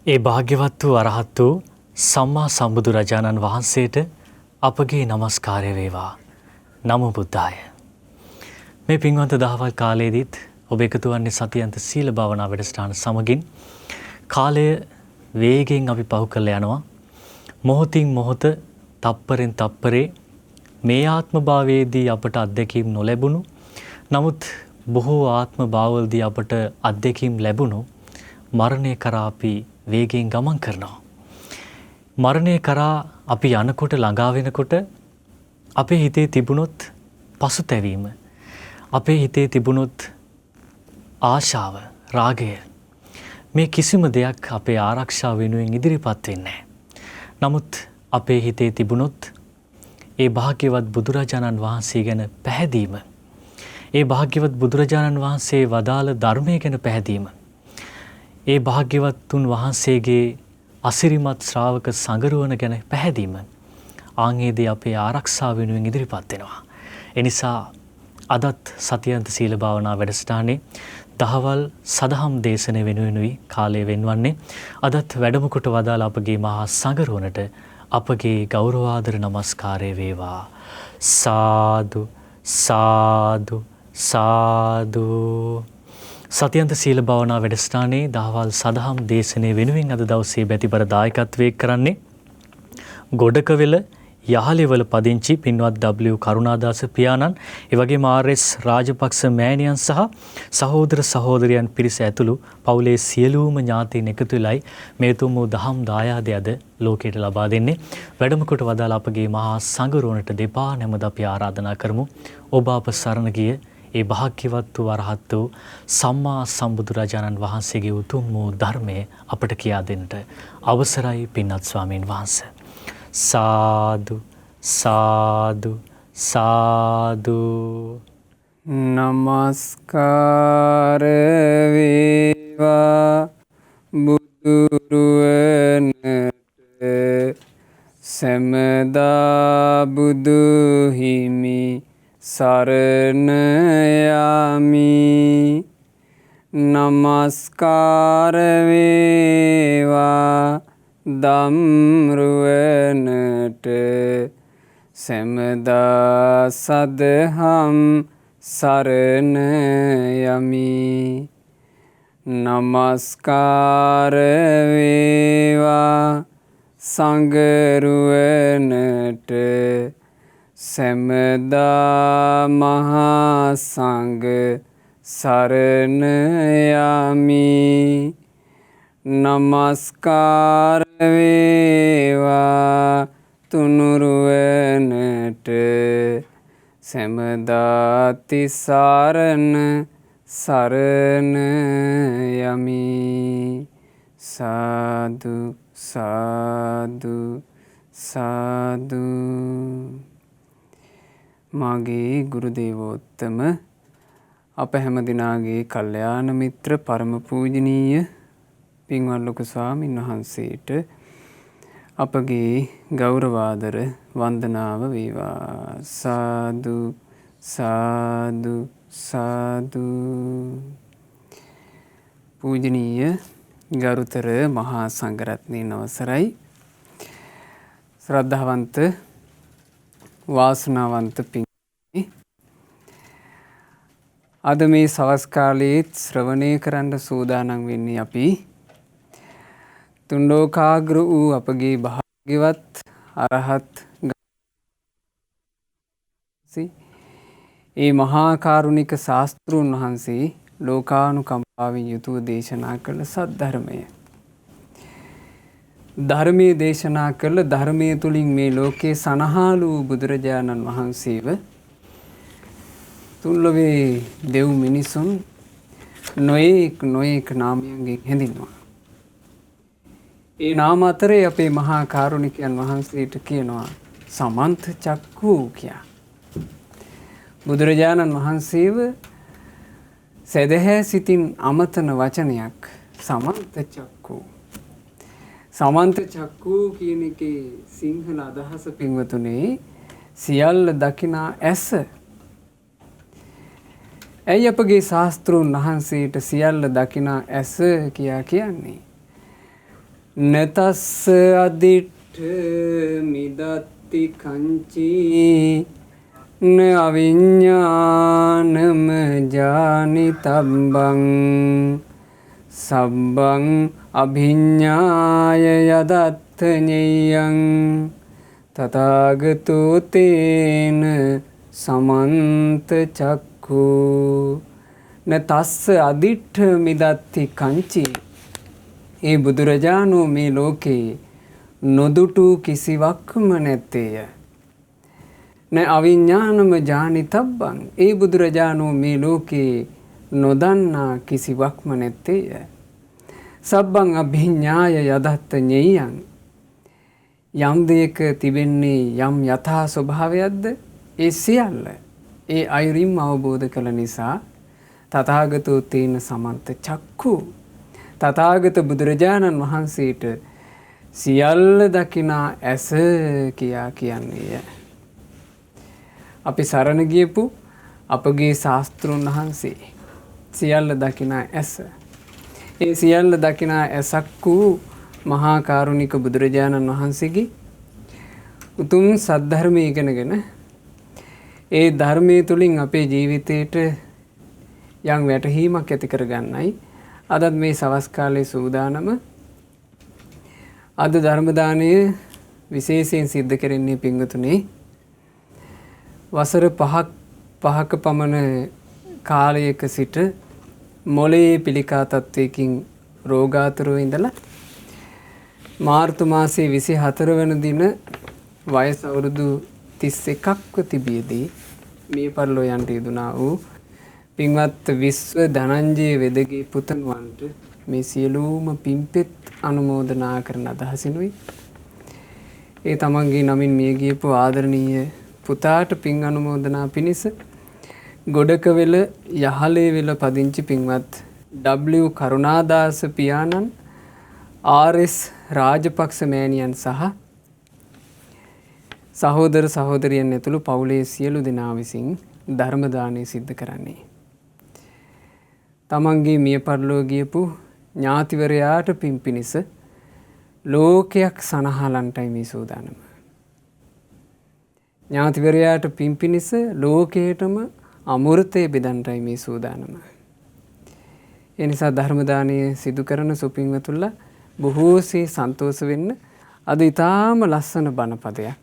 ඒ භාග්‍යවත් වූ අරහත් වූ සම්මා සම්බුදු රජාණන් වහන්සේට අපගේ নমස්කාරය වේවා. නමෝ බුද්ධාය. මේ පින්වන්ත දහවල් කාලයේදීත් ඔබ එකතු වන්නේ සතියන්ත සීල භාවනා වැඩසටහන සමගින්. කාලය වේගෙන් අපි පහු කරලා යනවා. මොහොතින් මොහොත, තප්පරෙන් තප්පරේ මේ ආත්ම භාවයේදී අපට අත්දැකීම් නොලැබුණු, නමුත් බොහෝ ආත්ම භාවවලදී අපට අත්දැකීම් ලැබුණු මරණය කරා අපි වේගයෙන් ගමන් කරනවා. මරණය කරා අපි යනකොට, ළඟා වෙනකොට අපේ හිතේ තිබුණොත් පසුතැවීම, අපේ හිතේ තිබුණොත් ආශාව, රාගය, මේ කිසිම දෙයක් අපේ ආරක්ෂාව වෙනුවෙන් ඉදිරිපත් වෙන්නේ නැහැ. නමුත් අපේ හිතේ තිබුණොත් ඒ භාග්‍යවත් බුදුරජාණන් වහන්සේ ගැන පැහැදීම, ඒ භාග්‍යවත් බුදුරජාණන් වහන්සේ වදාළ ධර්මය ගැන පැහැදීම, ඒ භාග්‍යවත්තුන් වහන්සේගේ අසිරිමත් ශ්‍රාවක සංගරුවන ගැන පැහැදීම, ආන්ගේදී අපේ ආරක්ෂාව වෙනුවෙන් ඉදිරිපත් වෙනවා. එනිසා අදත් සතියන්ත සීල භාවනා වැඩසටහනේ දහවල් සදහම් දේශනය වෙනුවෙනුයි කාලය වෙන්වන්නේ. අදත් වැඩම කොට වදාළ අපගේ මහා සංගරුවනට අපගේ ගෞරවාදර නමස්කාරය වේවා. සාදු සාදු සාදු. සතියන්ත සීල භාවනා වැඩසටහනේ දහවල් සදහම් දේශනය වෙනුවෙන් අද දවසේ බැතිබර දායකත්වයේ කරන්නේ ගොඩකවෙල යහලෙවල පදිංචි පින්වත් W කරුණාදාස පියාණන්, ඒ වගේම RS රාජපක්ෂ මෑණියන් සහ සහෝදර සහෝදරයන් පිරිස ඇතුළු පවුලේ සියලුම ඥාතීන් එකතු වෙලයි මේ තුම් වූ දහම් දායාදය අද ලෝකයට ලබා දෙන්නේ. වැඩම කොට වදාළ අපගේ මහා සංඝරුවනට දෙපා නැමද අපි ආරාධනා කරමු. ඔබ අප සරණ ගිය ඒ භාග්‍යවත් වූ අරහත් වූ සම්මා සම්බුදුරජාණන් වහන්සේගේ උතුම් වූ ධර්මය අපට කියා දෙන්නට අවසරයි පින්වත් ස්වාමීන් වහන්සේ. සාදු සාදු සාදු. නමස්කාර වේවා බුදුරුවනට, සැමදා බුදු හිමි සරණ යමි. නමස්කාර වේවා දම්රුවනට, සැමදා සදහම් සරණ යමි. නමස්කාර වේවා සංඝරුවනට, සැමදා මහා සංඝ සරණ යමි. නමස්කාර වේවා තුනුරුවනට, සැමදා තිසරණ සරණ යමි. සාදු සාදු සාදු. මාගේ ගුරු දේවෝත්තම අප හැම දිනාගේ කල්යාණ මිත්‍ර පරම පූජනීය පින්වත් ලොකු ස්වාමීන් වහන්සේට අපගේ ගෞරවාදර වන්දනාව වේවා. සාදු සාදු සාදු. පූජනීය ගරුතර මහා සංඝරත්නයන් අවසරයි. ශ්‍රද්ධාවන්ත වාසනාවන්ත පින්වත්නි, අද මේ සවස් කාලයේත් ශ්‍රවණය කරන්න සූදානම් වෙන්නේ අපි තුන්ලෝකාග්‍ර වූ අපගේ භාග්‍යවත් අරහත් ඒ මහා කාරුණික ශාස්තෘන් වහන්සේ ලෝකානුකම්පාවෙන් යුතුව දේශනා කළ සද්ධර්මය. ධර්මයේ දේශනා කළ ධර්මයේ තුලින් මේ ලෝකේ සනහාලු වූ බුදුරජාණන් වහන්සේව තුන්ලොවේ දෙව් මිනිසුන් නොයෙක් නාමයන්ගෙන් හැඳින්වනවා. ඒ නාම අතරේ අපේ මහා කාරුණිකයන් වහන්සේට කියනවා සමන්ත චක්කු කියා. බුදුරජාණන් වහන්සේව සදහැ සිතින් අමතන වචනයක් සමන්ත චක්කු. සමන්ත චක්කු කියන එකේ සිංහල අදහස පින්වතුනේ සියල්ල දකිනා ඇස. ඇයි අපගේ ශාස්ත්‍රූන් වහන්සේට සියල්ල දකිනා ඇස කියා කියන්නේ? නතස්ස අදිට්ඨ මිදත්ති කංචි න අවිඤ්ඤානම ජානිතබ්බං සබ්බං අභිඤ්ඤාය යදත්ථ ඤෙය්‍යං තථාගතෝ තේන සමන්ත චක්ඛු නතස්ස අදිට්ඨ මිදත්ති කංචි. ඒ බුදුරජාණෝ මේ ලෝකේ නොදුටු කිසිවක්ම නැත්තේය. න අවිඤ්ඤානම ජානිතබ්බං. ඒ බුදුරජාණෝ මේ ලෝකේ නොදන්නා කිසිවක්ම නැත්තේය. සබ්බං අභිඤ්ඤාය යදත්ථ ඤෙය්‍යං. යම් දෙයක තිබෙන්නේ යම් යථා ස්වභාවයක්ද ඒ සියල්ල ඒ අයුරින්ම අවබෝධ කළ නිසා තථාගතෝ තේන සමන්ත චක්ඛු. තථාගත බුදුරජාණන් වහන්සේට සියල්ල දකිනා ඇස කියා කියන්නේය. අපි සරණ ගියපු අපගේ ශාස්ත්‍රඥ වහන්සේ සියල්ල දකිනා ඇස. ඒ සියල්ල දකිනා ඇසක් වූ මහා කාරුණික බුදුරජාණන් වහන්සේගේ උතුම් සද්ධර්මය ඉගෙනගෙන ඒ ධර්මයේ තුලින් අපේ ජීවිතයට යම් වැටහීමක් ඇති කරගන්නයි අදත් මේ සවස් කාලයේ සූදානම. අද ධර්ම දාණය විශේෂයෙන් සිද්ධ කරන්නේ පින්වතුනි වසර 5ක පමණ කාලයක සිට මොළයේ පිළිකා තත්වයකින් රෝගාතුරව ඉඳලා මාර්තු මාසයේ 24 වන දින වයස අවුරුදු 31ක්ව තිබියදී මිය පරලෝ යන්ට යෙදුනා වූ පින්වත් විශ්ව ධනංජය වෙදගේ පුතණුවන්ට මේ සියලුම පින්පෙත් අනුමෝදනා කරන අදහසිනුයි ඒ තමන්ගේ නමින් මිය ගියපු ආදරණීය පුතාට පින් අනුමෝදනා පිණිස ගොඩකවෙල යහලේවෙල පදිංචි පින්වත් W කරුණාදාස පියාණන් RS රාජපක්ෂ මෑණියන් සහ සහෝදර සහෝදරියන් ඇතුළු පවුලේ සියලු දෙනා විසින් ධර්ම දානය සිද්ධ කරන්නේ. තමන්ගේ මිය පරලෝ ගියපු ඥාතිවරයාට පින් පිණිස ලෝකයක් සනහලන්ටයි මේ සූදානම. ඥාතිවරයාට පින් පිණිස ලෝකයටම අමෘතය බෙදන්ටයි මේ සූදානම. ඒ නිසා ධර්ම දානය සිදු කරන සුපින්වතුන්ලා බොහෝසේ සන්තෝෂ වෙන්න අද ඊටාම ලස්සන බණපදයක්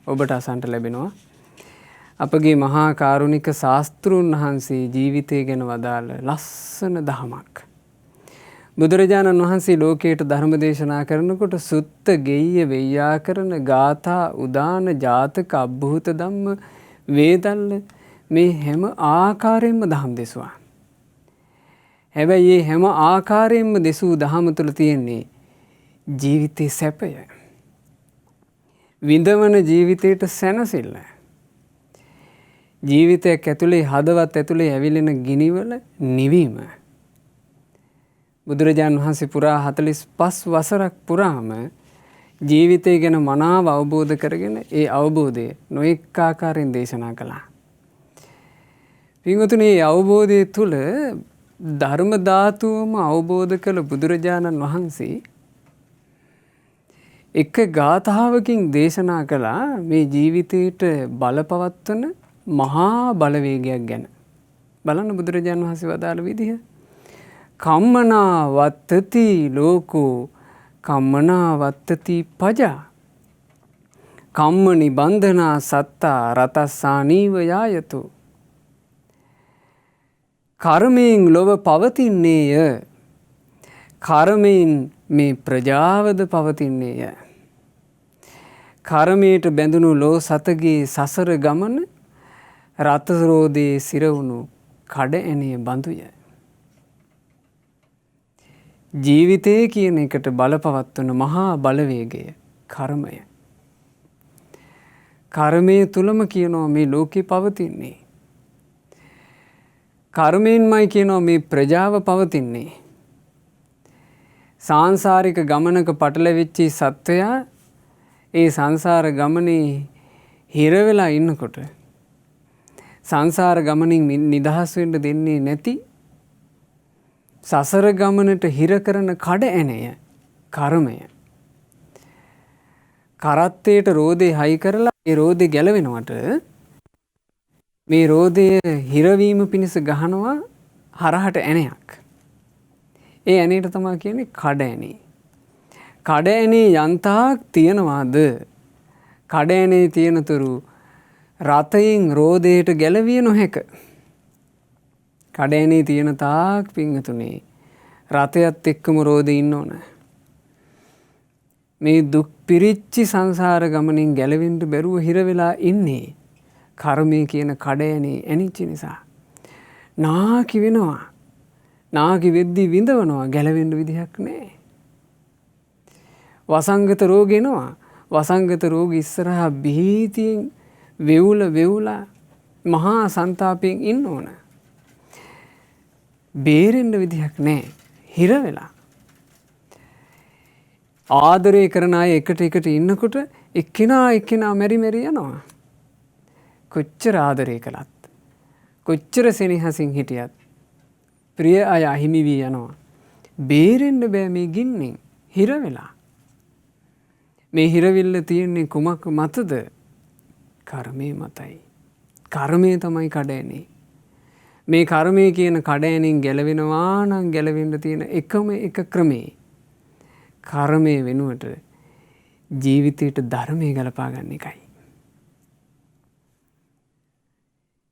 ඔබට අසන්ට ලැබෙනවා. අපගේ මහා කාරුණික ශාස්ත්‍රඥ වහන්සේ ජීවිතය ගැන වදාළ ලස්සන දහමක්. බුදුරජාණන් වහන්සේ ලෝකයට ධර්ම දේශනා කරනකොට සුත්ත ගෙය්‍ය වෙය්‍යාකරණ ගාථා උදාන ජාතක අභූත ධම්ම වේදල්ල මේ හැම ආකාරයෙන්ම දහම් දෙසුවා. හැබැයි මේ හැම ආකාරයෙන්ම දෙසූ දහම තුළ තියෙන්නේ ජීවිතයේ සැපය. විඳවන ජීවිතයට සැනසෙල්ල. ජීවිතයක් ඇතුලේ හදවත් ඇතුලේ ඇවිලෙන ගිනිවල නිවීම. බුදුරජාණන් වහන්සේ පුරා 45 වසරක් පුරාම ජීවිතය ගැන මනාව අවබෝධ කරගෙන ඒ අවබෝධය නොඑක ආකාරයෙන් දේශනා කළා. පින්වතුනි මේ අවබෝධය තුළ ධර්ම ධාතුවම අවබෝධ කළ බුදුරජාණන් වහන්සේ එක ගාථාවකින් දේශනා කළා මේ ජීවිතයට බලපවත්වන මහා බලවේගයක් ගැන. බලන්න බුදුරජාණන් වහන්සේ වදාළ විදිහ. කම්මනා වත්තති ලෝකෝ කම්මනා වත්තති පජා කම්ම නිබන්ධනා සත්තා රතස්සානීව යායතු. කර්මයෙන් ලොව පවතින්නේය. කර්මයෙන් මේ ප්‍රජාවද පවතින්නේය. කර්මයට බැඳුණු ලෝ සතගේ සසර ගමන රතරෝදේ සිරවුණු කඩ ඇනේ බඳුය. ජීවිතය කියන එකට බලපවත්වන මහා බලවේගය කර්මය. කර්මය තුලම කියනවා මේ ලෝකේ පවතින්නේ. කර්මයෙන්මයි කියනවා මේ ප්‍රජාව පවතින්නේ. සාංශාරික ගමනක පටලැවිච්ච සත්වයා ඒ සංසාර ගමනේ හිර වෙලා ඉන්නකොට සංසාර ගමනින් නිදහස් වෙන්න දෙන්නේ නැති සසර ගමනට හිර කරන කඩ ඇණය කර්මය. කරත්තයට රෝදේ හයි කරලා ඒ රෝදේ ගැලවෙනවට මේ රෝදය හිරවීම පිණිස ගහනවා හරහට ඇණයක්. ඒ ඇණයට තමයි කියන්නේ කඩ ඇණේ. කඩ ඇණේ යන්තාක් තියනවාද කඩ ඇණේ තියනතුරු රථයෙන් රෝදයට ගැලවිය නොහැක. කඩ ඇණේ තියෙන තාක් පිංගතුනේ රථයත් එක්කම රෝදේ ඉන්න ඕන. මේ දුක් පිරිච්චි සංසාර ගමනින් ගැලවෙන්න බැරුව හිර වෙලා ඉන්නේ කර්මය කියන කඩ ඇණේ ඇනිච්ච නිසා. නාකි වෙනවා. නාකි වෙද්දී විඳවනවා ගැලවෙන්න විදිහක් නැහැ. වසංගත රෝග එනවා. වසංගත රෝග ඉස්සරහා බීතියෙන් වෙවුලා මහා සංතාපයෙන් ඉන්න ඕන. බේරෙන්න විදිහක් නැහැ. හිර වෙලා. ආදරය කරන අය එකට ඉන්නකොට එක්කෙනා මෙරි යනවා. කොච්චර ආදරය කළත් කොච්චර සෙනෙහසින් හිටියත් ප්‍රිය අය අහිමි වී යනවා. බේරෙන්න බෑ මේ ගින්නෙන් හිර වෙලා. මේ හිරවිල්ල තියෙන්නේ කුමක් මතද? කර්මය මතයි. කර්මය තමයි කඩ ඇණේ. මේ කර්මය කියන කඩ ඇණෙන් ගැලවෙනවා නම් ගැලවෙන්න තියෙන එකම එක ක්‍රමේ කර්මය වෙනුවට ජීවිතයට ධර්මය ගලපා ගන්න එකයි.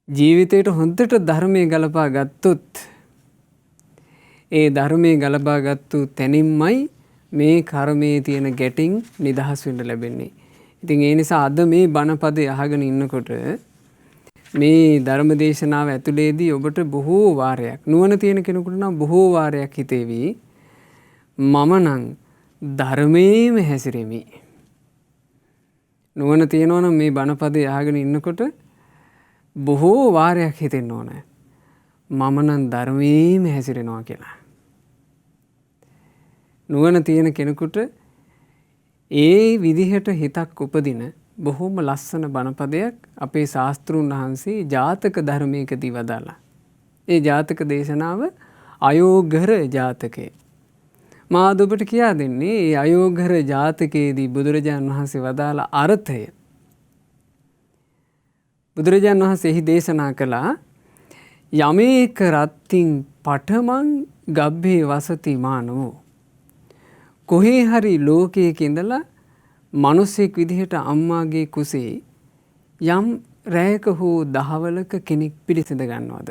ජීවිතයට හොඳට ධර්මය ගලපා ගත්තොත් ඒ ධර්මය ගලපා ගත්තු තැනින්මයි මේ කර්මයේ තියෙන ගැටින් නිදහස් වෙන්න ලැබෙන්නේ. ඉතින් ඒ නිසා අද මේ බණපදේ අහගෙන ඉන්නකොට මේ ධර්ම දේශනාව ඇතුළේදී ඔබට බොහෝ වාරයක් නුවණ තියෙන කෙනෙකුට නම් බොහෝ වාරයක් හිතේවි මම නම් ධර්මයේම හැසිරෙමි. නුවණ තියෙනවා නම් මේ බණපදේ අහගෙන ඉන්නකොට බොහෝ වාරයක් හිතෙන්න ඕන මම නම් ධර්මයේම හැසිරෙනවා කියලා. නුවණ තියෙන කෙනෙකුට ඒ විදිහට හිතක් උපදින බොහොම ලස්සන බණපදයක් අපේ ශාස්ත්‍රූන් වහන්සේ ජාතක ධර්මයකදී වදාලා. ඒ ජාතක දේශනාව අයෝඝර ජාතකය. මා අද ඔබට කියා දෙන්නේ ඒ අයෝඝර ජාතකයේදී බුදුරජාණන් වහන්සේ වදාලා අර්ථය. බුදුරජාණන් වහන්සේ එහි දේශනා කළා යමේක රත්තින් පඨමං ගබ්බේ වසති මානෝ. කොහේ හරි ලෝකයක ඉඳලා මිනිසෙක් විදිහට අම්මාගේ කුසේ යම් රැයක හෝ දහවලක කෙනෙක් පිළිසඳ ගන්නවද?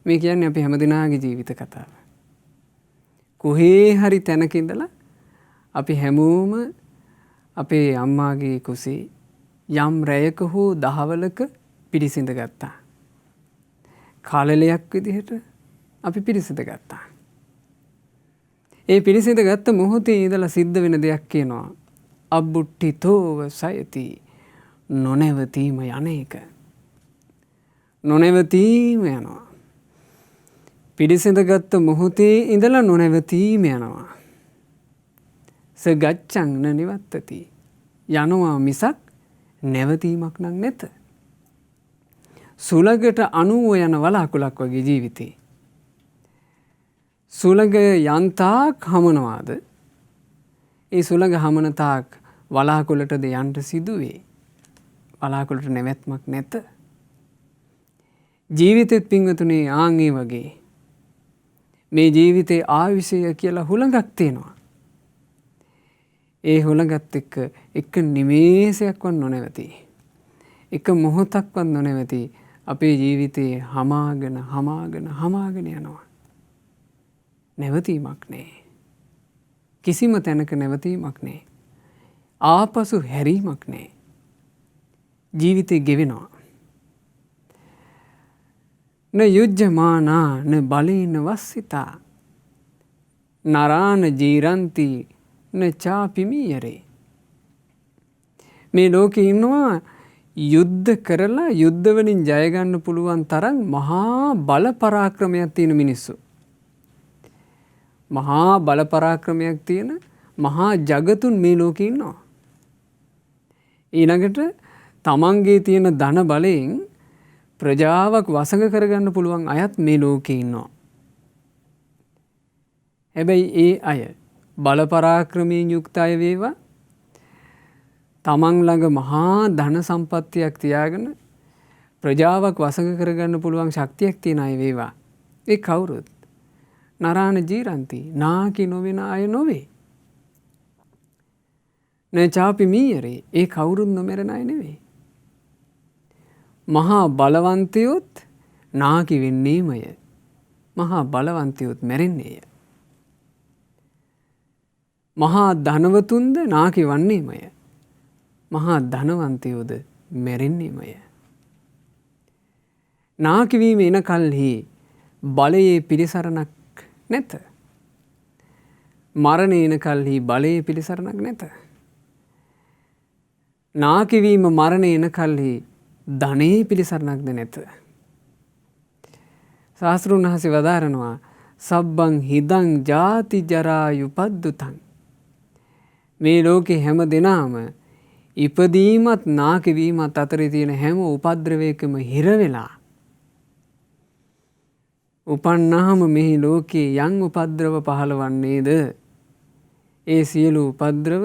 මේ කියන්නේ අපි හැමදිනාගේ ජීවිත කතාව. කොහේ හරි තැනක ඉඳලා අපි හැමෝම අපේ අම්මාගේ කුසේ යම් රැයක හෝ දහවලක පිළිසඳ ගත්තා. කාලලයක් විදිහට අපි පිළිසඳ ගත්තා. ඒ පිළිසිඳ ගත්ත මොහොතේ ඉඳලා සිද්ධ වෙන දෙයක් කියනවා. අබ්බුට්ටිතෝව සයති නොනැවතීම යන්නේක. නොනැවතීම යනවා. පිළිසිඳ ගත්ත මොහොතේ ඉඳලා නොනැවතීම යනවා. සගච්ඡං න නිවත්තති. යනවා මිසක් නැවතීමක් නම් නැත. සුලගට අනුව යන වලාකුලක් වගේ ජීවිතේ. සුළඟ යන්තාක් හමනවාද ඒ සුළඟ හමන තාක් වලාකුළටද යන්න සිදුවේ. වලාකුළට නැවැත්මක් නැත. ජීවිතෙත් පින්වතුනේ ආන් ඒ වගේ මේ ජීවිතේ ආයුෂය කියලා හුළඟක් තියෙනවා. ඒ හුළඟත් එක්ක එක නිමේෂයක්වත් නොනැවති. එක මොහොතක්වත් නොනැවති අපේ ජීවිතේ හමාගෙන යනවා. නැවතීමක් නෑ. කිසිම තැනක නැවතීමක් නෑ. ආපසු හැරීමක් නෑ. ජීවිතේ ගෙවෙනවා. න යුජ්ජමානා න බලේන වස්සිතා නරාන ජීරන්ති න චාපිමීයරේ. මේ ලෝකේ ඉන්නවා යුද්ධ කරලා යුද්ධ වලින් ජය ගන්න පුළුවන් තරම් මහා බල පරාක්‍රමයක් තියෙන මිනිස්සු. මහා බල පරාක්‍රමයක් තියෙන මහා ජගතුන් මේ ලෝකේ ඉන්නවා. ඊළඟට තමන්ගේ තියෙන ධන බලයෙන් ප්‍රජාවක් වසඟ කරගන්න පුළුවන් අයත් මේ ලෝකේ ඉන්නවා. හැබැයි ඒ අය බල පරාක්‍රමයෙන් යුක්ත අය වේවා තමන් ළඟ මහා ධන සම්පත්තියක් තියාගෙන ප්‍රජාවක් වසඟ කරගන්න පුළුවන් ශක්තියක් තියෙන අය වේවා. ඒ කවුරුත් නරාණ ජීරන්ති නාකි නොවෙන අය නොවේ. නචාපි මීයරේ ඒ කවුරුත් නොමැරෙන අය නෙවෙයි. මහා බලවන්තයොත් නාකි වෙන්නේමය. මහා බලවන්තයොත් මැරෙන්නේය. මහා ධනවතුන්ද නාකි වන්නේමය. මහා ධනවන්තයෝද මැරෙන්නේමය. නාකිවීම එන කල්හි බලයේ පිළිසරණක් නැත. මරණය එන කල්හි බලයේ පිළිසරණක් නැත. නාකිවීම මරණය එන කල්හි ධනයේ පිළිසරණක්ද නැත. ශාස්තෘන් වහන්සේ වදාරනවා සබ්බං හිදං ජාති ජරා යුපද්දුතං. මේ ලෝකේ හැම දෙනාම ඉපදීමත් නාකිවීමත් අතරේ තියෙන හැම උපද්‍රවයකම හිර වෙලා උපන්නාම මෙහි ලෝකේ යම් උපද්‍රව පහළවන්නේද ඒ සියලු උපද්‍රව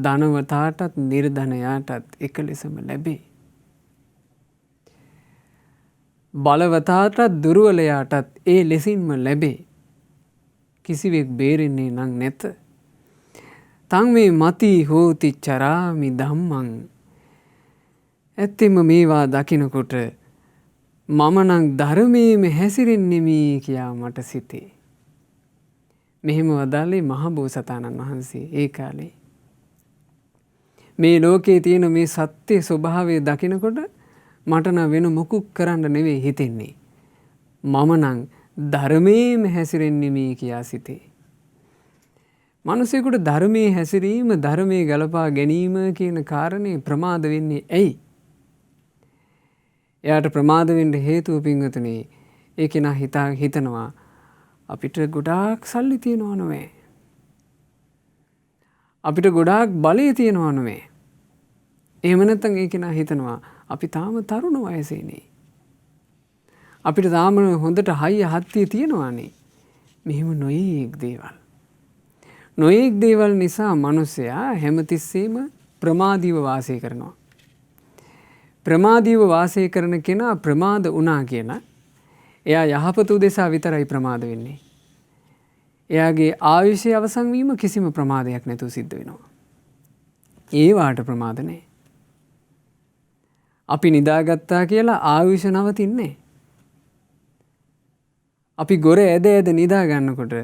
ධනවතාටත් නිර්ධනයාටත් එක ලෙසම ලැබේ. බලවතාටත් දුර්වලයාටත් ඒ ලෙසින්ම ලැබේ. කිසිවෙක් බේරෙන්නේ නම් නැත. තං මේ මති හෝති චරාමි ධම්මං. ඇත්තෙම මේවා දකිනකොට මම නම් ධර්මයේම හැසිරෙන්නෙමි කියා මට සිතේ. මෙහෙම වදාළේ මහබෝසතාණන් වහන්සේ ඒ කාලේ. මේ ලෝකයේ තියෙන මේ සත්‍ය ස්වභාවය දකිනකොට මට නම් වෙන මොකුත් කරන්න නෙවෙයි හිතෙන්නේ. මම නම් ධර්මයේම හැසිරෙන්නෙමි කියා සිතේ. මිනිසෙකුට ධර්මයේ හැසිරීම ධර්මයේ ගලපා ගැනීම කියන කාරණේ ප්‍රමාද වෙන්නේ ඇයි? එයාට ප්‍රමාද වෙන්න හේතුව පින්වතුනි ඒ කෙනා හිතනවා අපිට ගොඩාක් සල්ලි තියෙනවා නෙවෙයි. අපිට ගොඩාක් බලය තියෙනවා නෙවෙයි. එහෙම නැත්නම් ඒ කෙනා හිතනවා අපි තාම තරුණ වයසේනේ. අපිට තාම හොඳට හයිය හත්තිය තියෙනවානේ. මෙහෙම නොයේක් දේවල්. නොයේක් දේවල් නිසා මිනිසයා හැමතිස්සෙම ප්‍රමාදීව වාසය කරනවා. ප්‍රමාදීව වාසය කරන කෙනා ප්‍රමාද වුණා කියලා එයා යහපත උදෙසා විතරයි ප්‍රමාද වෙන්නේ. එයාගේ ආයුෂය අවසන් වීම කිසිම ප්‍රමාදයක් නැතුව සිද්ධ වෙනවා. ඒ වාට ප්‍රමාද නැහැ. අපි නිදාගත්තා කියලා ආයුෂ නවතින්නේ. අපි ගොර ඇද ඇද නිදා ගන්නකොට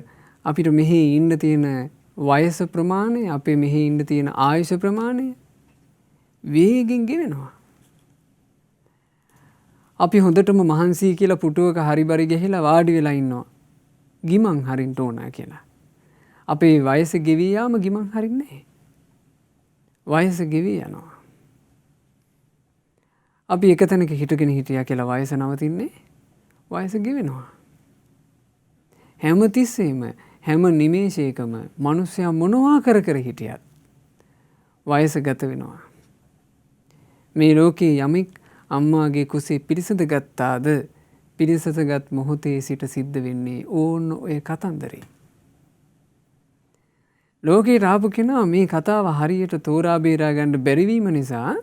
අපිට මෙහි ඉන්න තියෙන වයස ප්‍රමාණය අපේ මෙහි ඉන්න තියෙන ආයුෂ ප්‍රමාණය වේගෙන් ගෙවෙනවා. අපි හොඳටම මහන්සි කියලා පුටුවක හරි බරි ගහලා වාඩි වෙලා ඉන්නවා. ගිමන් හරින්න ඕන කියලා. අපේ වයස ගෙවී යාම ගිමන් හරින්නේ නැහැ. වයස ගෙවී යනවා. අපි එක තැනක හිටගෙන හිටියා කියලා වයස නවතින්නේ වයස ගෙවෙනවා. හැමතිස්සෙම හැම නිමේෂයකම මිනිස්සයා මොනවා කර කර හිටියත් වයස ගත වෙනවා. මේ ලෝකේ යමෙක් අම්මාගේ කුසේ පිරිසඳ ගත්තාද පිරිසඳගත් මොහොතේ සිට සිද්ධ වෙන්නේ ඕන ඔය කතන්දරේ. ලෝකේ රාපු කෙනා මේ කතාව හරියට තෝරා බේරා ගන්න බැරි වීම නිසා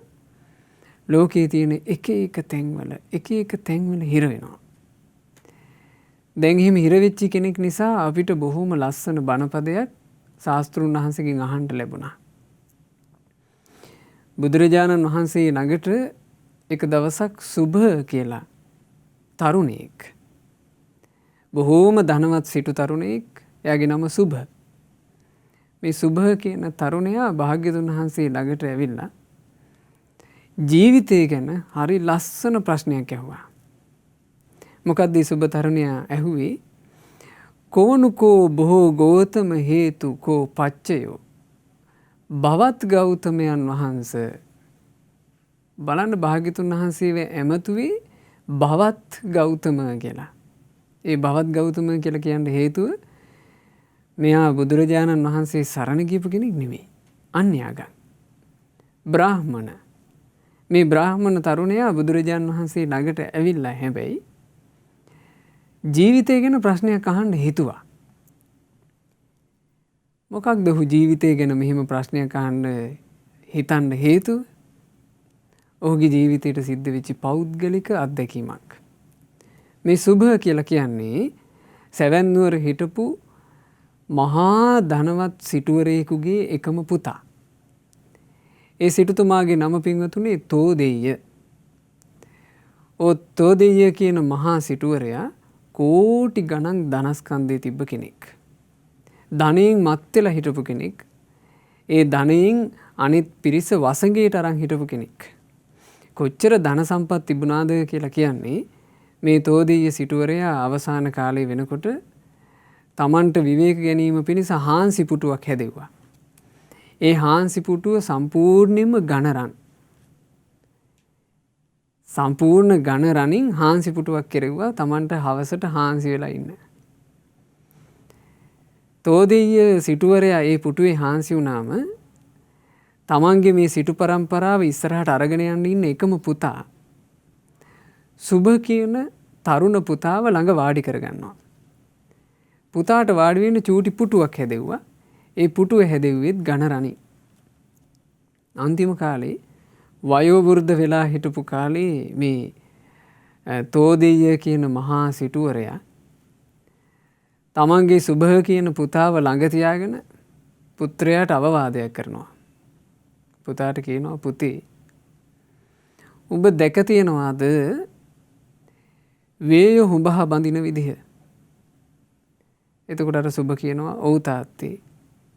ලෝකයේ තියෙන එක එක තැන්වල හිර වෙනවා. දැන් එහෙම හිර වෙච්ච කෙනෙක් නිසා අපිට බොහොම ලස්සන බණපදයක් ශාස්ත්‍රුන් වහන්සේගෙන් අහන්න ලැබුණා. බුදුරජාණන් වහන්සේ ළඟට එක දවසක් සුභ කියලා තරුණයෙක් බොහෝම ධනවත් සිටු තරුණයෙක් එයාගේ නම සුභ. මේ සුභ කියන තරුණයා භාග්‍යතුන් වහන්සේ ළඟට ඇවිල්ලා ජීවිතය ගැන හරි ලස්සන ප්‍රශ්නයක් ඇහුවා. මොකක්ද මේ සුභ තරුණයා ඇහුවේ? කෝනුකෝ බොහෝ ගෞතම හේතු කෝ පච්චයෝ භවත් ගෞතමයන් වහන්සේ. බලන්න භාග්‍යතුන් වහන්සේ ඇමතුවේ භවත් ගෞතම කියලා. ඒ භවත් ගෞතම කියලා කියන්න හේතුව මෙයා බුදුරජාණන් වහන්සේ සරණ ගියපු කෙනෙක් නෙමෙයි. අන්‍යයන්ග. බ්‍රාහ්මණ. මේ බ්‍රාහ්මණ තරුණයා බුදුරජාණන් වහන්සේ ළඟට ඇවිල්ලා හැබැයි ජීවිතය ගැන ප්‍රශ්නයක් අහන්න හිතුවා. මොකක්ද ඔහු ජීවිතය ගැන මෙහෙම ප්‍රශ්නයක් අහන්න හිතන්න හේතුව ඔහුගේ ජීවිතයට සිද්ධ වෙච්ච පෞද්ගලික අත්දැකීමක්. මේ සුභ කියලා කියන්නේ සැවැන්නුවර හිටපු මහා ධනවත් සිටුවරයෙකුගේ එකම පුතා. ඒ සිටුතුමාගේ නම පින්වතුනි තෝදෙය්‍ය. තෝදෙය්‍ය කියන මහා සිටුවරයා කෝටි ගණන් ධනස්කන්ධය තිබ්බ කෙනෙක්. ධනයෙන් මත් වෙලා හිටපු කෙනෙක්. ඒ ධනයෙන් අනිත් පිරිස වසඟයට අරන් හිටපු කෙනෙක්. කොච්චර ධන සම්පත් තිබුණාද කියලා කියන්නේ මේ තෝදෙය්‍ය සිටුවරයා අවසාන කාලේ වෙනකොට තමන්ට විවේක ගැනීම පිණිස හාන්සි පුටුවක් හැදෙව්වා. ඒ හාන්සි පුටුව සම්පූර්ණයෙන්ම ඝනරන්. සම්පූර්ණ ඝනරනින් හාන්සි පුටුවක් කෙරෙව්වා තමන්ට හවසට හාන්සි වෙලා ඉන්න. තෝදෙය්‍ය සිටුවරයා ඒ පුටුවේ හාන්සි වුණාම තමන්ගේ මේ සිටු පරම්පරාව ඉස්සරහට අරගෙන යන්න ඉන්න එකම පුතා සුභ කියන තරුණ පුතාව ළඟ වාඩි කරගන්නවා. පුතාට වාඩි වෙන්න චූටි පුටුවක් හැදෙව්වා. ඒ පුටුව හැදෙව්වෙත් ඝනරණි. අන්තිම කාලේ වයෝ වෘද්ධ වෙලා හිටපු කාලේ මේ තෝදෙය්‍ය කියන මහා සිටුවරයා තමන්ගේ සුභ කියන පුතාව ළඟ තියාගෙන පුත්‍රයාට අවවාදයක් කරනවා. පුතාට කියනවා පුතේ උඹ දැක තියනවාද වේය හුඹහා බඳින විදිහ? එතකොට අර සුභ කියනවා ඔව් තාත්තේ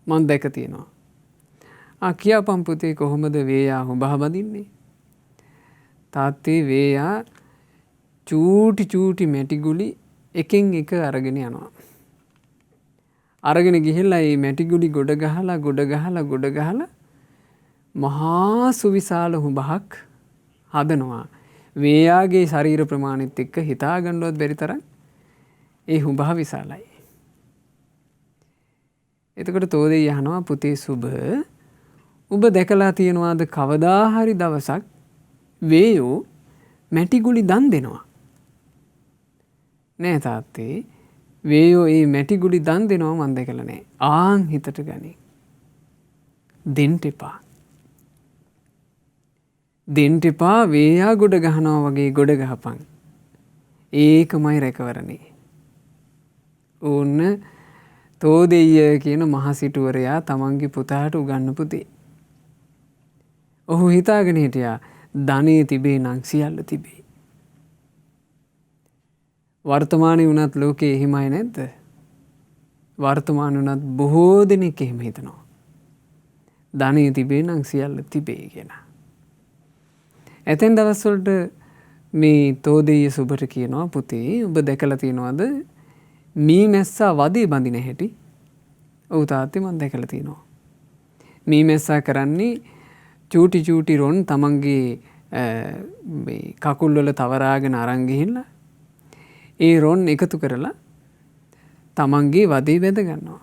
මං දැක තියෙනවා. කියපන් පුතේ කොහොමද වේයා හුඹහා බඳින්නේ? තාත්තේ වේයා චූටි චූටි මැටි ගුලි එකෙන් එක අරගෙන යනවා. අරගෙන ගිහිල්ලා මේ මැටි ගුලි ගොඩ ගහලා මහා සුවිශාල හුඹහක් හදනවා. වේයාගේ ශරීර ප්‍රමාණෙත් එක්ක හිතා ගන්නවත් බැරි තරම් ඒ හුඹහ විශාලයි. එතකොට තෝදෙය්‍ය අහනවා පුතේ සුභ ඔබ දැකලා තියෙනවාද කවදා හරි දවසක් වේයෝ මැටි ගුලි දන් දෙනවා? නෑ තාත්තේ වේයෝ ඒ මැටි ගුලි දන් දෙනවා මන් දැකලා නෑ. ආන් හිතට ගනි. දෙන්න එපා. දෙන්න එපා වේයා ගොඩ ගහනවා වගේ ගොඩ ගහපන්. ඒකමයි රැකවරණේ. ඕන්න තෝදෙය්‍ය කියන මහ සිටුවරයා තමන්ගේ පුතාට උගන්වපු දේ. ඔහු හිතාගෙන හිටියා ධනෙ තිබේ නම් සියල්ල තිබේ. වර්තමානයේ වුණත් ලෝකේ එහෙමයි නැද්ද? වර්තමාන වුණත් බොහෝ දෙනෙක් එහෙම හිතනවා. ධනෙ තිබේ නම් සියල්ල තිබේ කියලා. ඇතැම් දවස්වලට මේ තෝදෙය්‍ය සුභට කියනවා පුතේ ඔබ දැකලා තියෙනවද මී මැස්සා වදේ බඳින හැටි? ඔව් තාත්තේ මම දැකලා තියෙනවා. මී මැස්සා කරන්නේ චූටි චූටි රොන් තමන්ගේ මේ කකුල් වල තවරාගෙන අරන් ගිහිල්ලා ඒ රොන් එකතු කරලා තමන්ගේ වදේ වැද ගන්නවා.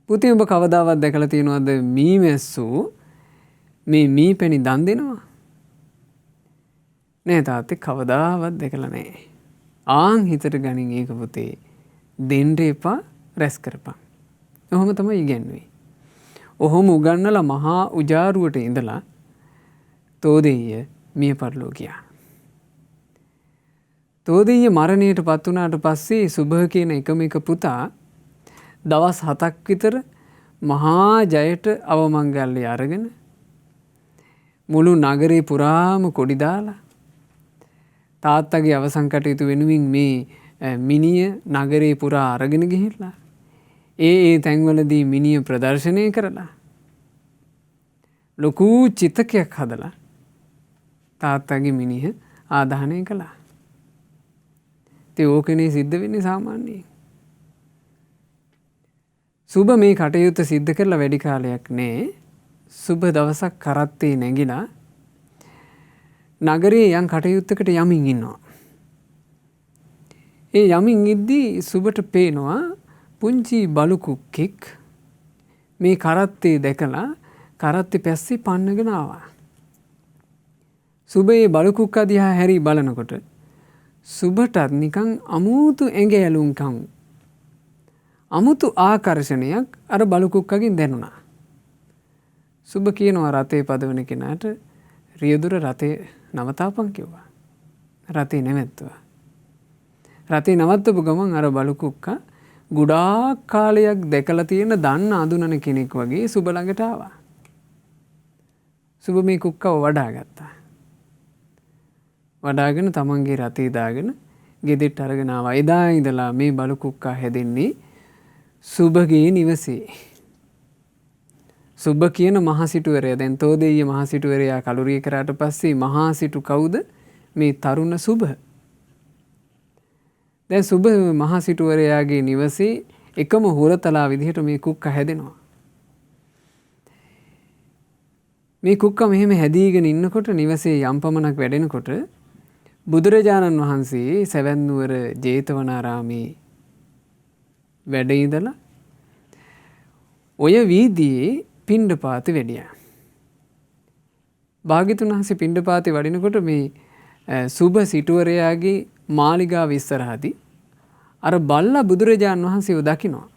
පුතේ ඔබ කවදාවත් දැකලා තියෙනවද මී මැස්සෝ මේ මී පැණි දන් දෙනවා? නෑ තාත්තේ කවදාවත් දැකලා නෑ. ආන් හිතට ගනින් ඒක පුතේ දෙන්න එපා රැස් කරපන්. ඔහොම තමයි ඉගැන්වුවේ. ඔහොම උගන්නලා මහා උජාරුවට ඉඳලා තෝදෙය්‍ය මිය පරලෝ ගියා. තෝදෙය්‍ය මරණයට පත් වුණාට පස්සේ සුභ කියන එකම එක පුතා දවස් 7ක් විතර මහා ජයට අවමංගල්‍ය අරගෙන මුළු නගරේ පුරාම කොඩි දාලා තාත්තගේ අවසන් කටයුතු වෙනුවෙන් මේ මිනිය නගරේ පුරා අරගෙන ගිහිල්ලා ඒ තැන්වලදී මිනිය ප්‍රදර්ශනය කරලා ලොකු චිතකයක් හදලා තාත්තගේ මිනිහ ආදාහනය කළා. ඉතින් ඕකනේ සිද්ධ වෙන්නේ සාමාන්‍යයෙන්. සුභ මේ කටයුත්ත සිද්ධ කරලා වැඩි කාලයක් නෑ. සුභ දවසක් කරත්තේ නැගිලා නගරේ යම් කටයුත්තකට යමින් ඉන්නවා. ඒ යමින් ඉද්දී සුභට පේනවා පුංචි බලු කුක්කෙක් මේ කරත්තේ දැකලා කරත්තේ පැස්සේ පන්නගෙන ආවා. සුභ ඒ බලු කුක්කා දිහා හැරි බලනකොට සුභටත් නිකන් අමුතු ඇඟ ඇලුම්කම් අමුතු ආකර්ෂණයක් අර බලු කුක්කගෙන් දැනුණා. සුබ කියනවා රතේ පදවන කෙනාට රියදුර රතේ නවතාපන් කිව්වා. රතේ නැවැත්තුවා. රතේ නවත්තපු ගමන් අර බලු කුක්කා ගොඩාක් කාලයක් දැකලා තියෙන දන්න අඳුනන කෙනෙක් වගේ සුබ ළඟට ආවා. සුබ මේ කුක්කව වඩා ගත්තා. වඩාගෙන තමන්ගේ රතේ දාගෙන ගෙදෙට්ට අරගෙන ආවා. එදා ඉඳලා මේ බලු කුක්කා හැදෙන්නේ සුබගේ නිවසේ. සුබ කියන මහසිටුවරයා දැන් තෝදෙය්‍ය මහසිටුවරයා කලුරිය කරාට පස්සේ මහසිටු කවුද? මේ තරුණ සුබ. දැන් සුබ මහසිටුවරයාගේ නිවසේ එකම හුරතලා විදිහට මේ කුක්කා හැදෙනවා. මේ කුක්කා මෙහෙම හැදීගෙන ඉන්නකොට නිවසේ යම් පමණක් වැඩෙනකොට බුදුරජාණන් වහන්සේ සවැත් නුවර ජේතවනාරාමේ වැඩ ඉඳලා ඔය වීදියේ පිණ්ඩපාතේ වැඩියා. භාග්‍යතුන් වහන්සේ පිණ්ඩපාතේ වඩිනකොට මේ සුබ සිටුවරයාගේ මාලිගාව ඉස්සරහදී අර බල්ලා බුදුරජාණන් වහන්සේව දකිනවා.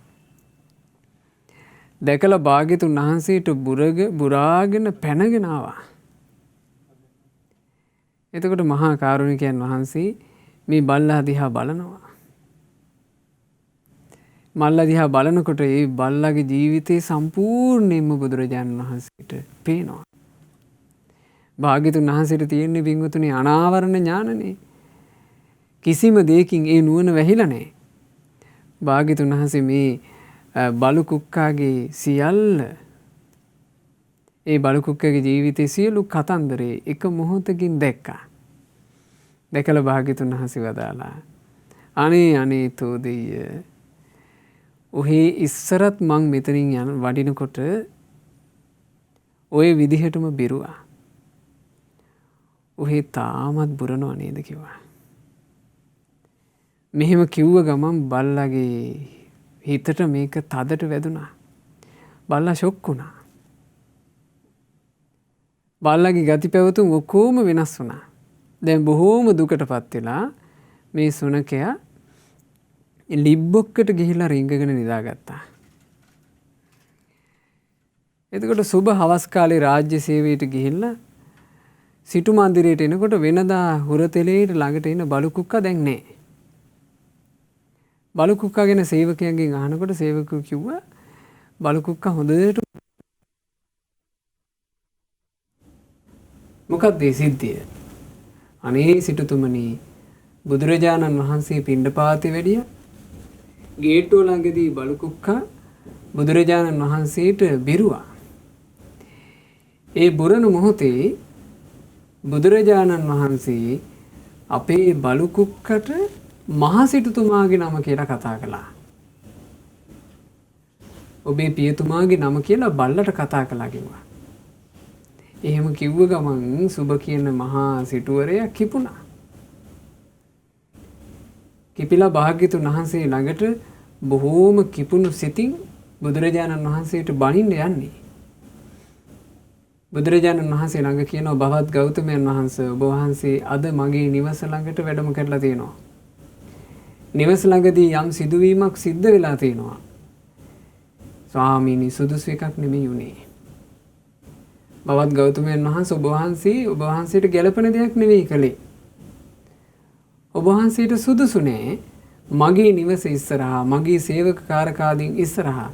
දැකලා භාග්‍යතුන් වහන්සේට බුරාගෙන පැනගෙන ආවා. එතකොට මහා කාරුණිකයන් වහන්සේ මේ බල්ලා දිහා බලනවා. මල්ලා දිහා බලනකොට ඒ බල්ලාගේ ජීවිතේ සම්පූර්ණයෙන්ම බුදුරජාණන් වහන්සේට පේනවා. භාග්‍යතුන් වහන්සේට තියෙන්නේ පින්වතුනි අනාවරණ ඥානනේ. කිසිම දෙයකින් ඒ නුවණ වැහිලා නැහැ. භාග්‍යතුන් වහන්සේ මේ බලු කුක්කාගේ සියල්ල ඒ බලු කුක්කගේ ජීවිතයේ සියලු කතන්දරේ එක මොහොතකින් දැක්කා. දැකලා භාග්‍යතුන් වහන්සේ වදාලා අනේ තෝදෙය්‍ය ඔහේ ඉස්සරත් මං මෙතනින් යන වඩිනකොට ඔය විදිහටම බිරුවා. ඔහේ තාමත් බුරනවා නේද කිව්වා. මෙහෙම කිව්ව ගමන් බල්ලාගේ හිතට මේක තදට වැදුනා. බල්ලා ෂොක් වුණා. බල්ලාගේ ගති පැවතුම් ඔක්කොම වෙනස් වුණා. දැන් බොහෝම දුකටපත් වෙලා මේ සුනකයා ලිබ්බොක්කට ගිහිලා රිංගගෙන නිදාගත්තා. එතකොට සුබ හවස් කාලේ රාජ්‍ය සේවයට ගිහිල්ලා සිටු මන්දිරයට එනකොට වෙනදා හුරතෙලේට ළඟට ඉන්න බලු කුක්කා දැන් නැහැ. බලු කුක්කා ගැන සේවකයන්ගෙන් අහනකොට සේවකයෝ කිව්වා බලු කුක්කා හොඳට මොකක්ද ඒ සිද්ධිය? අනේ සිටුතුමනි බුදුරජාණන් වහන්සේ පිණ්ඩපාතේ වැඩියා. ගේට්ටුව ළඟදී බලු කුක්කා බුදුරජාණන් වහන්සේට බිරුවා. ඒ බුරන මොහොතේ බුදුරජාණන් වහන්සේ අපේ බලු කුක්කට මහසිටුතුමාගේ නම කියලා කතා කළා. ඔබේ පියතුමාගේ නම කියලා බල්ලට කතා කළා කිව්වා. එහෙම කිව්ව ගමන් සුබ කියන මහා සිටුවරයා කිපුණා. කිපිලා භාග්‍යතුන් වහන්සේ ළඟට බොහෝම කිපුණු සිතින් බුදුරජාණන් වහන්සේට බණින්න යන්නේ. බුදුරජාණන් වහන්සේ ළඟ කියනවා භවත් ගෞතමයන් වහන්සේ ඔබ වහන්සේ අද මගේ නිවස ළඟට වැඩම කරලා තියෙනවා. නිවස ළඟදී යම් සිදුවීමක් සිද්ධ වෙලා තියෙනවා. ස්වාමීනි සුදුසු එකක් නෙමෙයි උනේ. භවත් ගෞතමයන් වහන්සේ ඔබ වහන්සේට ගැළපෙන දෙයක් නෙවෙයි කළේ. ඔබ වහන්සේට සුදුසු නෑ මගේ නිවස ඉස්සරහා මගේ සේවක කාරකාදීන් ඉස්සරහා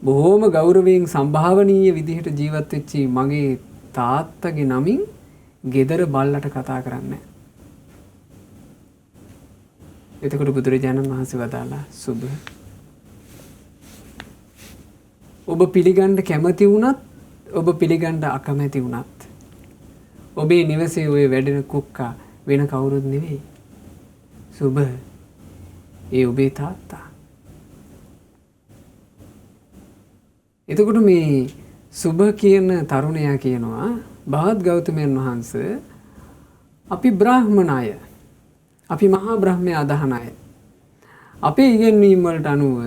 බොහෝම ගෞරවයෙන් සම්භාවනීය විදිහට ජීවත් වෙච්ච මගේ තාත්තගේ නමින් ගෙදර බල්ලට කතා කරන්න. එතකොට බුදුරජාණන් වහන්සේ වදාලා සුබ ඔබ පිළිගන්න කැමති වුණත් ඔබ පිළිගන්න අකමැති වුණත් ඔබේ නිවසේ ඔය වැඩෙන කුක්කා වෙන කවුරුත් නෙවෙයි. සුබ ඒ ඔබේ තාත්තා. එතකොට මේ සුබ කියන තරුණයා කියනවා භවත් ගෞතමයන් වහන්සේ අපි බ්‍රාහ්මණ අය. අපි මහා බ්‍රහ්මයා අදහන අය. අපේ ඉගෙනීම් වලට අනුව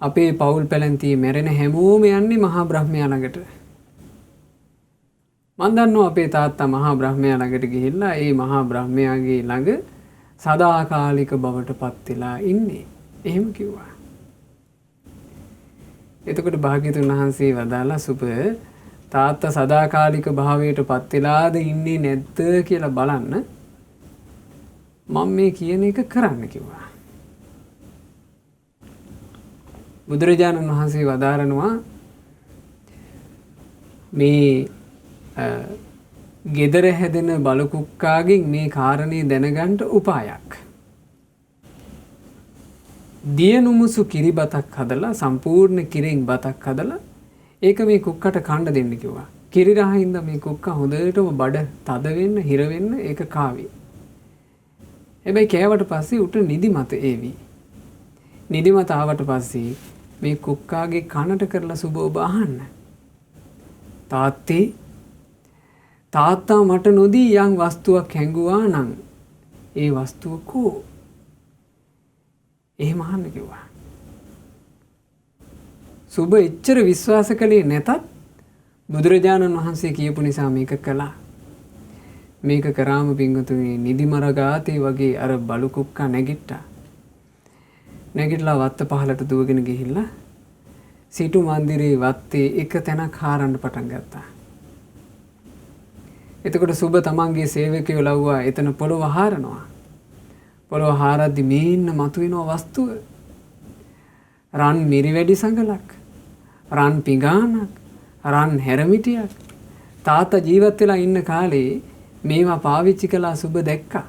අපේ පවුල් පැලැන්තියේ මැරෙන හැමෝම යන්නේ මහා බ්‍රහ්මයා ළඟට. මම දන්නවා අපේ තාත්තා මහා බ්‍රහ්මයා ළඟට ගිහිල්ලා ඒ මහා බ්‍රහ්මයාගේ ළඟ සදාකාලික බවට පත් වෙලා ඉන්නේ. එහෙම කිව්වා. එතකොට භාග්‍යතුන් වහන්සේ වදාලා සුබ තාත්තා සදාකාලික භාවයට පත් වෙලාද ඉන්නේ නැද්ද කියලා බලන්න මම මේ කියන එක කරන්න කිව්වා. බුදුරජාණන් වහන්සේ වදාරනවා මේ ගෙදර හැදෙන බලකුක්කාගෙන් මේ කාරණේ දැනගන්න උපායක්. දිය නුමුසු කිරි බතක් හදලා සම්පූර්ණ කිරෙන් බතක් හදලා ඒක මේ කුක්කට කන්න දෙන්න කිව්වා. කිරි රහින්ද මේ කුක්කා හොඳටම බඩ තද වෙන්න හිර වෙන්න ඒක කාවි. හැබැයි කෑවට පස්සේ උට නිදිමත ඒවි. නිදිමත ආවට පස්සේ මේ කුක්කාගේ කනට කරලා සුබ ඔබ අහන්න. තාත්තා මට නොදී යම් වස්තුවක් හැංගුවා නම් ඒ වස්තුව කෝ? එහෙම අහන්න කිව්වා. සුබ එච්චර විශ්වාස කළේ නැතත් බුදුරජාණන් වහන්සේ කියපු නිසා මේක කළා. මේක කරාම පින්වතුනි නිදිමරගාතේ වගේ අර බලු කුක්කා නැගිට්ටා. නැගිටලා වත්ත පහලට දුවගෙන ගිහිල්ලා සිටු මන්දිරේ වත්තේ එක තැනක් හාරන්න පටන් ගත්තා. එතකොට සුබ තමන්ගේ සේවකයෝ ලව්වා එතන පොළොව හාරනවා. පොළොව හාරද්දි මේන්න මතුවෙනවා වස්තුව. රන් මිරිවැඩි සඟලක්, රන් පිඟානක්, රන් හැරමිටියක්. තාත්තා ජීවත් වෙලා ඉන්න කාලේ මේවා පාවිච්චි කළා සුබ දැක්කා.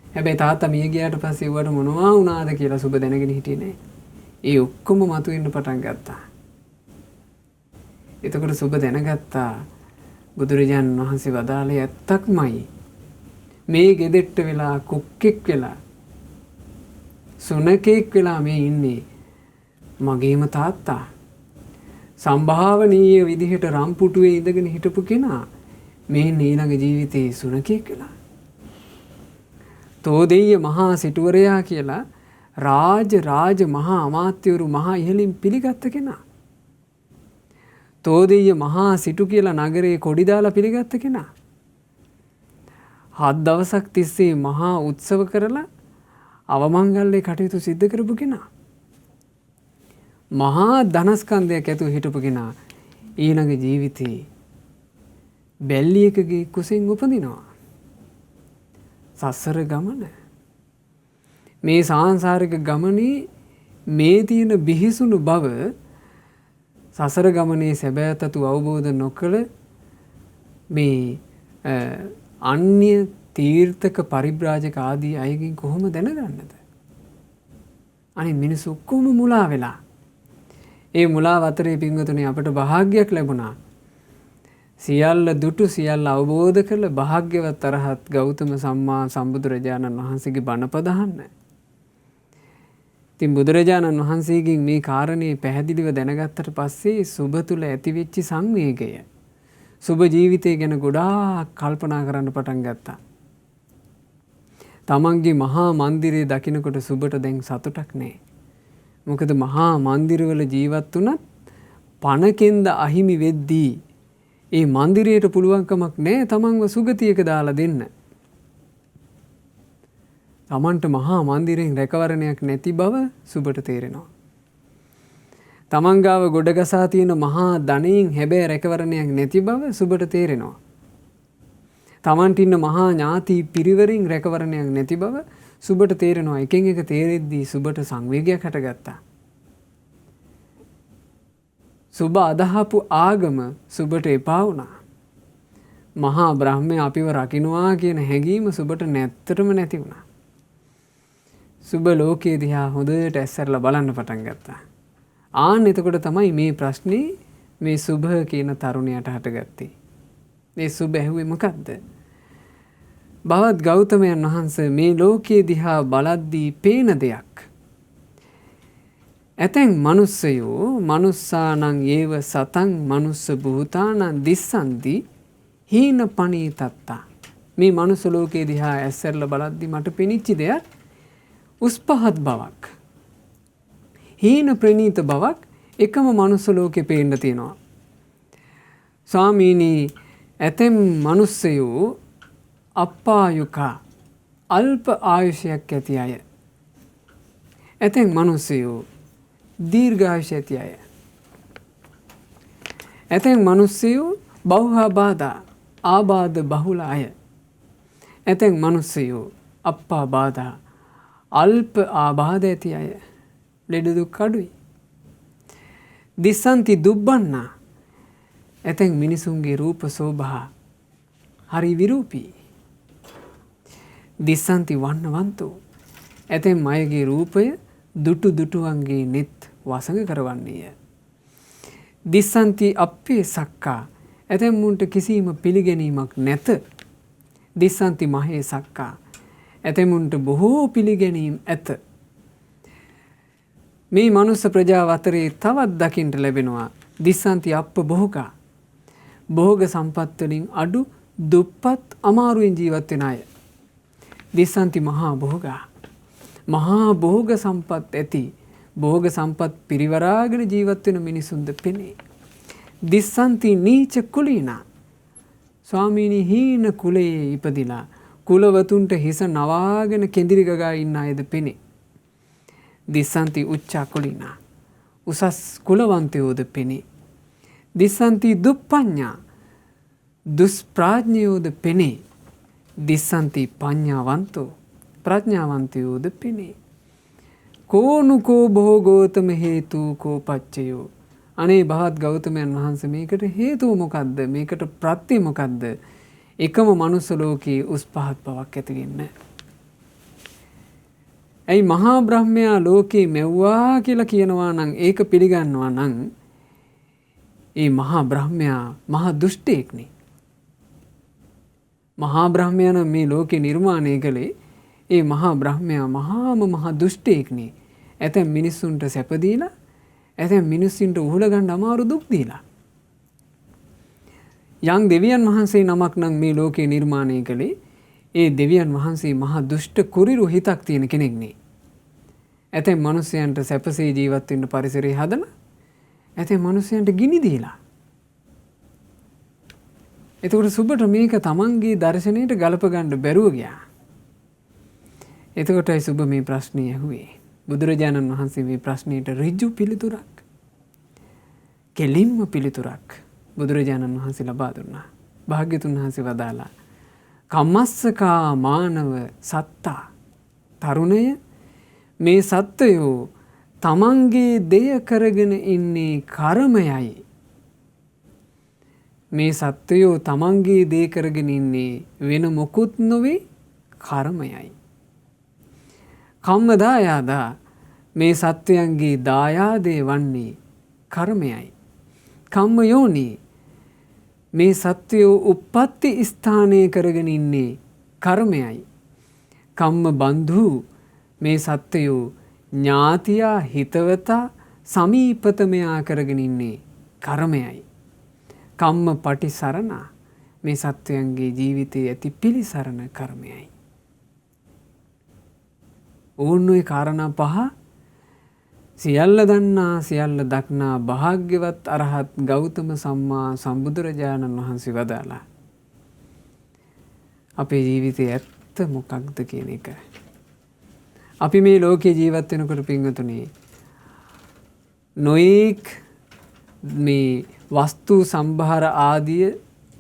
හැබැයි තාත්තා මිය ගියාට පස්සේ ඌට මොනවා වුණාද කියලා සුබ දැනගෙන හිටියේ නෑ. ඒ ඔක්කොම මතුවෙන්න පටන් ගත්තා. එතකොට සුබ දැනගත්තා බුදුරජාණන් වහන්සේ වදාළේ ඇත්තක්මයි. මේ ගෙදෙට්ට වෙලා කුක්කෙක් වෙලා සුනකෙක් වෙලා මේ ඉන්නේ මගේම තාත්තා. සම්භාවනීය විදිහට රම්පුටුවේ ඉඳගෙන හිටපු කෙනා මේ ඊළඟ ජීවිතේ සුනකෙක් වෙලා. තෝදෙය්‍ය මහා සිටුවරයා කියලා රාජ මහා අමාත්‍යවරු මහා ඉහළින් පිළිගත්ත කෙනා. තෝදෙය්‍ය මහා සිටු කියලා නගරේ කොඩි දාලා පිළිගත්ත කෙනා. 7 දවසක් තිස්සේ මහා උත්සව කරලා අවමංගල්‍ය කටයුතු සිද්ධ කරපු කෙනා. මහා ධනස්කන්ධයක් ඇතුව හිටපු කෙනා ඊළඟ ජීවිතේ බැල්ලියකගේ කුසෙන් උපදිනවා. සසර ගමන. මේ සාංසාරික ගමනේ මේ තියෙන බිහිසුණු බව සසර ගමනේ සැබෑ තතු අවබෝධ නොකළ මේ අන්‍ය තීර්ථක පරිබ්‍රාජක ආදී අයගෙන් කොහොම දැනගන්නද? අනේ මිනිස්සු ඔක්කොම මුලා වෙලා. ඒ මුලාව අතරේ පින්වතුනි අපට වාසනාවක් ලැබුණා. සියල්ල දුටු සියල්ල අවබෝධ කළ භාග්‍යවත් අරහත් ගෞතම සම්මා සම්බුදුරජාණන් වහන්සේගේ බණ පදහන්න. ඉතින් බුදුරජාණන් වහන්සේගෙන් මේ කාරණේ පැහැදිලිව දැනගත්තට පස්සේ සුබ තුල ඇතිවෙච්ච සංවේගය සුබ ජීවිතය ගැන ගොඩාක් කල්පනා කරන්න පටන් ගත්තා. තමන්ගේ මහා මන්දිරය දකිනකොට සුබට දැන් සතුටක් නැහැ. මොකද මහා මන්දිරවල ජීවත් වුණත් පණකෙන්ද අහිමි වෙද්දී ඒ මන්දිරයට පුළුවන්කමක් නැහැ තමන්ව සුගතියක දාලා දෙන්න. තමන්ට මහා මන්දිරයෙන් රැකවරණයක් නැති බව සුබට තේරෙනවා. තමන් ගාව ගොඩගසා තියෙන මහා ධනයෙන් හැබැයි රැකවරණයක් නැති බව සුබට තේරෙනවා. තමන්ට ඉන්න මහා ඥාති පිරිවරින් රැකවරණයක් නැති බව සුබට තේරෙනවා. එකෙන් එක තේරෙද්දී සුබට සංවේගයක් හටගත්තා. සුබ අදහපු ආගම සුබට එපා වුණා. මහා බ්‍රහ්මයා අපිව රකින්නවා කියන හැඟීම සුබට නැත්තටම නැති වුණා. සුබ ලෝකයේ දිහා හොඳට ඇස්සරලා බලන්න පටන් ගත්තා. ආන්න එතකොට තමයි මේ ප්‍රශ්නේ මේ සුබ කියන තරුණයාට හටගත්තේ. මේ සුබ ඇහුවේ මොකද්ද? බවත් ගෞතමයන් වහන්සේ මේ ලෝකයේ දිහා බලද්දී පේන දෙයක්. ඇතැන් මනුස්සයෝ මනුස්සානං ඒව සතං මනුස්ස භූතානං දිස්සන්ති හීන පනීතත්තා. මේ මනුස්ස ලෝකයේ දිහා ඇස්සරලා බලද්දී මට පෙනිච්ච දෙයක් උස් පහත් බවක්. හීන ප්‍රනීත බවක් එකම මනුස්ස ලෝකේ පේන්න තියෙනවා. ස්වාමීනි ඇතැම් මනුස්සයෝ අප්පායුකා අල්ප ආයුෂයක් ඇති අය. ඇතැම් මනුස්සයෝ දීර්ඝායුෂ ඇති අය. ඇතැම් මිනිස්සුයෝ බහුආබාධා ආබාධ බහුල අය. ඇතැම් මිනිස්සුයෝ අප්පාබාධා අල්ප ආබාධ ඇති අය. ලෙඩ දුක් අඩුයි. දිස්සන්ති දුබ්බන්නා ඇතැම් මිනිසුන්ගේ රූප සෝභා හරි විරූපී. දිස්සන්ති වන්නවන්තෝ ඇතැම් අයගේ රූපය දුටු දුටුවන්ගේ නෙත් වසඟ කරවන්නේය. දිස්සන්ති අපේ සක්කා ඇතැම්මුන්ට කිසිම පිළිගැනීමක් නැත. දිස්සන්ති මහේ සක්කා ඇතැමුන්ට බොහෝ පිළිගැනීම් ඇත. මේ මනුස්ස ප්‍රජාව අතරේ තවත් දකින්ට ලැබෙනවා දිස්සන්ති අප්ප බොහෝකා. භෝග සම්පත්වලින් අඩු දුප්පත් අමාරුවෙන් ජීවත් වෙන අය. දිස්සන්ති මහා භෝගා මහා භෝග සම්පත් ඇති භෝග සම්පත් පිරිවරාගෙන ජීවත් වෙන මිනිසුන්ද පෙනේ. දිස්සන්ති නීච කුලීනා ස්වාමීනි හීන කුලයේ ඉපදිලා කුලවතුන්ට හිස නවාගෙන කෙඳිරි ගගා ඉන්න අයද පෙනේ. දිස්සන්ති උච්චා කුලීනා උසස් කුලවන්තයෝද පෙනේ. දිස්සන්ති දුප්පඤ්ඤා දුෂ්ප්‍රඥයෝද පෙනේ. දිස්සන්ති පඤ්ඤාවන්තෝ ප්‍රඥාවන්තයෝද පෙනේ. කෝනුකෝ භෝගෝතම හේතු කෝ පච්චයෝ අනේ භාත් ගෞතමයන් වහන්සේ මේකට හේතුව මොකද්ද? මේකට ප්‍රත්‍ය මොකද්ද? එකම මනුස්ස ලෝකයේ උස් පහත් බවක් ඇති වෙන්න. ඇයි මහා බ්‍රහ්මයා ලෝකේ මෙව්වා කියලා කියනවා නම් ඒක පිළිගන්නවා නම් ඒ මහා බ්‍රහ්මයා මහා දුෂ්ටයෙක්නේ. මහා බ්‍රහ්මයා නම් මේ ලෝකේ නිර්මාණය කළේ ඒ මහා බ්‍රහ්මයා මහාම මහා දුෂ්ටයෙක්නේ. ඇතැම් මිනිස්සුන්ට සැප දීලා ඇතැම් මිනිස්සුන්ට උහුල ගන්න අමාරු දුක් දීලා. යම් දෙවියන් වහන්සේ නමක් නම් මේ ලෝකේ නිර්මාණය කළේ ඒ දෙවියන් වහන්සේ මහා දුෂ්ට කුරිරු හිතක් තියෙන කෙනෙක් නේ. ඇතැම් මිනිසයන්ට සැපසේ ජීවත් වෙන්න පරිසරය හදන ඇතැම් මිනිසයන්ට ගිනි දීලා. එතකොට සුබට මේක තමන්ගේ දර්ශනයට ගලප ගන්න බැරුව ගියා. එතකොටයි සුබ මේ ප්‍රශ්නේ ඇහුවේ. බුදුරජාණන් වහන්සේ මේ ප්‍රශ්නයට ඍජු පිළිතුරක් කෙලින්ම පිළිතුරක් බුදුරජාණන් වහන්සේ ලබා දුන්නා. භාග්‍යතුන් වහන්සේ වදාලා කම්මස්සකා මානව සත්තා තරුණය මේ සත්වයෝ තමන්ගේ දෙය කරගෙන ඉන්නේ කර්මයයි. මේ සත්වයෝ තමන්ගේ දේ කරගෙන ඉන්නේ වෙන මොකුත් නොවේ කර්මයයි. කම්ම දායාදා මේ සත්වයන්ගේ දායාදේ වන්නේ කර්මයයි. කම්ම යෝනි මේ සත්වයෝ උප්පත්ති ස්ථානය කරගෙන ඉන්නේ කර්මයයි. කම්ම බන්ධු මේ සත්වයෝ ඥාතියා හිතවතා සමීපතමයා කරගෙන ඉන්නේ කර්මයයි. කම්ම පටිසරණා මේ සත්වයන්ගේ ජීවිතයේ ඇති පිළිසරණ කර්මයයි. ඕන්නොයි කාරණා පහ සියල්ල දන්නා සියල්ල දක්නා භාග්‍යවත් අරහත් ගෞතම සම්මා සම්බුදුරජාණන් වහන්සේ වදාලා අපේ ජීවිතයේ ඇත්ත මොකක්ද කියන එක. අපි මේ ලෝකේ ජීවත් වෙනකොට පින්වතුනි නොඑක් මේ වස්තු සම්භාර ආදිය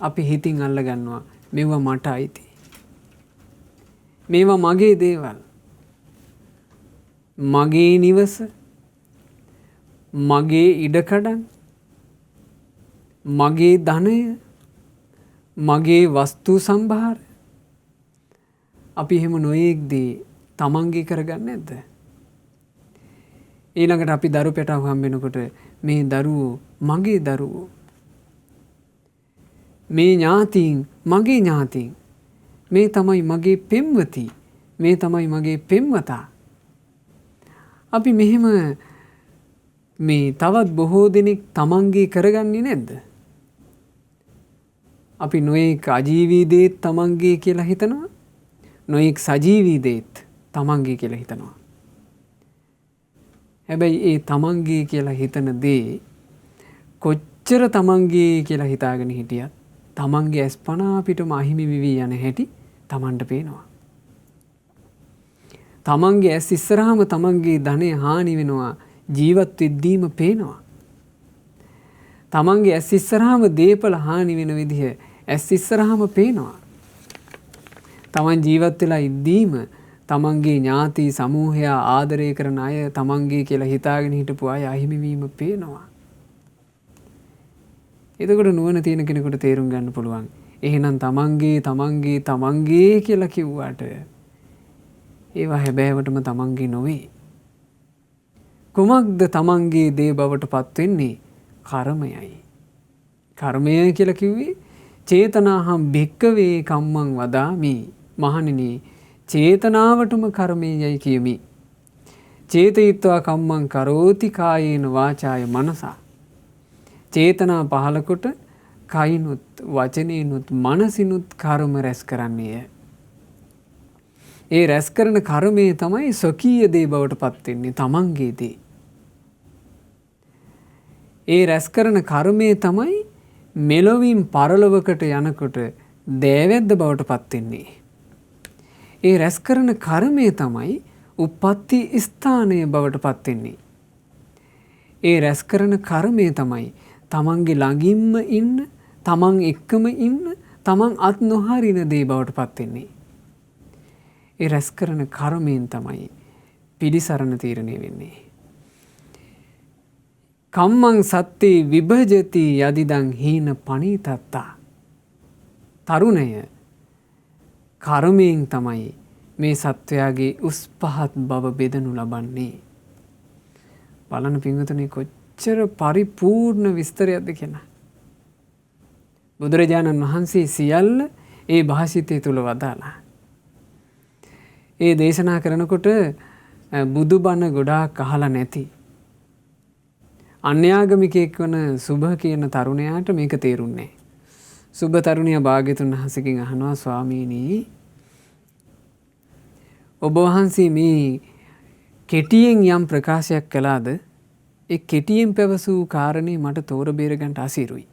අපි හිතින් අල්ල ගන්නවා. මේවා මට අයිති. මේවා මගේ දේවල්. මගේ නිවස, මගේ ඉඩකඩම්, මගේ ධනය, මගේ වස්තු සම්භාර. අපි එහෙම නොයෙක් දේ තමන්ගේ කරගන්නේ නැද්ද? ඊළඟට අපි දරු පැටව හම්බෙනකොට මේ දරුවෝ මගේ දරුවෝ. මේ ඥාතීන් මගේ ඥාතීන්. මේ තමයි මගේ පෙම්වති. මේ තමයි මගේ පෙම්වතා. අපි මෙහෙම මේ තවත් බොහෝ දෙනෙක් තමන්ගේ කරගන්නේ නැද්ද? අපි නොයෙක් අජීවී දේත් තමන්ගේ කියලා හිතනවා. නොයෙක් සජීවී දේත් තමන්ගේ කියලා හිතනවා. හැබැයි ඒ තමන්ගේ කියලා හිතන දේ කොච්චර තමන්ගේ කියලා හිතාගෙන හිටියත් තමන්ගේ ඇස්පනා පිටම අහිමි වෙවි යන හැටි තමන්ට පේනවා. තමන්ගේ ඇස් ඉස්සරහම තමන්ගේ ධනය හානි වෙනවා ජීවත් වෙද්දීම පේනවා. තමන්ගේ ඇස් ඉස්සරහාම දේපල හානි වෙන විදිහ ඇස් ඉස්සරහාම පේනවා. තමන් ජීවත් වෙලා ඉද්දීම තමන්ගේ ඥාති සමූහයා ආදරය කරන අය තමන්ගේ කියලා හිතාගෙන හිටපු අය අහිමි වීම පේනවා. එතකොට නුවණ තියෙන කෙනෙකුට තේරුම් ගන්න පුළුවන්. එහෙනම් තමන්ගේ කියලා කිව්වට ඒවා හැබෑවටම තමන්ගේ නොවේ. කුමක්ද තමන්ගේ දේ බවට පත් වෙන්නේ? කර්මයයි. කර්මය කියලා කිව්වේ චේතනාහම් භික්කවේ කම්මං වදාමි. මහණෙනි, චේතනාවටම කර්මයයි කියමි. චේතයිත්වා කම්මං කරෝති කායේන වාචාය මනසා. චේතනා පහලකොට කයිනුත් වචනේනුත් මනසිනුත් කර්ම රැස් කරන්නේය. ඒ රැස් කරන කර්මය තමයි ස්වකීය දේ බවට පත් වෙන්නේ, තමන්ගේ දේ. ඒ රැස් කරන කර්මය තමයි මෙලොවින් පරලොවකට යනකොට දෑවැද්ද බවට පත් වෙන්නේ. ඒ රැස් කරන කර්මය තමයි උප්පත්ති ස්ථානය බවට පත් වෙන්නේ. ඒ රැස් කරන කර්මය තමයි තමන්ගේ ළඟින්ම ඉන්න, තමන් එක්කම ඉන්න, තමන් අත් නොහරින දේ බවට පත් වෙන්නේ. ඒ රැස් කරන කර්මයෙන් තමයි පිළිසරණ තීරණය වෙන්නේ. කම්මං සත්තේ විභජති යදිදං හීන පනීතත්තා. තරුණය, කර්මයෙන් තමයි මේ සත්වයාගේ උස් පහත් බව බෙදනු ලබන්නේ. බලන්න පින්වතුනි, කොච්චර පරිපූර්ණ විස්තරයක්ද කියලා. බුදුරජාණන් වහන්සේ සියල්ල ඒ භාෂිතය තුල වදාලා. ඒ දේශනා කරනකොට බුදුබණ ගොඩාක් අහලා නැති අන්‍යාගමිකයෙක් වන සුභ කියන තරුණයාට මේක තේරුන්නේ. සුභ තරුණිය භාග්‍යතුන් වහන්සේගෙන් අහනවා, ස්වාමීනි, ඔබ වහන්සේ මේ කෙටියෙන් යම් ප්‍රකාශයක් කළාද? ඒ කෙටියෙන් පැවසූ කාරණේ මට තෝර බේර ගන්න අසීරුයි.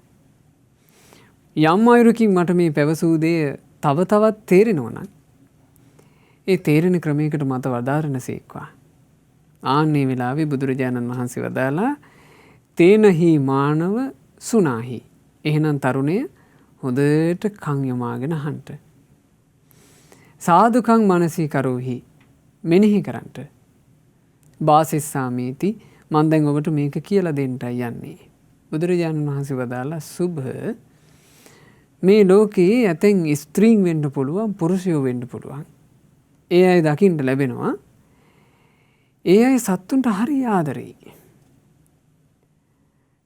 යම් අයුරකින් මට මේ පැවසූ දේ තව තවත් තේරෙනවා නම් ඒ තේරෙන ක්‍රමයකට මත වදාරනසේක්වා. ආන්නේ වෙලාවේ බුදුරජාණන් වහන්සේ වදාලා, තේනහි මානව සුනාහි. එහෙනම් තරුණය, හොඳට කන් යොමාගෙන අහන්න. සාදුකං මනසී කරෝහි, මෙනෙහි කරන්න. වාසෙස්සාමීති, මන් දැන් ඔබට මේක කියලා දෙන්නයි යන්නේ. බුදුරජාණන් වහන්සේ වදාලා, සුභ, මේ ලෝකේ ඇතැන් ස්ත්‍රීන් වෙන්න පුළුවන්, පුරුෂයෝ වෙන්න පුළුවන්. ඒ අය දකින්න ලැබෙනවා. ඒ අය සත්තුන්ට හරි ආදරෙයි.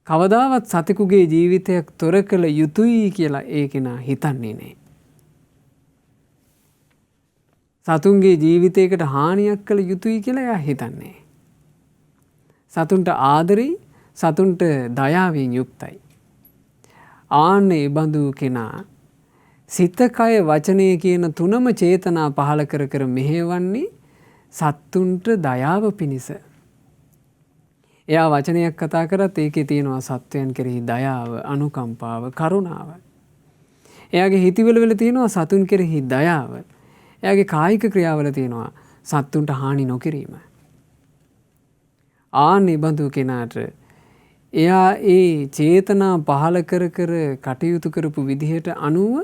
කවදාවත් සතෙකුගේ ජීවිතයක් තොර කළ යුතුයි කියලා ඒ කෙනා හිතන්නේ නැහැ. සතුන්ගේ ජීවිතයකට හානියක් කළ යුතුයි කියලා එයා හිතන්නේ. සතුන්ට ආදරෙයි, සතුන්ට දයාවෙන් යුක්තයි. ආන්න ඒ බඳු කෙනා සිත, කය, වචනය කියන තුනම චේතනා පහල කර කර මෙහෙවන්නේ සත්තුන්ට දයාව පිණිස. එයා වචනයක් කතා කරත් ඒකේ තියෙනවා සත්වයන් කෙරෙහි දයාව, අනුකම්පාව, කරුණාව. එයාගේ හිතවිලි වල තියෙනවා සතුන් කෙරෙහි දයාව. එයාගේ කායික ක්‍රියාවල තියෙනවා සත්තුන්ට හානි නොකිරීම. ආන්නේ බඳු කෙනාට එයා ඒ චේතනා පහල කර කර කටයුතු කරපු විදිහට අනුව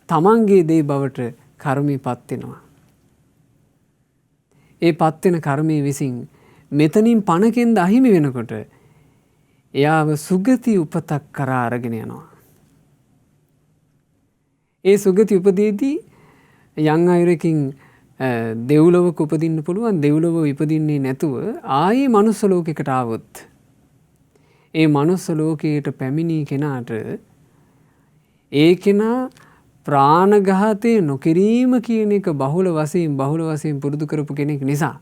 තමන්ගේ දේ බවට කර්මී පත් වෙනවා. ඒ පත් වෙන කර්මී විසින් මෙතනින් පණකෙන්ද අහිමි වෙනකොට එයාව සුගති උපතක් කරා අරගෙන යනවා. ඒ සුගති උපදීදී යම් අයරකින් දෙව්ලොවක උපදින්න පුළුවන්. දෙව්ලොව ඉපදින්නේ නැතුව ආයේ මනුස්ස ලෝකයකට ආවොත් ඒ මනුස්ස ලෝකයට පැමිණි කෙනාට ඒ කෙනා ප්‍රාණඝාතය නොකිරීම කියන එක බහුල වශයෙන් පුරුදු කරපු කෙනෙක් නිසා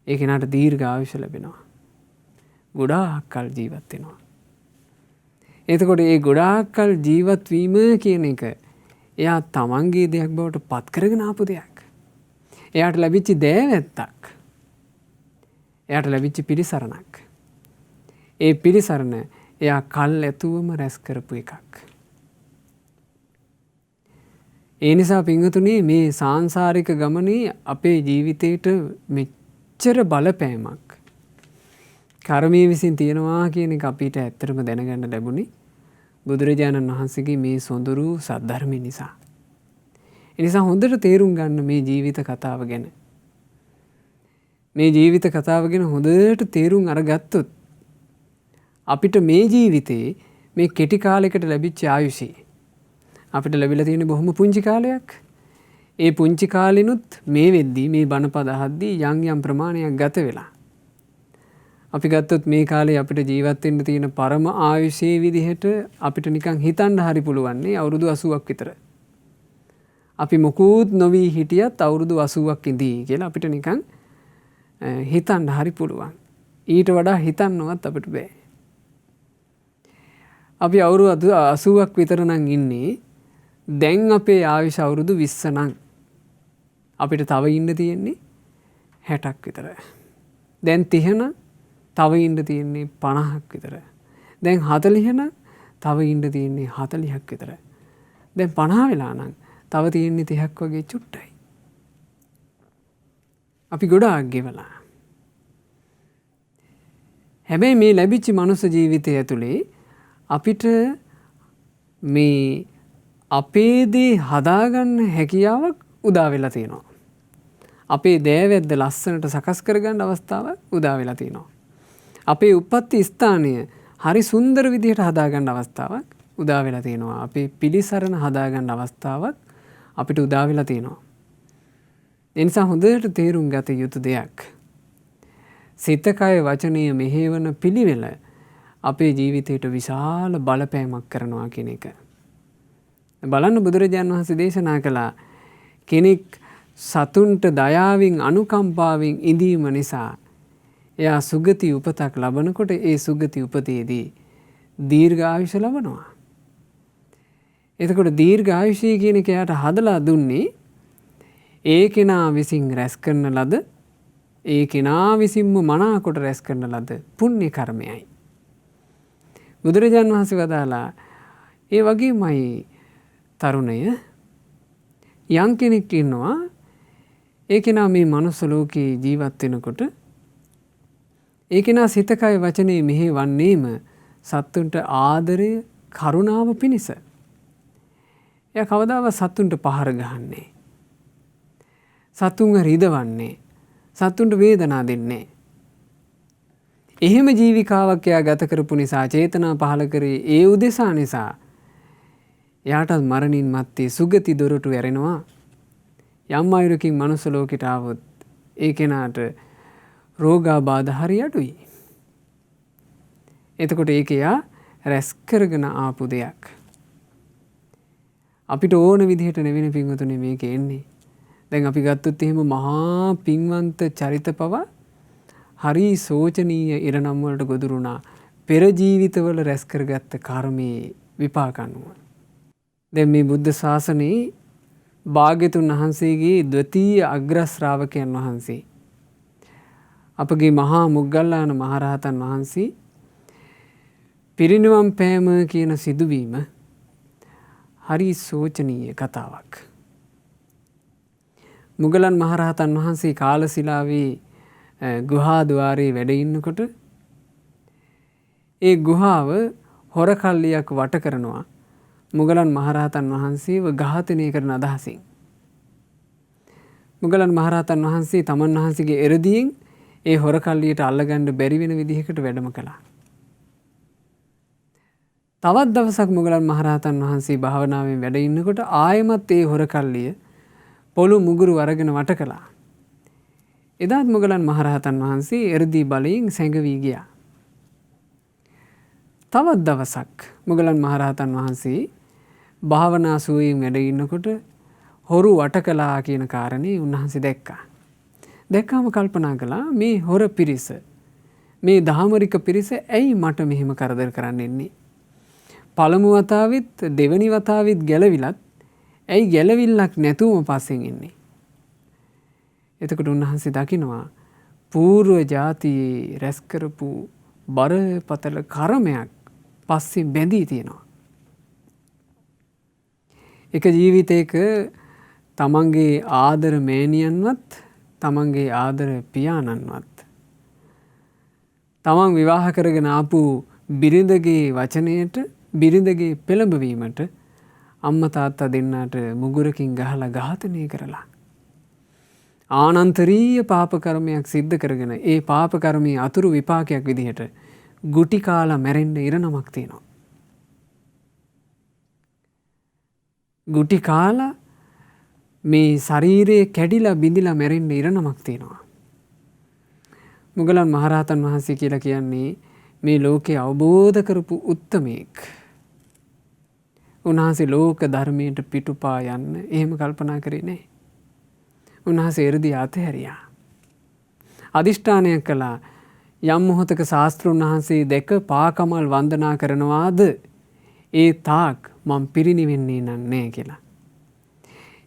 ඒ කෙනාට දීර්ඝ ආයුෂ ලැබෙනවා. ගොඩාක් කල් ජීවත් වෙනවා. එතකොට ඒ ගොඩාක් කල් ජීවත් වීම කියන එක එයා තමන්ගේ දෙයක් බවට පත් කරගෙන ආපු දෙයක්. එයාට ලැබිච්ච දෑවැත්තක්. එයාට ලැබිච්ච පිළිසරණක්. ඒ පිළිසරණ එයා කල් ඇතුවම රැස් කරපු එකක්. ඒ නිසා පින්වතුනි, මේ සාංසාරික ගමනේ අපේ ජීවිතේට මෙච්චර බලපෑමක් කර්මයේ විසින් තියෙනවා කියන එක අපිට ඇත්තටම දැනගන්න ලැබුණේ බුදුරජාණන් වහන්සේගේ මේ සොඳුරු සද්ධර්ම නිසා. ඒ නිසා හොඳට තේරුම් ගන්න මේ ජීවිත කතාව ගැන. මේ ජීවිත කතාව ගැන හොඳට තේරුම් අරගත්තොත් අපිට මේ ජීවිතේ මේ කෙටි කාලයකට ලැබිච්ච ආයුෂය අපිට ලැබිලා තියෙන බොහොම පුංචි කාලයක්. ඒ පුංචි කාලෙනුත් මේ වෙද්දී මේ බණපද අහද්දී යම් යම් ප්‍රමාණයක් ගත වෙලා. අපි ගත්තොත් මේ කාලේ අපිට ජීවත් වෙන්න තියෙන පරම ආයුෂයේ විදිහට අපිට නිකන් හිතන්න හරි පුළුවන් නේ අවුරුදු 80ක් විතර. අපි මොකුත් නොවි හිටියත් අවුරුදු 80ක් ඉඳී කියලා අපිට නිකන් හිතන්න හරි පුළුවන්. ඊට වඩා හිතන්නවත් අපිට බෑ. අපි අවුරුදු 80ක් විතර නම් ඉන්නේ. දැන් අපේ ආයුෂ අවුරුදු 20 නම් අපිට තව ඉන්න තියෙන්නේ 60ක් විතර. දැන් 30 නම් තව ඉන්න තියෙන්නේ 50ක් විතර. දැන් 40 නම් තව ඉන්න තියෙන්නේ 40ක් විතර. දැන් 50 වෙලා නම් තව තියෙන්නේ 30ක් වගේ චුට්ටයි. අපි ගොඩාක් ගෙවලා. හැබැයි මේ ලැබිච්ච මනුස්ස ජීවිතය ඇතුලේ අපිට මේ අපේ දේ හදාගන්න හැකියාවක් උදා වෙලා තියෙනවා. අපේ දෑවැද්ද ලස්සනට සකස් කරගන්න අවස්ථාවක් උදා වෙලා තියෙනවා. අපේ උප්පත්ති ස්ථානය හරි සුන්දර විදිහට හදාගන්න අවස්ථාවක් උදා වෙලා තියෙනවා. අපේ පිළිසරණ හදාගන්න අවස්ථාවක් අපිට උදා වෙලා තියෙනවා. ඒ නිසා හොඳට තේරුම් ගත යුතු දෙයක්. සිත කය වචනය මෙහෙවන පිළිවෙල අපේ ජීවිතයට විශාල බලපෑමක් කරනවා කියන එක. බලන්න බුදුරජාණන් වහන්සේ දේශනා කළා කෙනෙක් සතුන්ට දයාවෙන් අනුකම්පාවෙන් ඉඳීම නිසා එයා සුගති උපතක් ලබනකොට ඒ සුගති උපතේදී දීර්ඝායුෂ ලබනවා. එතකොට දීර්ඝායුෂය කියන එක එයාට හදලා දුන්නේ ඒ කෙනා විසින් රැස් කරන ලද ඒ කෙනා විසින්ම මනාකොට රැස් කරන ලද පුණ්‍ය කර්මයයි. බුදුරජාණන් වහන්සේ වදාලා ඒ වගේමයි තරුණය යම් කෙනෙක් ඉන්නවා ඒ කෙනා මේ මනුස්ස ලෝකේ ජීවත් වෙනකොට ඒ කෙනා සිත කය වචනේ මෙහෙවන්නේම සත්තුන්ට ආදරය කරුණාව පිණිස. එයා කවදාවත් සත්තුන්ට පහර ගහන්නේ. සත්තුන්ව රිදවන්නේ. සත්තුන්ට වේදනා දෙන්නේ. එහෙම ජීවිකාවක් එයා ගත කරපු නිසා චේතනා පහළ කරේ ඒ උදෙසා නිසා එයාටත් මරණින් මත්තේ සුගති දොරටු ඇරෙනවා. යම් අයුරකින් මනුස්ස ලෝකෙට ආවොත් ඒ කෙනාට රෝගාබාධ හරි අඩුයි. එතකොට ඒක එයා රැස් කරගෙන ආපු දෙයක්. අපිට ඕන විදිහට නෙවෙයි පින්වතුනි මේක එන්නේ. දැන් අපි ගත්තොත් එහෙම මහා පින්වන්ත චරිත පවා හරි සෝචනීය ඉරණම් වලට ගොදුරුණා පෙර ජීවිතවල රැස් කරගත්ත කර්මයේ විපාක අනුව. දැන් මේ බුද්ධ ශාසනයේ භාග්‍යතුන් වහන්සේගේ ද්විතීය අග්‍ර ශ්‍රාවකයන් වහන්සේ අපගේ මහා මොග්ගල්ලාන මහරහතන් වහන්සේ පිරිනිවන් පෑම කියන සිදුවීම හරි සෝචනීය කතාවක්. මුගලන් මහරහතන් වහන්සේ කාලසිලාවේ ගුහා ద్వාරයේ වැඩ ඉන්නකොට ඒ ගුහාව හොර කල්ලියක් වට කරනවා මුගලන් මහරහතන් වහන්සේව ඝාතනය කරන අදහසින්. මුගලන් මහරහතන් වහන්සේ තමන් වහන්සේගේ එරදියෙන් ඒ හොර කල්ලියට අල්ලගන්න බැරි වෙන විදිහකට වැඩම කළා. තවත් දවසක් මුගලන් මහරහතන් වහන්සේ භාවනාවෙන් වැඩ ඉන්නකොට ආයෙමත් ඒ හොර කල්ලිය පොළු මුගුරු අරගෙන වට කළා. එදාත් මුගලන් මහරහතන් වහන්සේ එරදී බලයෙන් සැඟවී ගියා. තවත් දවසක් මුගලන් මහරහතන් වහන්සේ භාවනා සුවයෙන් වැඩ ඉන්නකොට හොරු වට කළා කියන කාරණේ උන්වහන්සේ දැක්කා. දැක්කාම කල්පනා කළා මේ හොර පිරිස මේ දහමරික පිරිස ඇයි මට මෙහෙම කරදර කරන්න එන්නේ? පළමු වතාවෙත් දෙවනි වතාවෙත් ගැලවිලත් ඇයි ගැලවිල්ලක් නැතුවම පස්සෙන් එන්නේ? එතකොට උන්වහන්සේ දකිනවා పూర్ව ජාතියේ රැස් කරපු බරපතල කර්මයක් පස්සේ බැඳී තියෙනවා. එක ජීවිතයක තමන්ගේ ආදර මෑණියන්වත් තමන්ගේ ආදර පියාණන්වත් තමන් විවාහ කරගෙන ආපු බිරිඳගේ වචනයට බිරිඳගේ පෙළඹවීමට අම්මා තාත්තා දෙන්නාට මුගුරකින් ගහලා ඝාතනය කරලා ආනන්තරීය පාප කර්මයක් සිද්ධ කරගෙන ඒ පාප කර්මයේ අතුරු විපාකයක් විදිහට ගුටි කාලා මැරෙන්න ඉරණමක් තියෙනවා. ගුටි කාලා මේ ශරීරයේ කැඩිලා බිඳිලා මැරෙන්න ඉරණමක් තියෙනවා. මුගලන් මහරහතන් වහන්සේ කියලා කියන්නේ මේ ලෝකේ අවබෝධ කරපු උත්තමයෙක්. උන්වහන්සේ ලෝක ධර්මයට පිටුපා යන්න එහෙම කල්පනා කරේ නැහැ. උන්වහන්සේ එ르දී අතහැරියා. අදිෂ්ඨානයක් කළා යම් මොහොතක ශාස්ත්‍රුන් වහන්සේ දැක පාකමල් වන්දනා කරනවාද ඒ තාක් මම පිරිනිවෙන්නේ නැහැ කියලා.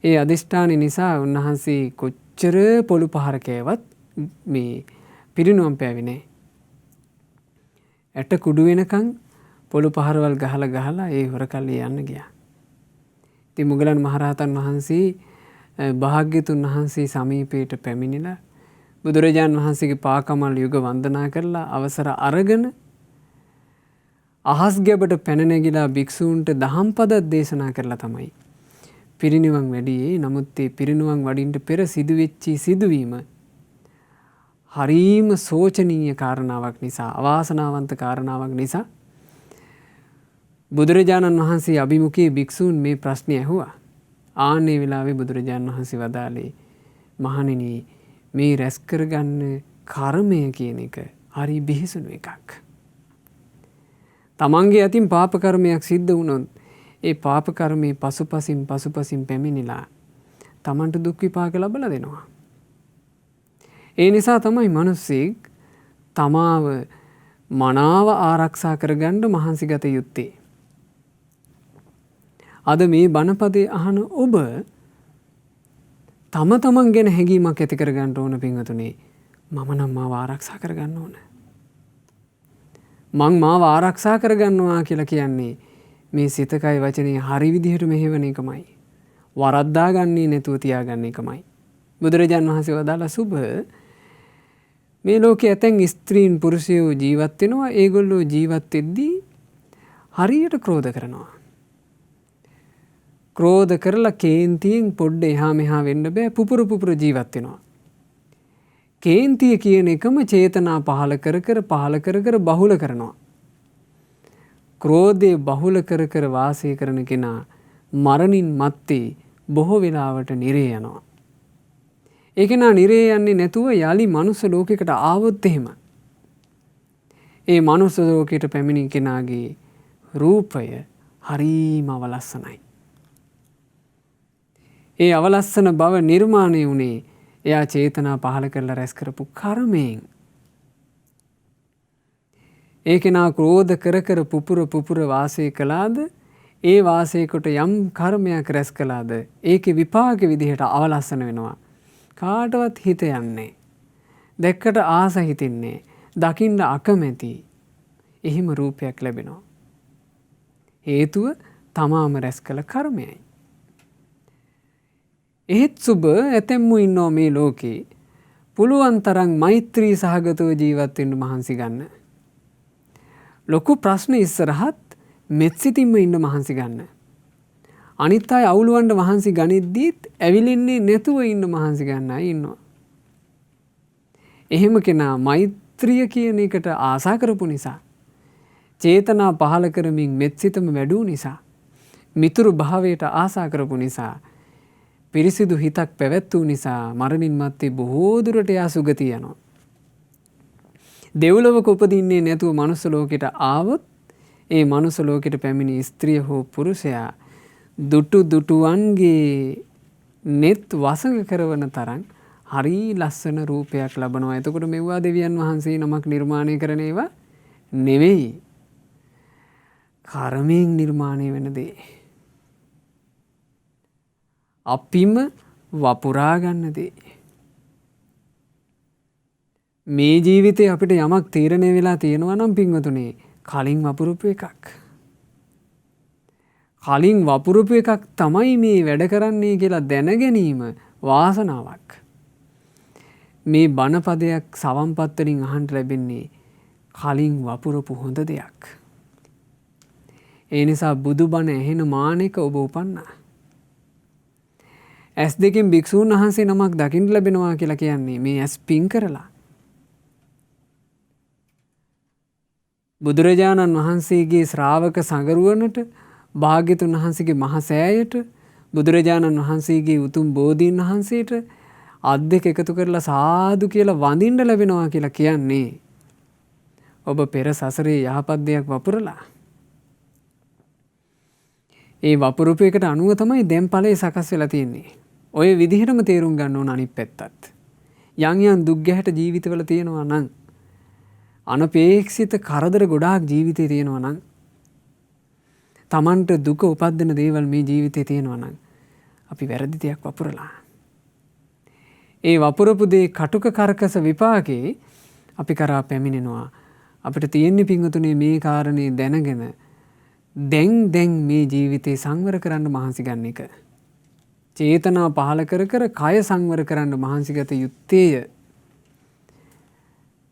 ඒ අදිෂ්ඨානය නිසා උන්වහන්සේ කොච්චර පොළු පහර කෑවත් මේ පිරිනුවම් පෑවේ නැහැ. ඇට කුඩු වෙනකන් පොළු පහරවල් ගහලා ඒ හොරකල්ලේ යන්න ගියා. ඉතින් මුගලන් මහරහතන් වහන්සේ භාග්‍යතුන් වහන්සේ සමීපයට පැමිණිලා බුදුරජාන් වහන්සේගේ පාකමල් යුග වන්දනා කරලා අවසර අරගෙන අහස් ගැබට පැන නැගිලා භික්ෂූන්ට දහම් පද දේශනා කරලා තමයි පිරිනිවන් වැඩියේ. නමුත් ඒ පිරිනිවන් වඩින්න පෙර සිදුවෙච්ච සිදුවීම හරීම සෝචනීය කාරණාවක් නිසා, අවාසනාවන්ත කාරණාවක් නිසා බුදුරජාණන් වහන්සේ අභිමුඛයේ භික්ෂූන් මේ ප්‍රශ්නේ ඇහුවා. ආන්නේ වෙලාවේ බුදුරජාණන් වහන්සේ වදාළේ මහණෙනි මේ රැස් කරගන්න කර්මය කියන එක හරි බිහිසුණු එකක්. තමන්ගේ අතින් පාප කර්මයක් සිද්ධ වුණොත් ඒ පාප කර්මයේ පසුපසින් පැමිණිලා තමන්ට දුක් විපාක ලබලා දෙනවා. ඒ නිසා තමයි මිනිස්සෙක් තමාව මනාව ආරක්ෂා කරගන්න මහන්සි ගත යුත්තේ. අද මේ බණපදේ අහන ඔබ තම තමන් ගැන හැඟීමක් ඇති කරගන්න ඕන පින්වතුනි. මම නම් මාව ආරක්ෂා කරගන්න ඕන. මං මාව ආරක්ෂා කරගන්නවා කියලා කියන්නේ මේ සිත කය වචනේ හරි විදිහට මෙහෙවන එකමයි. වරද්දා ගන්නේ නැතුව තියාගන්න එකමයි. බුදුරජාන් වහන්සේ වදාළ සුබ මේ ලෝකයේ ඇතැම් ස්ත්‍රීන් පුරුෂයෝ ජීවත් වෙනවා. ඒගොල්ලෝ ජීවත් වෙද්දී හරියට ක්‍රෝධ කරනවා. ක්‍රෝධ කරලා කේන්තියෙන් පොඩ්ඩ එහා මෙහා වෙන්න බෑ. පුපුර ජීවත් වෙනවා. කේන්තිය කියන එකම චේතනා පහල කර බහුල කරනවා. ක්‍රෝධය බහුල කර වාසය කරන කෙනා මරණින් මත්තේ බොහෝ වෙලාවට නිරේ යනවා. ඒ කෙනා නිරේ යන්නේ නැතුව යලි මනුස්ස ලෝකයකට ආවොත් එහෙම ඒ මනුස්ස ලෝකයට පැමිණි කෙනාගේ රූපය හරීම අවලස්සනයි. ඒ අවලස්සන බව නිර්මාණය වුණේ එයා චේතනා පහල කරලා රැස් කරපු කර්මයෙන්. ඒ කෙනා ක්‍රෝධ කර පුපුර වාසය කළාද ඒ වාසය කොට යම් කර්මයක් රැස් කළාද ඒකේ විපාක විදිහට අවලස්සන වෙනවා. කාටවත් හිත යන්නේ. දැක්කට ආස හිතෙන්නේ. දකින්න අකමැති. එහිම රූපයක් ලැබෙනවා. හේතුව තමාම රැස් කළ කර්මයයි. එහෙත් සුබ ඇතැම්මු ඉන්නවා මේ ලෝකේ පුළුවන් තරම් මෛත්‍රී සහගතව ජීවත් වෙන්න මහන්සි ගන්න. ලොකු ප්‍රශ්න ඉස්සරහත් මෙත්සිතින්ම ඉන්න මහන්සි ගන්න. අනිත් අය අවුලවන්න මහන්සි ගනිද්දීත් ඇවිලින්නේ නැතුව ඉන්න මහන්සි ගන්න අය ඉන්නවා. එහෙම කෙනා මෛත්‍රිය කියන එකට ආසා කරපු නිසා, චේතනා පහල කරමින් මෙත්සිතම වැඩූ නිසා, මිතුරු භාවයට ආසා කරපු නිසා, පිරිසිදු හිතක් පැවැත්වූ නිසා මරණින් මත්තේ බොහෝ දුරට යා සුගතිය යනවා. දෙව්ලොවක උපදින්නේ නැතුව මනුස්ස ලෝකෙට ආවොත් ඒ මනුස්ස ලෝකෙට පැමිණි ස්ත්‍රිය හෝ පුරුෂයා දුටුවන්ගේ නෙත් වසඟ කරවන තරම් හරි ලස්සන රූපයක් ලබනවා. එතකොට මෙව්වා දෙවියන් වහන්සේ නමක් නිර්මාණය කරන ඒවා නෙවෙයි. කර්මයෙන් නිර්මාණය වෙන දේ. අපිම වපුරා ගන්න දේ. මේ ජීවිතේ අපිට යමක් තීරණය වෙලා තියෙනවා නම් පින්වතුනේ කලින් වපුරපු එකක්. කලින් වපුරපු එකක් තමයි මේ වැඩ කරන්නේ කියලා දැන ගැනීම වාසනාවක්. මේ බණපදයක් සවම්පත් වලින් අහන්න ලැබෙන්නේ කලින් වපුරපු හොඳ දෙයක්. ඒ නිසා බුදුබණ ඇහෙන මානෙක ඔබ උපන්නා. ඇස් දෙකින් භික්ෂූන් වහන්සේ නමක් දකින්න ලැබෙනවා කියලා කියන්නේ මේ ඇස් පින් කරලා. බුදුරජාණන් වහන්සේගේ ශ්‍රාවක සංගරුවනට, භාග්‍යතුන් වහන්සේගේ මහා සෑයට, බුදුරජාණන් වහන්සේගේ උතුම් බෝධීන් වහන්සේට අත් දෙක එකතු කරලා සාදු කියලා වඳින්න ලැබෙනවා කියලා කියන්නේ ඔබ පෙර සසරේ යහපත් දෙයක් වපුරලා. ඒ වපුරපු එකට අනුව තමයි දැන් ඵලයේ සකස් වෙලා තියෙන්නේ. ඔය විදිහටම තේරුම් ගන්න ඕන අනිත් පැත්තත්. යම් යම් දුක් ගැහැට ජීවිතවල තියෙනවා නම්, අනපේක්ෂිත කරදර ගොඩාක් ජීවිතේ තියෙනවා නම්, Tamanට දුක උපදින දේවල් මේ ජීවිතේ තියෙනවා නම්, අපි වැරදි දෙයක් වපුරලා. ඒ වපුරපු දේ කටුක කරකස විපාකේ අපි කරා පැමිණෙනවා. අපිට තියෙන්නේ පින්වතුනි මේ කාරණේ දැනගෙන දැන් මේ ජීවිතේ සංවර කරන්න මහන්සි ගන්න එක. චේතනා පහල කර කය සංවර කරන්න මහන්සි ගත යුත්තේය.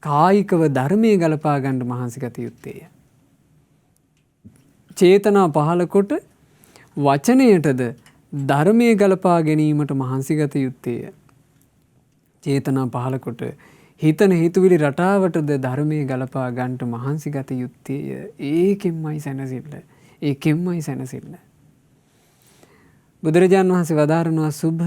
කායිකව ධර්මයේ ගලපා ගන්න මහන්සි ගත යුත්තේය. චේතනා පහල කොට වචනයටද ධර්මයේ ගලපා ගැනීමට මහන්සි ගත යුත්තේය. චේතනා පහල කොට හිතන හිතුවිලි රටාවටද ධර්මයේ ගලපා ගන්නට මහන්සි ගත යුත්තේය. ඒකෙන්මයි සැනසෙල්ල. ඒකෙන්මයි සැනසෙල්ල. බුදුරජාණන් වහන්සේ වදාරනවා සුභ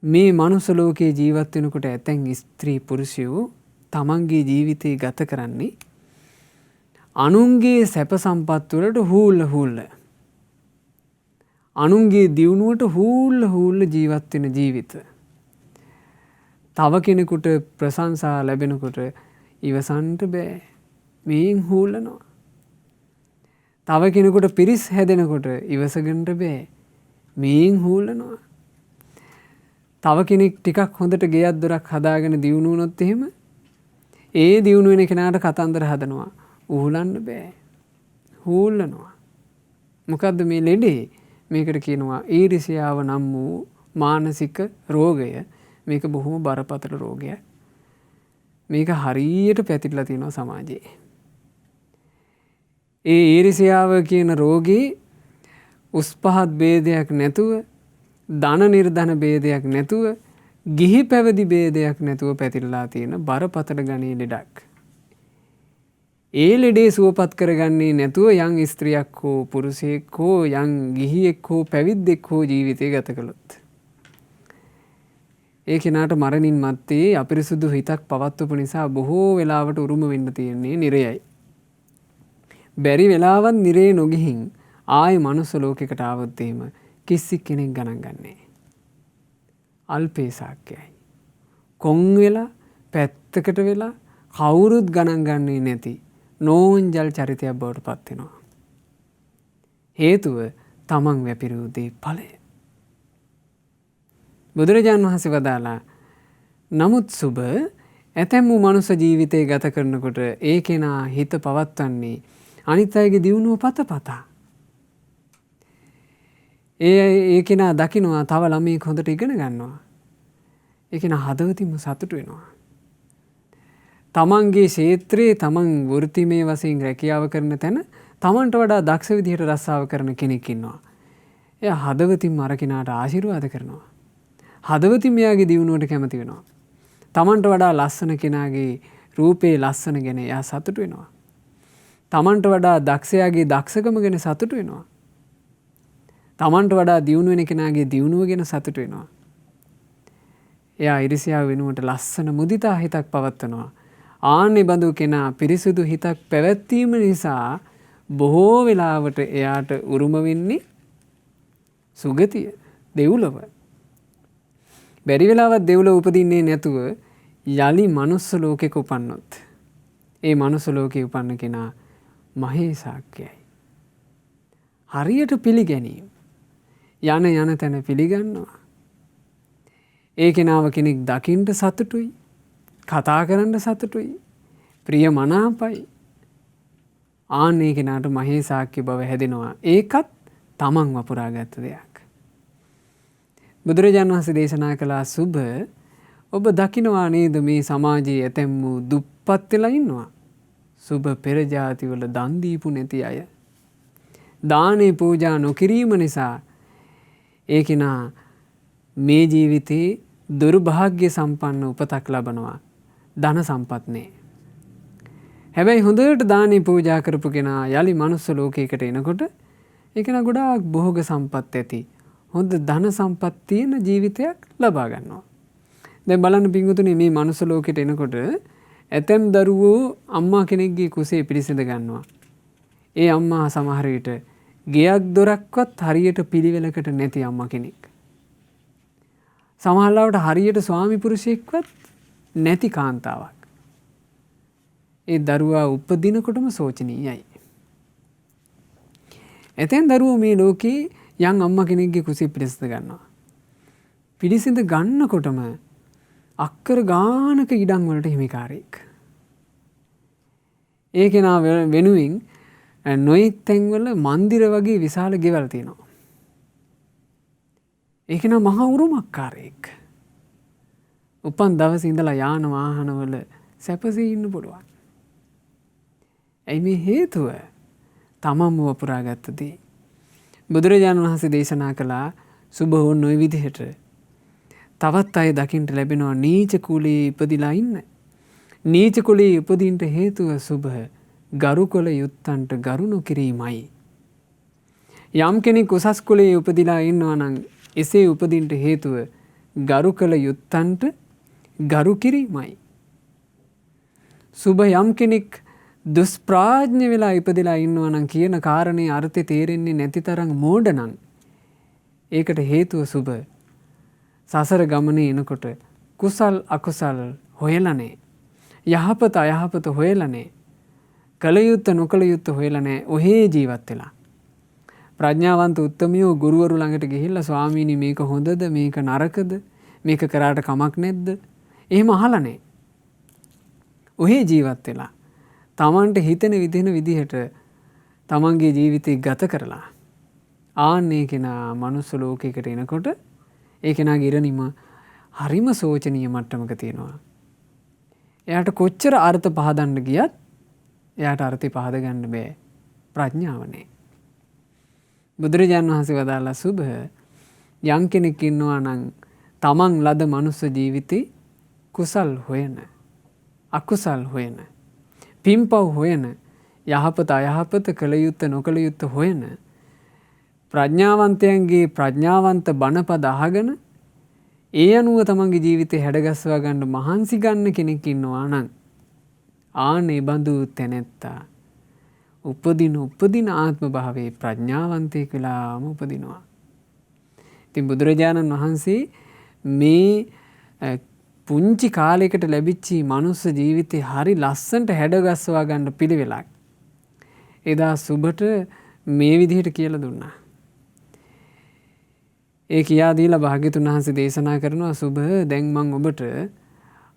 මේ මනුස්ස ලෝකයේ ජීවත් වෙනකොට ඇතැම් ස්ත්‍රී පුරුෂයෝ තමන්ගේ ජීවිතේ ගත කරන්නේ අනුන්ගේ සැප සම්පත් වලට හූල්ල අනුන්ගේ දියුණුවට හූල්ල ජීවත් වෙන ජීවිත. තව කෙනෙකුට ප්‍රශංසා ලැබෙනකොට ඉවසන්ට බෑ. මේන් හූල්ලනවා. තව කෙනෙකුට පිරිස් හැදෙනකොට ඉවසගන්න බෑ. මේන් හූල්ලනවා. තව කෙනෙක් ටිකක් හොඳට ගෙයක් දොරක් හදාගෙන දියුණු වුණොත් එහෙම ඒ දියුණු වෙන කෙනාට කතන්දර හදනවා. උහුලන්න බෑ. හූල්ලනවා. මොකද්ද මේ ලෙඩේ? මේකට කියනවා ඊර්ෂ්‍යාව නම් වූ මානසික රෝගය. මේක බොහොම බරපතල රෝගයක්. මේක හරියට පැතිරලා තියෙනවා සමාජයේ. ඒ ඊර්ෂ්‍යාව කියන රෝගේ උස් පහත් ભેදයක් නැතුව, ධන නිර්ධන ભેදයක් නැතුව, ගිහි පැවිදි ભેදයක් නැතුව පැතිරලා තියෙන බරපතල ගණයේ ලෙඩක්. ඒ ලෙඩේ සුවපත් කරගන්නේ නැතුව යම් ස්ත්‍රියක් හෝ පුරුෂයෙක් හෝ යම් ගිහියෙක් හෝ පැවිද්දෙක් හෝ ජීවිතය ගත කළොත් ඒ කෙනාට මරණින් මත්තේ අපිරිසුදු හිතක් පවත්වපු නිසා බොහෝ වෙලාවට උරුම වෙන්න තියෙන්නේ නිරයයි. බැරි වෙලාවත් නිරේ නොගිහින් ආයේ මනුස්ස ලෝකයකට ආවොත් එහෙම කිසි කෙනෙක් ගණන් ගන්නෑ. අල්පේ සාක්‍යයි. කොන් වෙලා පැත්තකට වෙලා කවුරුත් ගණන් ගන්නේ නැති නෝන්ජල් චරිතයක් බවට පත් වෙනවා. හේතුව තමන් වැපිරූ දේ ඵලය. බුදුරජාණන් වහන්සේ වදාලා නමුත් සුබ ඇතැම් වූ මනුස්ස ජීවිතය ගත කරනකොට ඒ කෙනා හිත පවත්වන්නේ අනිත් අයගේ දියුණුව පතා. ඒ කෙනා දකිනවා තව ළමයෙක් හොඳට ඉගෙන ගන්නවා. ඒ කෙනා හදවතින්ම සතුටු වෙනවා. තමන්ගේ ක්ෂේත්‍රයේ තමන් වෘත්තිමය වශයෙන් රැකියාව කරන තැන තමන්ට වඩා දක්ෂ විදිහට රස්සාව කරන කෙනෙක් ඉන්නවා. එයා හදවතින්ම අර කෙනාට ආශිර්වාද කරනවා. හදවතින් මෙයාගේ දියුණුවට කැමති වෙනවා. තමන්ට වඩා ලස්සන කෙනාගේ රූපේ ලස්සන ගැන එයා සතුටු වෙනවා. තමන්ට වඩා දක්ෂයාගේ දක්ෂකම ගැන සතුටු වෙනවා. තමන්ට වඩා දියුණු වෙන කෙනාගේ දියුණුව ගැන සතුටු වෙනවා. එයා ඊර්ෂ්‍යාව වෙනුවට ලස්සන මුදිතා හිතක් පවත්වනවා. ආන්නේ බඳු කෙනා පිරිසුදු හිතක් පැවැත්වීම නිසා බොහෝ වෙලාවට එයාට උරුම වෙන්නේ සුගතිය, දෙව්ලොව. බැරි වෙලාවත් දෙව්ලොව උපදින්නේ නැතුව යලි මනුස්ස ලෝකෙක උපන්නොත් ඒ මනුස්ස ලෝකේ උපන්න කෙනා මහේසාක්‍යයි. හරියට පිළිගැනීම. යන තැන පිළිගන්නවා. ඒ කෙනාව කෙනෙක් දකින්න සතුටුයි, කතා කරන්න සතුටුයි, ප්‍රිය මනාපයි. ආන්නේ කෙනාට මහේසාක්‍ය බව හැදෙනවා. ඒකත් තමන් වපුරාගත්ත දෙයක්. බුදුරජාණන් වහන්සේ දේශනා කළා සුභ ඔබ දකිනවා නේද මේ සමාජයේ ඇතැම් වූ දුප්පත් වෙලා ඉන්නවා. සුබ පෙර ජාතිවල දන් දීපු නැති අය. දානේ පූජා නොකිරීම නිසා ඒ කෙනා මේ ජීවිතේ දුර්භාග්‍ය සම්පන්න උපතක් ලබනවා. ධන සම්පත් නෑ. හැබැයි හොඳට දානේ පූජා කරපු කෙනා යලි මනුස්ස ලෝකයකට එනකොට ඒ කෙනා ගොඩාක් භෝග සම්පත් ඇති හොඳ ධන සම්පත් තියෙන ජීවිතයක් ලබා ගන්නවා. දැන් බලන්න පින්වතුනි මේ මනුස්ස ලෝකෙට එනකොට ඇතැම් දරුවෝ අම්මා කෙනෙක්ගේ කුසේ පිළිසිඳ ගන්නවා. ඒ අම්මා සමහර විට ගෙයක් දොරක්වත් හරියට පිළිවෙලකට නැති අම්මා කෙනෙක්. සමහර ලාවට හරියට ස්වාමි පුරුෂයෙක්වත් නැති කාන්තාවක්. ඒ දරුවා උපදිනකොටම සෝචනීයයි. ඇතැම් දරුවෝ මේ ලෝකේ යම් අම්මා කෙනෙක්ගේ කුසේ පිළිසිඳ ගන්නවා. පිළිසිඳ ගන්නකොටම අක්කර ගානක ඉඩම් වලට හිමිකාරයෙක්. ඒ කෙනා වෙනුවෙන් නොයෙක් තැන්වල මන්දිර වගේ විශාල ගෙවල් තියෙනවා. ඒ කෙනා මහා උරුමකාරයෙක්. උපන් දවසේ ඉඳලා යාන වාහනවල සැපසේ ඉන්න පුළුවන්. ඇයි මේ හේතුව? තමන්ම වපුරාගත්ත දේ. බුදුරජාණන් වහන්සේ දේශනා කළා සුබ වුන් ওই විදිහට තවත් අය දකින්න ලැබෙනවා නීච කුලයේ ඉපදිලා ඉන්න. නීච කුලයේ උපදින්නට හේතුව සුබ ගරු කළ යුත්තන්ට ගරු නොකිරීමයි. යම් කෙනෙක් උසස් කුලයේ උපදිලා ඉන්නවා නම් එසේ උපදින්නට හේතුව ගරු කළ යුත්තන්ට ගරු කිරීමයි. සුබ යම් කෙනෙක් දුෂ්ප්‍රඥ වෙලා ඉපදිලා ඉන්නවා නම් කියන කාරණේ අර්ථය තේරෙන්නේ නැති තරම් මෝඩ නම් ඒකට හේතුව සුබ සසර ගමනේ එනකොට කුසල් අකුසල් හොයලා නැහැ. යහපත අයහපත හොයලා නැහැ. කල යුත්ත නොකල යුත්ත හොයලා නැහැ. ඔහේ ජීවත් වෙලා. ප්‍රඥාවන්ත උත්තමියෝ ගුරුවරු ළඟට ගිහිල්ලා ස්වාමීනි මේක හොඳද මේක නරකද මේක කරාට කමක් නැද්ද? එහෙම අහලා නැහැ. ඔහේ ජීවත් වෙලා තමන්ට හිතෙන විදිහට තමන්ගේ ජීවිතය ගත කරලා ආන්නේ කෙනා මනුස්ස ලෝකයකට එනකොට ඒ කෙනාගේ ඉරණිම හරිම සෝචනීය මට්ටමක තියෙනවා. එයාට කොච්චර අර්ථ පහදන්න ගියත් එයාට අර්ථය පහද ගන්න බෑ. ප්‍රඥාව නැහැ. බුදුරජාණන් වහන්සේ වදාළා සුබ යම් කෙනෙක් ඉන්නවා නම් තමන් ලද මනුස්ස ජීවිතේ කුසල් හොයන අකුසල් හොයන පින්පව් හොයන යහපත අයහපත කළ යුත්ත නොකළ යුත්ත හොයන ප්‍රඥාවන්තයන්ගේ ප්‍රඥාවන්ත බණපද අහගෙන ඒ අනුව තමන්ගේ ජීවිතේ හැඩගස්වා ගන්න මහන්සි ගන්න කෙනෙක් ඉන්නවා නම් ආනේ බඳු තැනැත්තා උපදින ආත්ම භාවයේ ප්‍රඥාවන්තයෙක් වෙලාම උපදිනවා. ඉතින් බුදුරජාණන් වහන්සේ මේ පුංචි කාලයකට ලැබිච්ච මනුස්ස ජීවිතේ හරි ලස්සනට හැඩගස්වා ගන්න පිළිවෙලක් එදා සුබට මේ විදිහට කියලා දුන්නා. ඒ කියා දීලා භාග්‍යතුන් වහන්සේ දේශනා කරනවා සුබ දැන් මම ඔබට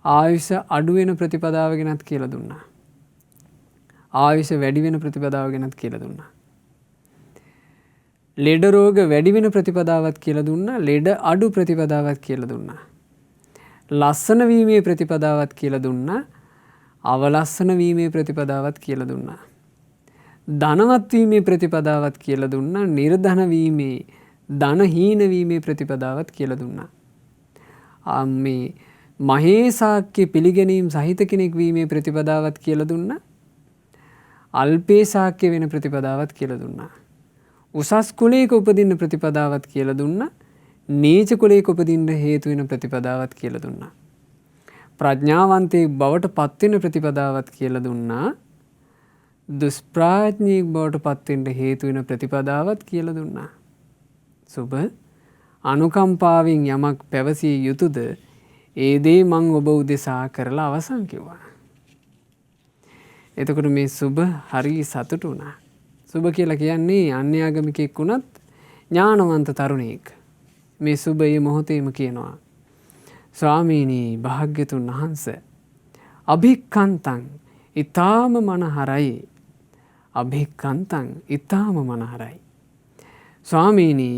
ආයුෂ අඩු වෙන ප්‍රතිපදාව ගැනත් කියලා දුන්නා. ආයුෂ වැඩි වෙන ප්‍රතිපදාව ගැනත් කියලා දුන්නා. ලෙඩ රෝග වැඩි වෙන ප්‍රතිපදාවත් කියලා දුන්නා. ලෙඩ අඩු ප්‍රතිපදාවත් කියලා දුන්නා. ලස්සන වීමේ ප්‍රතිපදාවත් කියලා දුන්නා. අවලස්සන වීමේ ප්‍රතිපදාවත් කියලා දුන්නා. ධනවත් වීමේ ප්‍රතිපදාවත් කියලා දුන්නා. නිර්ධන වීමේ ධනහීන වීමේ ප්‍රතිපදාවත් කියලා දුන්නා. මේ මහේසාක්‍ය පිළිගැනීම් සහිත කෙනෙක් වීමේ ප්‍රතිපදාවත් කියලා දුන්නා. අල්පේසාක්‍ය වෙන ප්‍රතිපදාවත් කියලා දුන්නා. උසස් කුලයක උපදින්න ප්‍රතිපදාවත් කියලා දුන්නා. නීච කුලයක උපදින්න හේතු වෙන ප්‍රතිපදාවත් කියලා දුන්නා. ප්‍රඥාවන්තයෙක් බවට පත් වෙන ප්‍රතිපදාවත් කියලා දුන්නා. දුෂ්ප්‍රඥයෙක් බවට පත් වෙන්න හේතු වෙන ප්‍රතිපදාවත් කියලා දුන්නා. සුබ අනුකම්පාවෙන් යමක් පැවසිය යුතුද ඒ දේ මං ඔබ උදෙසා කරලා අවසන් කිව්වා. එතකොට මේ සුබ හරි සතුටු වුණා. සුබ කියලා කියන්නේ අන්‍යාගමිකෙක් වුණත් ඥානවන්ත තරුණයෙක්. මේ සුබයේ මොහොතේම කියනවා ස්වාමීනි භාග්‍යතුන් වහන්සේ අභික්ඛන්තං ඊතාම මනහරයි. අභික්ඛන්තං ඊතාම මනහරයි. ස්වාමීනි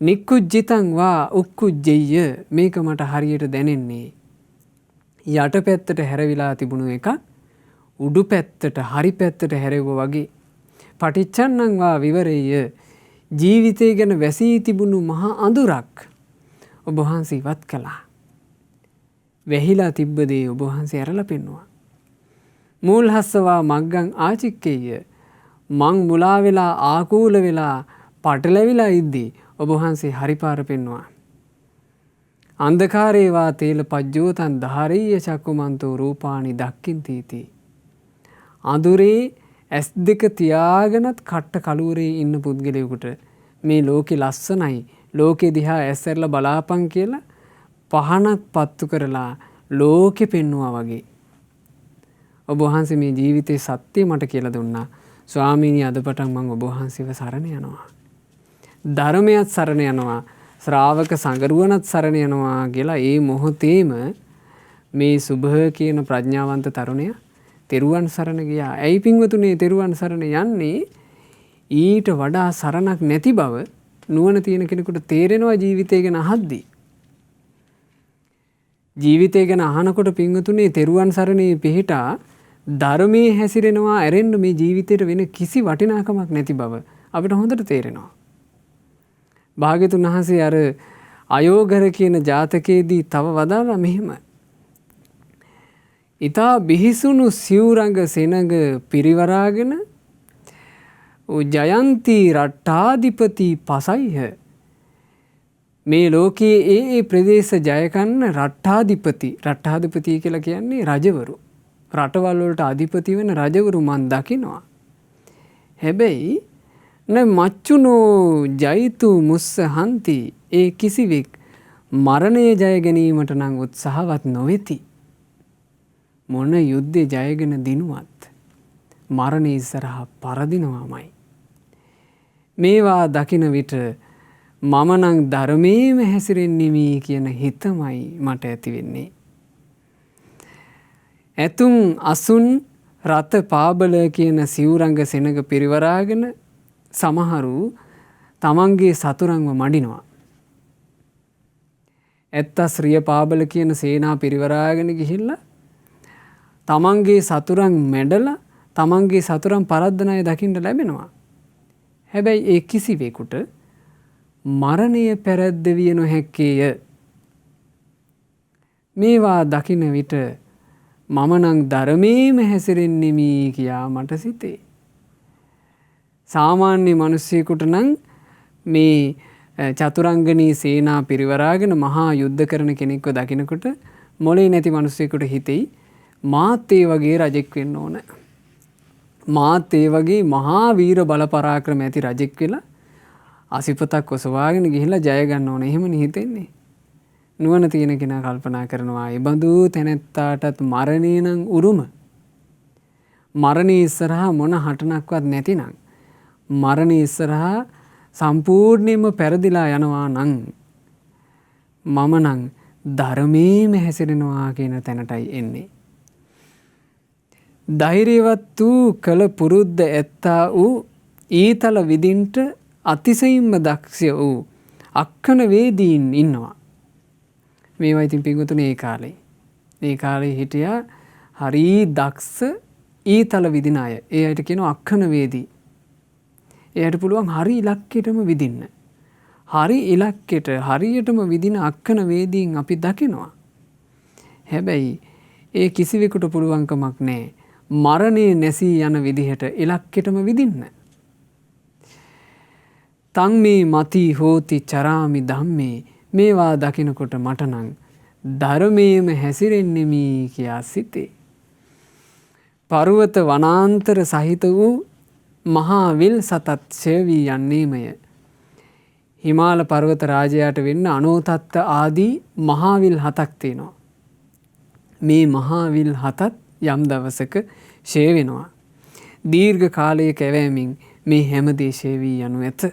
නික්කුජ්ජිතං වා උක්කුජ්ජෙය්‍ය මේක මට හරියට දැනෙන්නේ යට පැත්තට හැරවිලා තිබුණු එක උඩු පැත්තට හරි පැත්තට හැරෙව්වා වගේ. පටිච්චන්නං වා විවරෙය්‍ය ජීවිතය ගැන වැසී තිබුණු මහා අඳුරක් ඔබ වහන්සේ ඉවත් කළා. වැහිලා තිබ්බ දේ ඔබ වහන්සේ ඇරලා පෙන්නවා. මූල්හස්සවා මග්ගං ආචික්කෙය්‍ය මං මුලා වෙලා ආකූල වෙලා පටලැවිලා ඉද්දී ඔබ වහන්සේ හරි පාර පෙන්නවා. අන්ධකාරේවා තේල පජ්ජෝතන් ධාරීය චක්කුමන්තෝ රූපානි දක්ඛින්තීති. අඳුරේ ඇස් දෙක තියාගෙනත් කට්ට කලුවරේ ඉන්න පුද්ගලයෙකුට මේ ලෝකෙ ලස්සනයි ලෝකෙ දිහා ඇස් ඇරලා බලාපන් කියලා පහනක් පත්තු කරලා ලෝකෙ පෙන්නවා වගේ. ඔබ වහන්සේ මේ ජීවිතේ සත්‍ය මට කියලා දුන්නා. ස්වාමීනි අද පටන් මම ඔබ වහන්සේව සරණ යනවා. ධර්මයත් සරණ යනවා. ශ්‍රාවක සංගරුවනත් සරණ යනවා කියලා ඒ මොහොතේම මේ සුභ කියන ප්‍රඥාවන්ත තරුණයා තෙරුවන් සරණ ගියා. ඇයි පින්වතුනේ තෙරුවන් සරණ යන්නේ? ඊට වඩා සරණක් නැති බව නුවණ තියෙන කෙනෙකුට තේරෙනවා ජීවිතය ගැන අහද්දී. ජීවිතය ගැන අහනකොට පින්වතුනේ තෙරුවන් සරණේ පිහිටා ධර්මයේ හැසිරෙනවා ඇරෙන්න මේ ජීවිතේට වෙන කිසි වටිනාකමක් නැති බව අපිට හොඳට තේරෙනවා. භාග්‍යතුන් වහන්සේ අර අයෝගර කියන ජාතකයේදී තව වදාලා මෙහෙම. ඊතා බිහිසුණු සිවුරඟ සෙනඟ පිරිවරාගෙන ජයන්ති රට්ටාධිපති පසයිහ. මේ ලෝකයේ ඒ ප්‍රදේශ ජයකන්න රට්ටාධිපති කියලා කියන්නේ රජවරු. රටවල් වලට අධිපති වෙන රජවරු මන් දකිනවා. හැබැයි න මච්චුනෝ ජයිතු මුස්ස හන්ති ඒ කිසිවෙක් මරණය ජය ගැනීමට නම් උත්සාහවත් නොවෙති. මොන යුද්ධේ ජයගෙන දිනුවත් මරණය ඉස්සරහා පරදිනවාමයි. මේවා දකින විට මම නම් ධර්මයේම හැසිරෙන්නෙමි කියන හිතමයි මට ඇති වෙන්නේ. ඇතුම් අසුන් රත පාබල කියන සිවුරංග සෙනඟ පිරිවරාගෙන සමහරු තමන්ගේ සතුරන්ව මඩිනවා. ඇත්ත ශ්‍රිය පාබල කියන සේනා පිරිවරාගෙන ගිහිල්ලා තමන්ගේ සතුරන් මැඩලා තමන්ගේ සතුරන් පරද්දන අය දකින්න ලැබෙනවා. හැබැයි ඒ කිසිවෙකුට මරණය පැරැද්දවිය නොහැක්කේය. මේවා දකින විට මම නම් ධර්මයේම හැසිරෙන්නෙමි කියා මට සිතේ. සාමාන්‍ය මිනිස්සෙකුට නම් මේ චතුරංගනී සේනා පිරිවරාගෙන මහා යුද්ධ කරන කෙනෙක්ව දකිනකොට මොලේ නැති මිනිස්සෙකුට හිතෙයි මාත් ඒ වගේ රජෙක් වෙන්න ඕන. මාත් ඒ වගේ මහා වීර බල පරාක්‍රම ඇති රජෙක් වෙලා අසිපතක් ඔසවාගෙන ගිහිල්ලා ජය ගන්න ඕන. එහෙමනේ හිතෙන්නේ. නුවණ තියෙන කෙනා කල්පනා කරනවා ඒ බඳු තැනැත්තාටත් මරණය නම් උරුම. මරණය ඉස්සරහා මොන හටනක්වත් නැතිනම් මරණය ඉස්සරහා සම්පූර්ණයෙන්ම පෙරදිලා යනවා නම් මම නම් ධර්මයේම හැසිරෙනවා කියන තැනටයි එන්නේ. ධෛර්යවත් වූ කල පුරුද්ද ඇත්තා වූ ඊතල විදින්ට අතිශයින්ම දක්ෂ වූ අක්කන වේදීන් ඉන්නවා. මේවා ඉතින් පින්වතුනි ඒ කාලේ. ඒ කාලේ හිටියා හරි දක්ෂ ඊතල විදින අය. ඒ අයට කියනවා අක්කන වේදී. එයාට පුළුවන් හරි ඉලක්කයටම විදින්න. හරි ඉලක්කයට හරියටම විදින අක්කන වේදීන් අපි දකිනවා. හැබැයි ඒ කිසිවෙකුට පුළුවන්කමක් නැහැ. මරණය නැසී යන විදිහට ඉලක්කයටම විදින්න. තං මේ මති හෝති චරාමි ධම්මේ මේවා දකිනකොට මට නම් ධර්මයේම හැසිරෙන්නෙමි කියා සිතේ. පර්වත වනාන්තර සහිත වූ මහා විල් සතත් ඡය වී යන්නේමය. හිමාල පර්වත රාජයාට වෙන්න අනෝතත්ත ආදී මහා විල් 7ක් තියෙනවා. මේ මහා විල් 7ත් යම් දවසක ඡය වෙනවා. දීර්ඝ කාලයක ඇවෑමෙන් මේ හැම දේ ඡය වී යනු ඇත.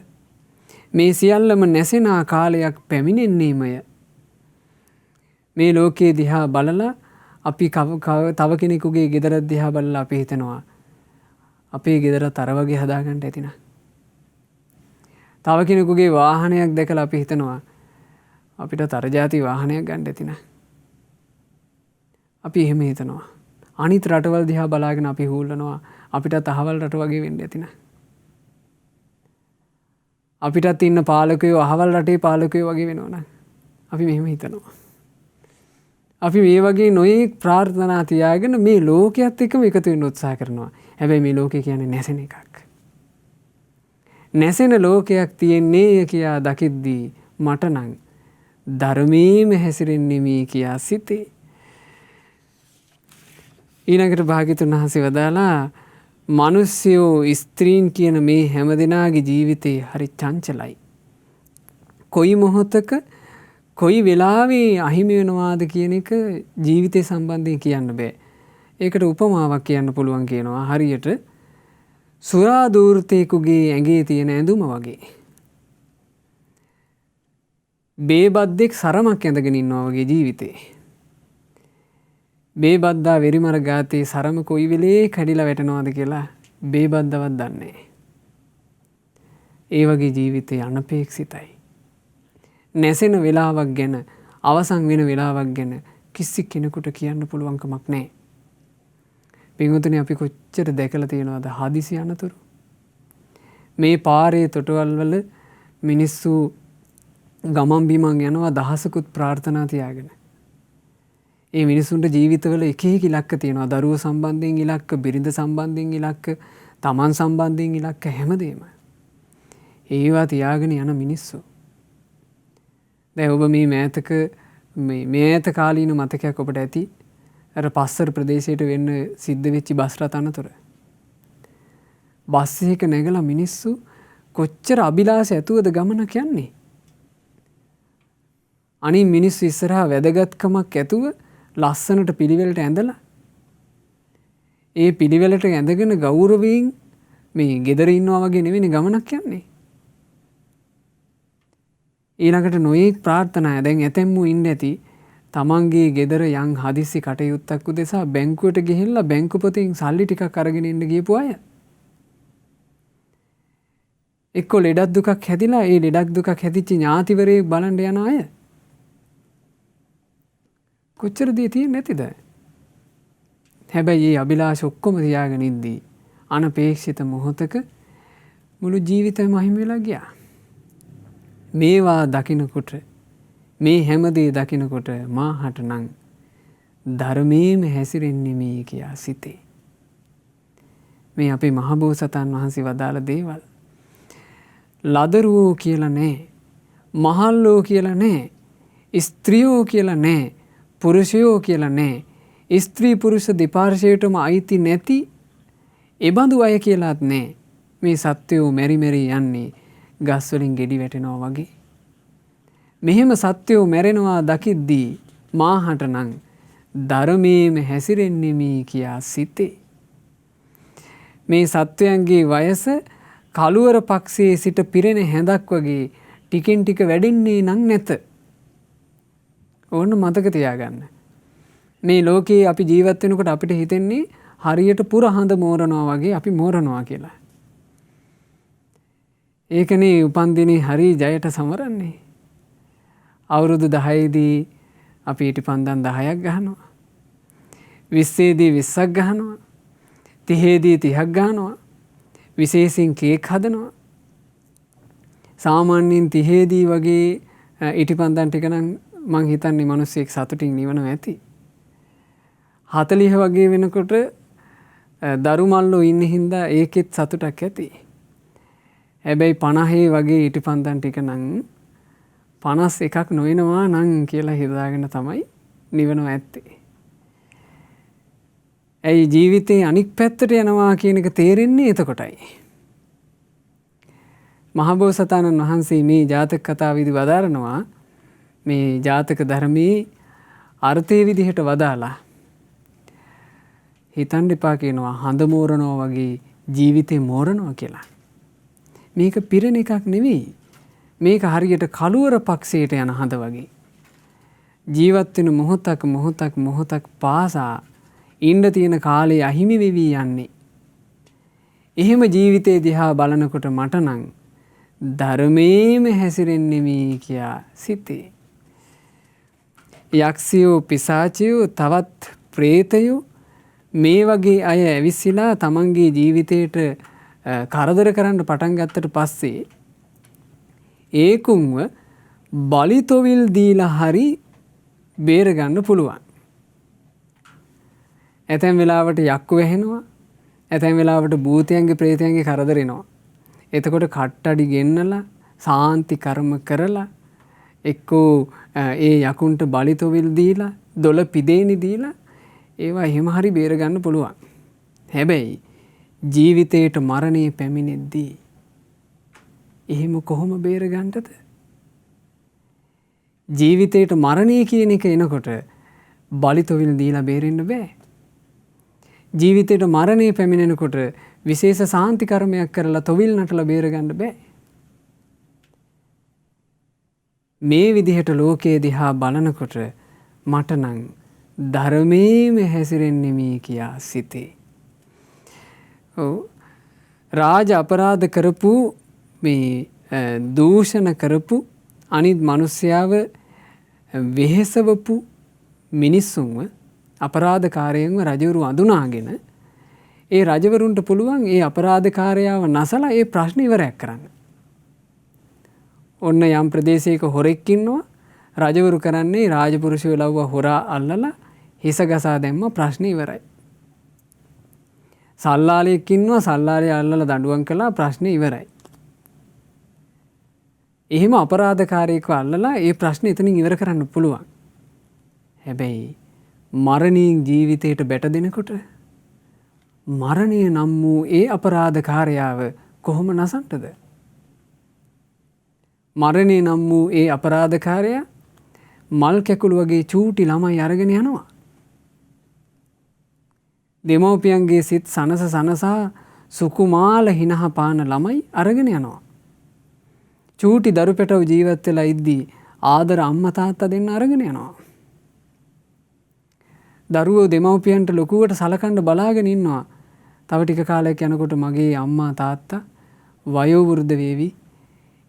මේ සියල්ලම නැසෙන කාලයක් පැමිණෙන්නේමය. මේ ලෝකයේ දිහා බලලා අපි තව කෙනෙකුගේ ගෙදර දිහා බලලා අපි හිතනවා අපේ ගෙදර තර වගේ හදාගන්න ඇතින. තව කෙනෙකුගේ වාහනයක් දැකලා අපි හිතනවා අපිට තර ජාති වාහනයක් ගන්න ඇති නෑ. අපි එහෙම හිතනවා. අනිත් රටවල් දිහා බලාගෙන අපි හූල්ලනවා අපිටත් අහවල් රට වගේ වෙන්න ඇති නෑ. අපිටත් ඉන්න පාලකයෝ අහවල් රටේ පාලකයෝ වගේ වෙනවනම් අපි මෙහෙම හිතනවා. අපි මේ වගේ නොයෙක් ප්‍රාර්ථනා තියාගෙන මේ ලෝකයේත් එක්කම එකතු වෙන්න උත්සාහ කරනවා. හැබැයි මේ ලෝකය කියන්නේ නැසෙන එකක්. නැසෙන ලෝකයක් තියෙන්නේ කියා දකිද්දී මට නම් ධර්මයේම හැසිරෙන්නේ මේ කියා සිතේ. ඊළඟට භාග්‍යතුන් වහන්සේ වදාලා මිනිස්යෝ ස්ත්‍රීන් කියන මේ හැමදෙනාගේ ජීවිතේ හරි චංචලයි. කොයි මොහොතක කොයි වෙලාවේ අහිමි වෙනවාද කියන එක ජීවිතේ සම්බන්ධයෙන් කියන්න බෑ. ඒකට උපමාවක් කියන්න පුළුවන් කියනවා. හරියට සුරා දූර්තයෙකුගේ ඇඟේ තියෙන ඇඳුම වගේ. බේබද්දෙක් සරමක් ඇඳගෙන ඉන්නවා වගේ ජීවිතේ. බේබද්දා වෙරිමර ගාතේ සරම කොයි වෙලේ කැඩිලා වැටෙනවද කියලා බේබද්දවත් දන්නේ නැහැ. ඒ වගේ ජීවිතේ අනපේක්ෂිතයි. නැසෙන වෙලාවක් ගැන අවසන් වෙන වෙලාවක් ගැන කිසි කෙනෙකුට කියන්න පුළුවන්කමක් නැහැ. පින්වතුනි අපි කොච්චර දැකලා තියෙනවද හදිසි අනතුරු. මේ පාරේ තොටවල් වල මිනිස්සු ගමන් බිමන් යනවා දහසකුත් ප්‍රාර්ථනා තියාගෙන. ඒ මිනිසුන්ට ජීවිතවල එක එක ඉලක්ක තියෙනවා. දරුවෝ සම්බන්ධයෙන් ඉලක්ක, බිරිඳ සම්බන්ධයෙන් ඉලක්ක, තමන් සම්බන්ධයෙන් ඉලක්ක හැමදේම. ඒවා තියාගෙන යන මිනිස්සු. දැන් ඔබ මේ මෑත කාලීන මතකයක් ඔබට ඇති. අර පස්සර ප්‍රදේශයට වෙන්න සිද්ධ වෙච්ච බස් රථ අනතුර. බස් එක නැගලා මිනිස්සු කොච්චර අභිලාෂ ඇතුවද ගමනක් යන්නේ. අනිත් මිනිස්සු ඉස්සරහා වැදගත්කමක් ඇතුව ලස්සනට පිළිවෙලට ඇඳලා ඒ පිළිවෙලට ඇඳගෙන ගෞරවයෙන් මේ ගෙදර ඉන්නවා වගේ නෙවෙයි ගමනක් යන්නේ. ඊළඟට නොයෙක් ප්‍රාර්ථනා දැන් ඇතැම්මු ඉන්න ඇති තමන්ගේ ගෙදර යම් හදිසි කටයුත්තක් උදෙසා බැංකුවට ගිහිල්ලා බැංකු පොතෙන් සල්ලි ටිකක් අරගෙන ඉන්න ගියපු අය. එක්ක ලෙඩක් දුකක් හැදිලා ඒ ලෙඩක් දුකක් හැදිච්ච ඥාතිවරයෙක් බලන්න යන අය. කොච්චර දේ තියෙන්නේ නැතිද? හැබැයි මේ අභිලාෂ ඔක්කොම තියාගෙන ඉද්දී අනපේක්ෂිත මොහොතක මුළු ජීවිතේම අහිමි වෙලා ගියා. මේවා දකින්නකොට මේ හැමදේ දකින්නකොට මාහට නම් ධර්මයේම හැසිරෙන්නේ මේ කියා සිතේ. මේ අපේ මහබෝසතාණන් වහන්සේ වදාළ දේවල්. ලදරුවෝ කියලා නැහැ. මහල්ලෝ කියලා නැහැ. ස්ත්‍රියෝ කියලා නැහැ. පුරුෂයෝ කියලා නැහැ. ස්ත්‍රී පුරුෂ දෙපාර්ශ්වයටම අයිති නැති එබඳු අය කියලාත් නැහැ. මේ සත්වයෝ මෙරි මෙරි යන්නේ ගස් වලින් ගෙඩි වැටෙනවා වගේ. මෙහෙම සත්වයෝ මැරෙනවා දකිද්දී මාහට නම් ධර්මයේම හැසිරෙන්නේ මේ කියා සිතේ. මේ සත්වයන්ගේ වයස කළුවර පක්ෂයේ සිට පිරෙන හැඳක් වගේ ටිකෙන් ටික වැඩෙන්නේ නම් නැත. ඕන්න මතක තියාගන්න. මේ ලෝකේ අපි ජීවත් වෙනකොට අපිට හිතෙන්නේ හරියට පුර හඳ මෝරනවා වගේ අපි මෝරනවා කියලා. ඒකනේ උපන්දිනේ හරි ජයට සමරන්නේ. අවුරුදු 10 දී අපි ඊටිපන්දන් 10ක් ගහනවා. 20 දී 20ක් ගහනවා. 30 දී 30ක් ගහනවා. විශේෂයෙන් කේක් හදනවා. සාමාන්‍යයෙන් 30 දී වගේ ඊටිපන්දන් ටික නම් මං හිතන්නේ මිනිස්සෙක් සතුටින් නිවනවා ඇති. 40 වගේ වෙනකොට දරු මල්ලෝ ඉන්න හින්දා ඒකෙත් සතුටක් ඇති. හැබැයි 50 වගේ ඊටිපන්දන් ටික නම් 51ක් නොවෙනවා නම් කියලා හිතාගෙන තමයි නිවනවා ඇත්තේ. ඇයි ජීවිතේ අනික් පැත්තට යනවා කියන එක තේරෙන්නේ එතකොටයි. මහබෝසතාණන් වහන්සේ මේ ජාතක කතාවේදී වදාරනවා මේ ජාතක ධර්මයේ අර්ථයේ විදිහට වදාලා හිතන්න එපා කියනවා හඳ මෝරනවා වගේ ජීවිතේ මෝරනවා කියලා. මේක පිරෙන එකක් නෙවෙයි. මේක හරියට කළුවර පක්ෂයට යන හඳ වගේ. ජීවත් වෙන මොහොතක් පාසා ඉන්න තියෙන කාලේ අහිමි වෙවි යන්නේ. එහෙම ජීවිතේ දිහා බලනකොට මට නම් ධර්මයේම හැසිරෙන්නෙමි කියා සිතේ. යක්ෂයෝ පිසාචයෝ තවත් ප්‍රේතයෝ මේ වගේ අය ඇවිස්සලා තමන්ගේ ජීවිතයට කරදර කරන්න පටන් ගත්තට පස්සේ ඒකුන්ව බලිතොවිල් දීලා හරි බේරගන්න පුළුවන්. ඇතැම් වෙලාවට යක්කු වැහෙනවා. ඇතැම් වෙලාවට භූතයන්ගේ ප්‍රේතයන්ගේ කරදරෙනවා. එතකොට කට්ටඩි ගෙන්නලා සාන්ති කර්ම කරලා එක්කෝ ඒ යකුන්ට බලිතොවිල් දීලා දොළ පිදේනි දීලා ඒවා එහෙම හරි බේරගන්න පුළුවන්. හැබැයි ජීවිතයට මරණය පැමිණෙද්දී එහෙම කොහොම බේරගන්නද? ජීවිතයට මරණය කියන එක එනකොට බලිතොවිල් දීලා බේරෙන්න බෑ. ජීවිතයට මරණය පැමිණෙනකොට විශේෂ සාන්ති කර්මයක් කරලා තොවිල් නටලා බේරගන්න බෑ. මේ විදිහට ලෝකයේ දිහා බලනකොට මට නම් ධර්මයේම හැසිරෙන්නෙමි කියා සිතේ. රාජ අපරාධ කරපු මේ දූෂණ කරපු අනිත් මිනිස්යාව වෙහෙසවපු මිනිස්සුන්ව අපරාධකාරයන්ව රජවරු අඳුනාගෙන ඒ රජවරුන්ට පුළුවන් ඒ අපරාධකාරයාව නසලා ඒ ප්‍රශ්න ඉවරයක් කරන්න. ඔන්න යම් ප්‍රදේශයක හොරෙක් ඉන්නවා රජවරු කරන්නේ රාජපුරුෂයෝ ලව්ව හොරා අල්ලලා හිස ගසා දැම්ම ප්‍රශ්න ඉවරයි. සල්ලාලයෙක් ඉන්නවා සල්ලාලය අල්ලලා දඬුවම් කළා ප්‍රශ්න ඉවරයි. එහෙම අපරාධකාරයෙක්ව අල්ලලා ඒ ප්‍රශ්න එතනින් ඉවර කරන්න පුළුවන්. හැබැයි මරණයෙන් ජීවිතයට බැට දෙනකොට මරණය නම් වූ ඒ අපරාධකාරයාව කොහොම නසන්නද? මරණය නම් වූ ඒ අපරාධකාරයා මල් කැකුළු වගේ චූටි ළමයි අරගෙන යනවා. දෙමව්පියන්ගේ සිත් සනස සනසා සුකුමාල හිනහ පාන ළමයි අරගෙන යනවා. චූටි දරු පැටව ජීවත් වෙලා ඉද්දී ආදර අම්මා තාත්තා දෙන්න අරගෙන යනවා. දරුවෝ දෙමව්පියන්ට ලොකුවට සලකන්න බලාගෙන ඉන්නවා. තව ටික කාලයක් යනකොට මගේ අම්මා තාත්තා වයෝ වෘද්ධ වේවි.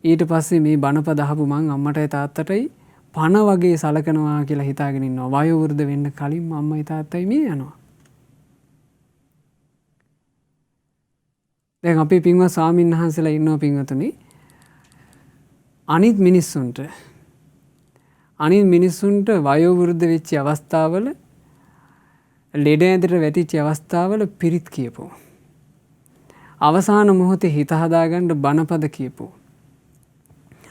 ඊට පස්සේ මේ බණපද අහපු මං අම්මටයි තාත්තටයි පණ වගේ සලකනවා කියලා හිතාගෙන ඉන්නවා. වයෝ වෘද්ධ වෙන්න කලින්ම අම්මයි තාත්තයි මිය යනවා. දැන් අපි පින්වත් ස්වාමීන් වහන්සේලා ඉන්නවා පින්වතුනි. අනිත් මිනිස්සුන්ට වයෝ වෘද්ධ වෙච්ච අවස්ථාවල ලෙඩ ඇඳට වැටිච්ච අවස්ථාවල පිරිත් කියපෝ. අවසාන මොහොතේ හිත හදාගන්න බණපද කියපෝ.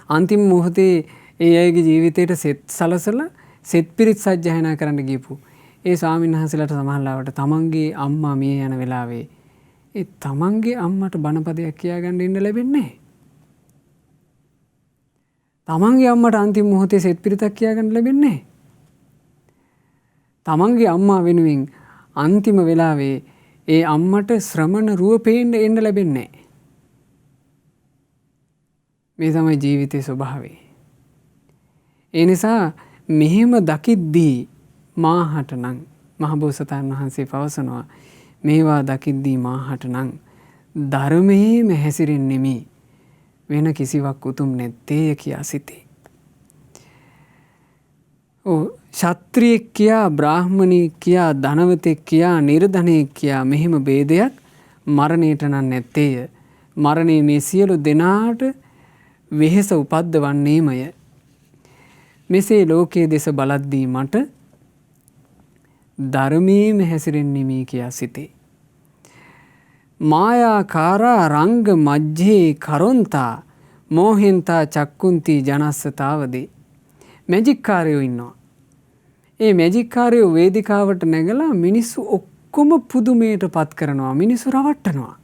අන්තිම මොහොතේ ඒ අයගේ ජීවිතයට සෙත් සලසලා සෙත් පිරිත් සජ්ජායනා කරන්න ගියපු ඒ ස්වාමීන් වහන්සේලාට සමහරවිට තමන්ගේ අම්මා මිය යන වෙලාවේ ඒ තමන්ගේ අම්මට බණපදයක් කියාගන්න ඉන්න ලැබෙන්නේ නැහැ. තමන්ගේ අම්මට අන්තිම මොහොතේ සෙත් පිරිතක් කියාගන්න ලැබෙන්නේ නැහැ. තමන්ගේ අම්මා වෙනුවෙන් අන්තිම වෙලාවේ ඒ අම්මට ශ්‍රමණ රුව පේන්න එන්න ලැබෙන්නේ නැහැ. මේ තමයි ජීවිතයේ ස්වභාවය. ඒ නිසා මෙහෙම දකිද්දී මාහට නම් මහබෝසතාණන් වහන්සේ පවසනවා මේවා දකිද්දී මාහට නම් ධර්මයේම හැසිරෙන්නෙමි වෙන කිසිවක් උතුම් නැත්තේය කියා සිතේ. ශත්‍රියෙක් කියා බ්‍රාහ්මණයෙක් කියා ධනවතෙක් කියා නිර්ධනයෙක් කියා මෙහෙම ભેදයක් මරණයට නම් නැත්තේය. මරණය මේ සියලු දෙනාට වෙහෙස උපද්දවන්නේමය. මෙසේ ලෝකයේ දෙස බලද්දී මට ධර්මයේම හැසිරෙන්නෙමි කියා සිතේ. මායාකාරා රංග මජ්ජේ කරොන්තා මෝහෙන්තා චක්කුන්ති ජනස්සතාවදී. මැජික්කාරයෝ ඉන්නවා. ඒ මැජික්කාරයෝ වේදිකාවට නැගලා මිනිස්සු ඔක්කොම පුදුමයට පත් කරනවා. මිනිස්සු රවට්ටනවා.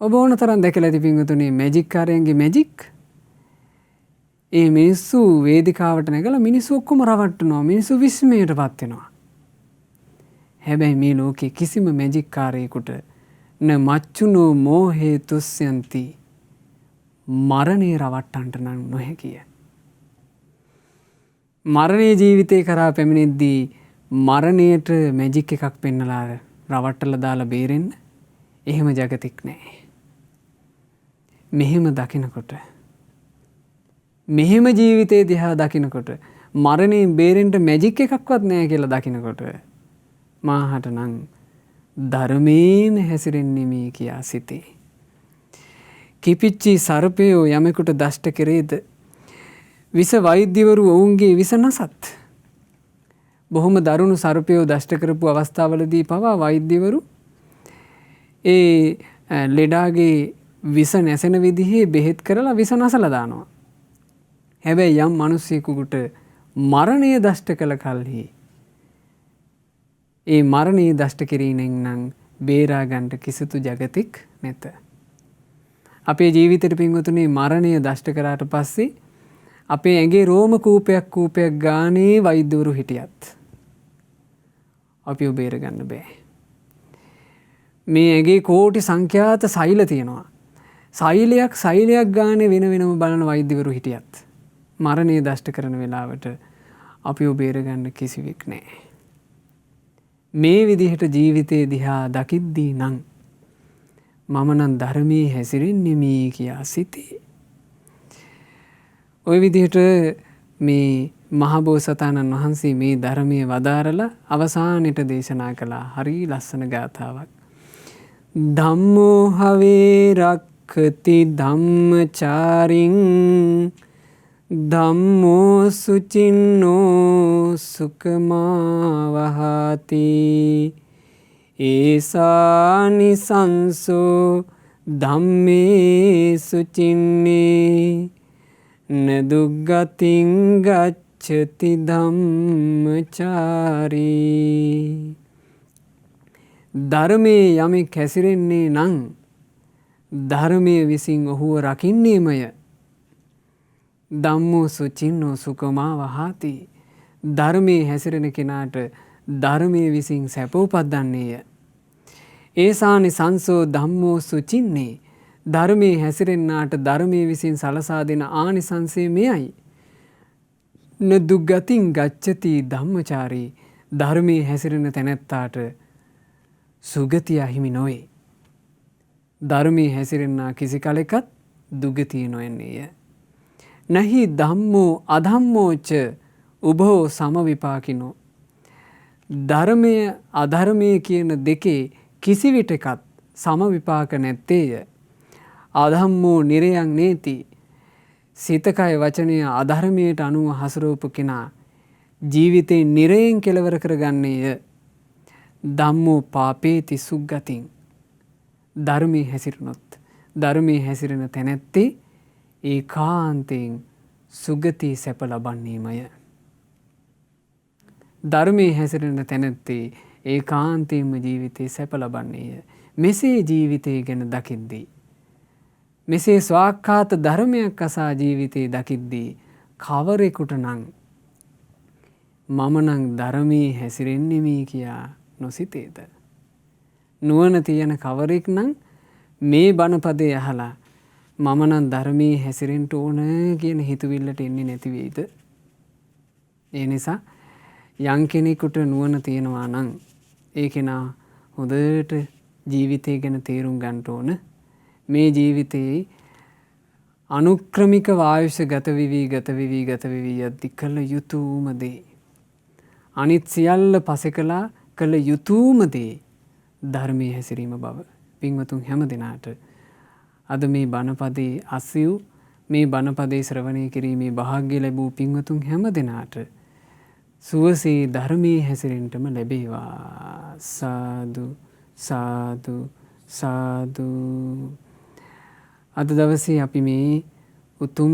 ඔබ ඕන තරම් දැකලා ඇති පින්වතුනි මැජික්කාරයන්ගේ මැජික්. ඒ මිනිස්සු වේදිකාවට නැගලා මිනිස්සු ඔක්කොම රවට්ටනවා. මිනිස්සු විස්මයට පත් වෙනවා. හැබැයි මේ ලෝකේ කිසිම මැජික්කාරයෙකුට න මච්චුනෝ මෝහේ තුස්සයන්ති මරණය රවට්ටන්නට නම් නොහැකිය. මරණයේ ජීවිතේ කරා පැමිණෙද්දී මරණයට මැජික් එකක් පෙන්නලා රවට්ටලා දාලා බේරෙන්න එහෙම జగතික් නැහැ. මෙහෙම දකිනකොට මෙහෙම ජීවිතේ දිහා දකිනකොට මරණයෙන් බේරෙන්න මැජික් එකක්වත් නැහැ කියලා දකිනකොට මාහට නම් ධර්මයේම හැසිරෙන්නේ මේ කියා සිතේ. කිපිච්චි සර්පයෝ යමෙකුට දෂ්ට කෙරේද විස වෛද්‍යවරු ඔවුන්ගේ විස නසත්. බොහොම දරුණු සර්පයෝ දෂ්ට කරපු අවස්ථාවලදී පවා වෛද්‍යවරු ඒ ලෙඩාගේ විස නැසෙන විදිහේ බෙහෙත් කරලා විස නසලා දානවා. හැබැයි යම් මිනිසෙකුට මරණය දෂ්ට කළ කල්හි ඒ මරණය දෂ්ට කිරීමෙන් නම් බේරා ගන්නට කිසිදු జగතික් නැත. අපේ ජීවිතේට පින්වතුනි මරණය දෂ්ට කරාට පස්සේ අපේ ඇඟේ රෝම කූපයක් ගානේ වෛද්‍යවරු හිටියත් අපිව බේර ගන්න බෑ. මේ ඇඟේ කෝටි සංඛ්‍යාත සෛල තියෙනවා. සෛලයක් ගානේ වෙන වෙනම බලන වෛද්‍යවරු හිටියත් මරණය දෂ්ට කරන වෙලාවට අපිව බේර ගන්න කිසිවෙක් නැහැ. මේ විදිහට ජීවිතේ දිහා දකිද්දී නම් මම නම් ධර්මයේ හැසිරෙන්නේ මේ කියා සිතේ. ওই විදිහට මේ මහබෝසතාණන් වහන්සේ මේ ධර්මයේ වදාරලා අවසානෙට දේශනා කළා. හරි ලස්සන ගාථාවක්. ධම්මෝ හවේ රක්ඛති ධම්මචාරින් ධම්මෝ සුචින්නෝ සුඛමාවහති ඒසානිසංසෝ ධම්මේ සුචින්නේ නදුග්ගතින් ගච්ඡති ධම්මචාරී. ධර්මයේ යමෙක් හැසිරෙන්නේ නම් ධර්මයේ විසින් ඔහුව රකින්නේමය. ධම්මෝ සුචින්නෝ සුඛමා වහති. ධර්මයේ හැසිරෙන කෙනාට ධර්මයේ විසින් සැප උපදින්නේය. ඒසානි සංසෝ ධම්මෝ සුචින්නේ. ධර්මයේ හැසිරෙන්නාට ධර්මයේ විසින් සලසා දෙන ආනිසංසය මෙයයි. නදුග්ගතින් ගච්ඡති ධම්මචාරී. ධර්මයේ හැසිරෙන තැනැත්තාට සුගතිය හිමි නොවේ. ධර්මයේ හැසිරෙන්නා කිසි කලෙකත් දුගතිය නොයන්නේය. නහි ධම්මෝ අධම්මෝච උභෝ සමවිපාකිනෝ. ධර්මය අධර්මය කියන දෙකේ කිසි විටකත් සමවිපාක නැත්තේය. අධම්මෝ නිරයන් නේති. සිතකය වචනය අධර්මයට අනුව හසුරුවපු කෙනා ජීවිතේ නිරයෙන් කෙලවර කරගන්නේය. ධම්මෝ පාපේති සුග්ගතින්. ධර්මයේ හැසිරුණොත් ධර්මයේ හැසිරෙන තැනැත්තේ ඒකාන්තයෙන් සුගති සැප ලබන්නේමය. ධර්මයේ හැසිරෙන තැනැත්තේ ඒකාන්තයෙන්ම ජීවිතේ සැප ලබන්නේය. මෙසේ ජීවිතය ගැන දකිද්දී මෙසේ ස්වාක්ඛාත ධර්මයක් අසා ජීවිතේ දකිද්දී කවරෙකුට නම් මම නම් ධර්මයේ හැසිරෙන්නේ මේ කියා නොසිතේද? නුවණ තියෙන කවරෙක් නම් මේ බණපදේ අහලා මම නම් ධර්මයේ හැසිරෙන්න ඕන කියන හිතවිල්ලට එන්නේ නැති වෙයිද? ඒ නිසා යම් කෙනෙකුට නුවණ තියෙනවා නම් ඒ කෙනා හොඳට ජීවිතය ගැන තේරුම් ගන්න ඕන. මේ ජීවිතේ අනුක්‍රමික වායුෂ ගත විවි යද්දි කළ යුතුම දේ. අනිත් සියල්ල පසෙකලා කළ යුතුම දේ ධර්මයේ හැසිරීම බව. පින්වතුන් හැම දිනාට අද මේ බණපදේ අසියු මේ බණපදේ ශ්‍රවණය කිරීමේ වාසනාව ලැබූ පින්වතුන් හැම දිනාට සුවසේ ධර්මයේ හැසිරෙන්නම ලැබේවා. සාදු සාදු සාදු. අද දවසේ අපි මේ උතුම්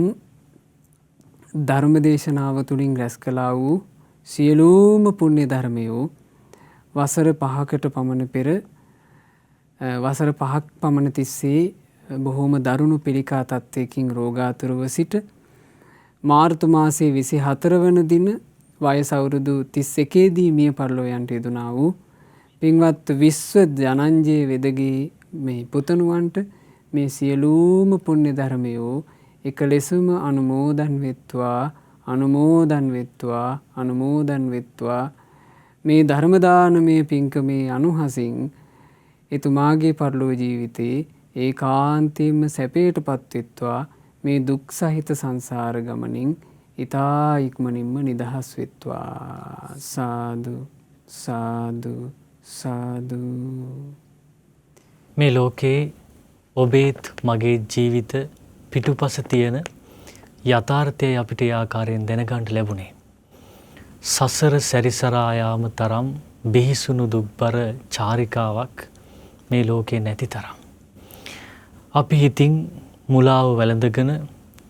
ධර්ම දේශනාව තුළින් රැස් කළා වූ සියලුම පුණ්‍ය ධර්මයෝ වසර 5කට පමණ පෙර වසර 5ක් පමණ තිස්සේ බොහෝම දරුණු පිළිකා තත්ත්වයකින් රෝගාතුරව සිට මාර්තු මාසයේ 24 වන දින වයස අවුරුදු 31 දී මිය පරලෝ යන්ට යෙදුනා වූ පින්වත් විශ්ව ජනංජය වෙදගේ මේ පුතණුවන්ට මේ සියලුම පුණ්‍ය ධර්මයෝ එක ලෙසම අනුමෝදන් වෙත්වා මේ ධර්ම දානමය පින්කමේ අනුහසින් එතුමාගේ පරලෝ ජීවිතේ ඒකාන්තයෙන්ම සැපයට පත්වෙත්වා මේ දුක් සහිත සංසාර ගමනින් ඊතා ඉක්මනින්ම නිදහස් වෙත්වා. සාදු සාදු සාදු. මේ ලෝකේ ඔබේත් මගේ ජීවිත පිටුපස තියෙන යථාර්ථය අපිට ඒ ආකාරයෙන් දැනගන්න ලැබුණේ. සසර සැරිසරා යාම තරම් බිහිසුණු දුක්බර චාරිකාවක් මේ ලෝකේ නැති තරම්. අපි හිතින් මුලාව වැළඳගෙන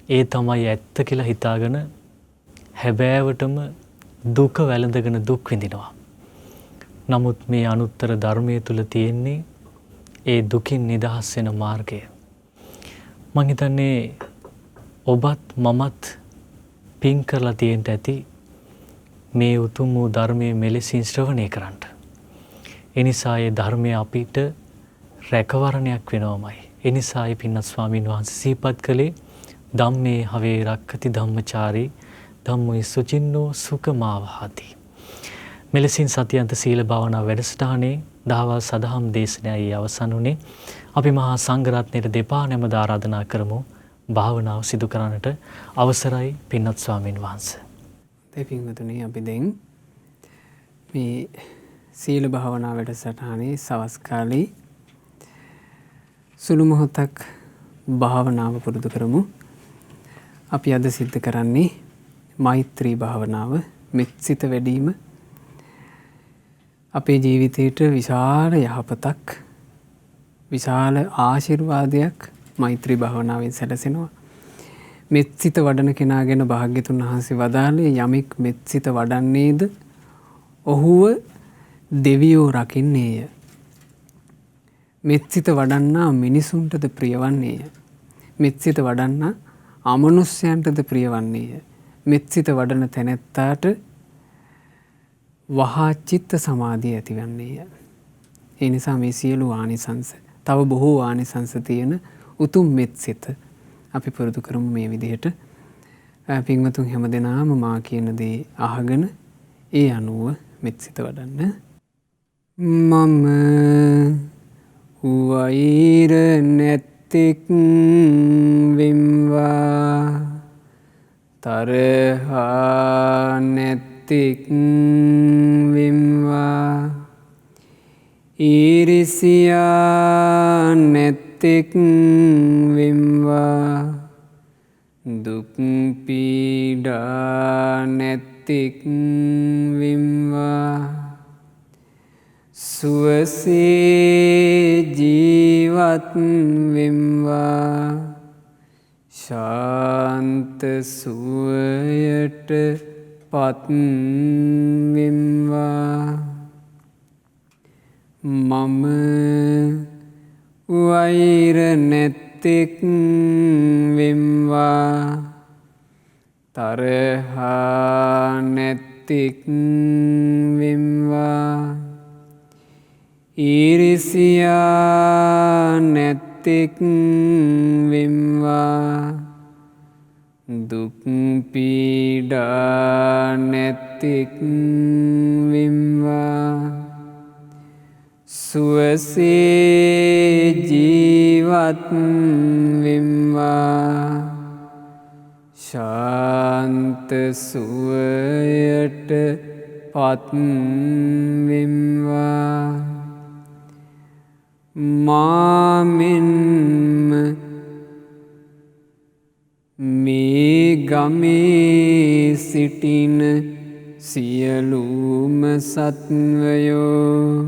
ඒ තමයි ඇත්ත කියලා හිතාගෙන හැබෑවටම දුක වැළඳගෙන දුක් විඳිනවා. නමුත් මේ අනුත්තර ධර්මයේ තුල තියෙන්නේ ඒ දුකින් නිදහස් වෙන මාර්ගය. මං හිතන්නේ ඔබත් මමත් පින් කරලා තියෙන්න ඇති මේ උතුම් වූ ධර්මයේ මෙලෙසින් ශ්‍රවණය කරන්න. ඒ නිසා ඒ ධර්මය අපිට රැකවරණයක් වෙනවමයි. ඒ නිසායි පින්වත් ස්වාමීන් වහන්සේ සිහිපත් කළේ ධම්මේ හවේ රක්ඛති ධම්මචාරී ධම්මෝ සුචින්නෝ සුඛමාවහති. මෙලෙසින් සතියන්ත සීල භාවනා වැඩසටහනේ දහවල් සදහම් දේශනයයි අවසන් වුණේ. අපි මහා සංඝරත්නයට දෙපා නැමද ආරාධනා කරමු භාවනාව සිදු කරන්නට අවසරයි පින්වත් ස්වාමීන් වහන්සේ. දෙපින්වතුනි අපි දැන් මේ සීල භාවනා වැඩසටහනේ සවස් කාලේ සුළු මොහොතක් භාවනාව පුරුදු කරමු. අපි අද සිද්ධ කරන්නේ මෛත්‍රී භාවනාව. මෙත්සිත වැඩිම අපේ ජීවිතයට විශාල යහපතක් විශාල ආශිර්වාදයක් මෛත්‍රී භාවනාවෙන් සැලසෙනවා. මෙත්සිත වඩන කෙනා ගැන භාග්‍යතුන් වහන්සේ වදාළේ යමෙක් මෙත්සිත වඩන්නේද ඔහුව දෙවියෝ රකින්නේය. මෙත්සිත වඩන්නා මිනිසුන්ටද ප්‍රියවන්නේය. මෙත්සිත වඩන්නා අමනුෂ්‍යයන්ටද ප්‍රියවන්නේය. මෙත්සිත වඩන තැනැත්තාට වහා චිත්ත සමාධිය ඇතිවන්නේය. ඒ නිසා මේ සියලු ආනිසංස තව බොහෝ ආනිසංස තියෙන උතුම් මෙත්සිත අපි පුරුදු කරමු මේ විදිහට. පින්වතුන් හැමදෙනාම මා කියන දේ අහගෙන ඒ අනුව මෙත්සිත වඩන්න. මම වෛර නැත්තෙක් වෙම්වා තරහා නැත්තෙක් වෙම්වා ඊරිසියා නැත්තෙක් වෙම්වා දුක් පීඩා නැත්තෙක් වෙම්වා සුවසේ ජීවත් වෙම්වා ශාන්ත සුවයට පත් වෙම්වා මම වෛර නැත්තෙක් වෙම්වා තරහා නැත්තෙක් වෙම්වා ඊරිසියා නැත්තෙක් වෙම්වා දුක් පීඩා නැත්තෙක් වෙම්වා සුවසේ ජීවත් වෙම්වා ශාන්ත සුවයට පත් වෙම්වා මාමෙන්ම මේ ගමේ සිටින සියලුම සත්වයෝ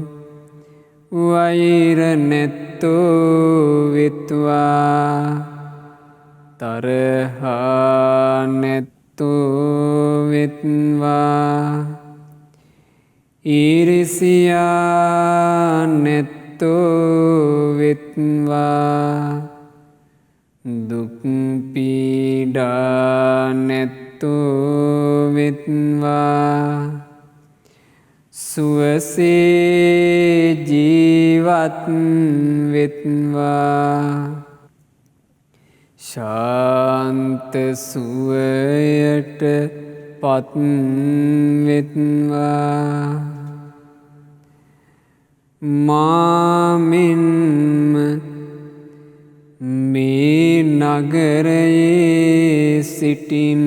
වෛර නැත්තෝ වෙත්වා තරහා නැත්තෝ වෙත්වා ඊරිසියා නැත්තෝ වෙත්වා දුක් පීඩා නැත්තෝ වෙත්වා සුවසේ ජීවත් වෙත්වා ශාන්ත සුවයට පත් වෙත්වා මාමෙන්ම මේ නගරයේ සිටින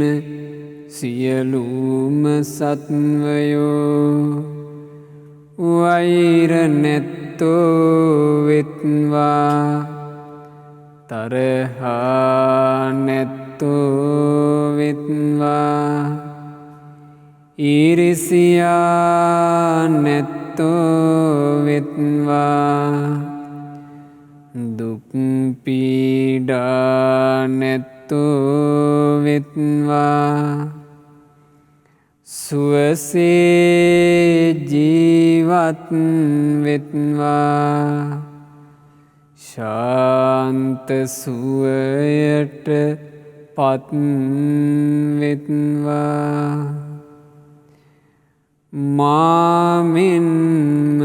සියලුම සත්වයෝ වෛර නැත්තෝ වෙත්වා තරහා නැත්තෝ වෙත්වා ඊරිසියා නැත්තෝ වෙත්වා දුක් පීඩා නැත්තෝ වෙත්වා සුවසේ ජීවත් වෙත්වා ශාන්ත සුවයට පත් වෙත්වා මාමින්ම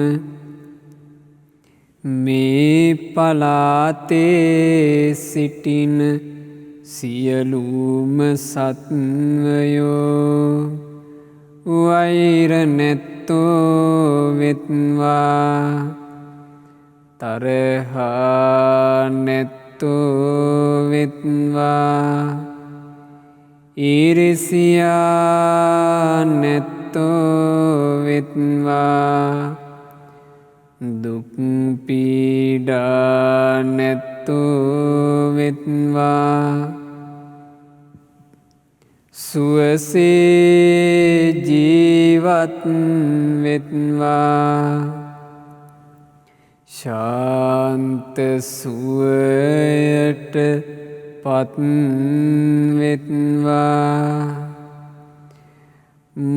මේ පලාතේ සිටින සියලුම සත්වයෝ වෛර නැත්තෝ වෙත්වා තරහා නැත්තෝ වෙත්වා ඊරිසියා නැත්තෝ වෙත්වා දුක් පීඩා නැත්තෝ වෙත්වා සුවසේ ජීවත් වෙත්වා ශාන්ත සුවයට පත් වෙත්වා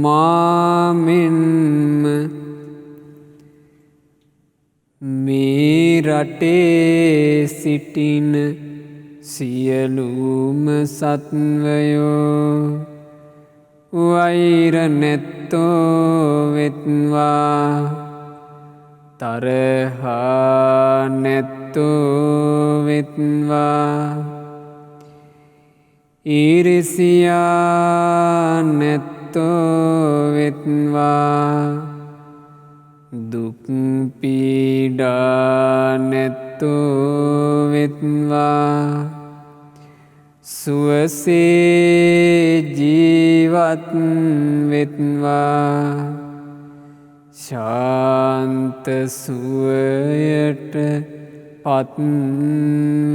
මාමින්ම මේ රටේ සිටින සියලුම සත්වයෝ වෛර නැත්තෝ වෙත්වා තරහා නැත්තෝ වෙත්වා ඊරිසියා නැත්තෝ වෙත්වා දුක් පීඩා නැත්තෝ වෙත්වා සුවසේ ජීවත් වෙත්වා ශාන්ත සුවයට පත්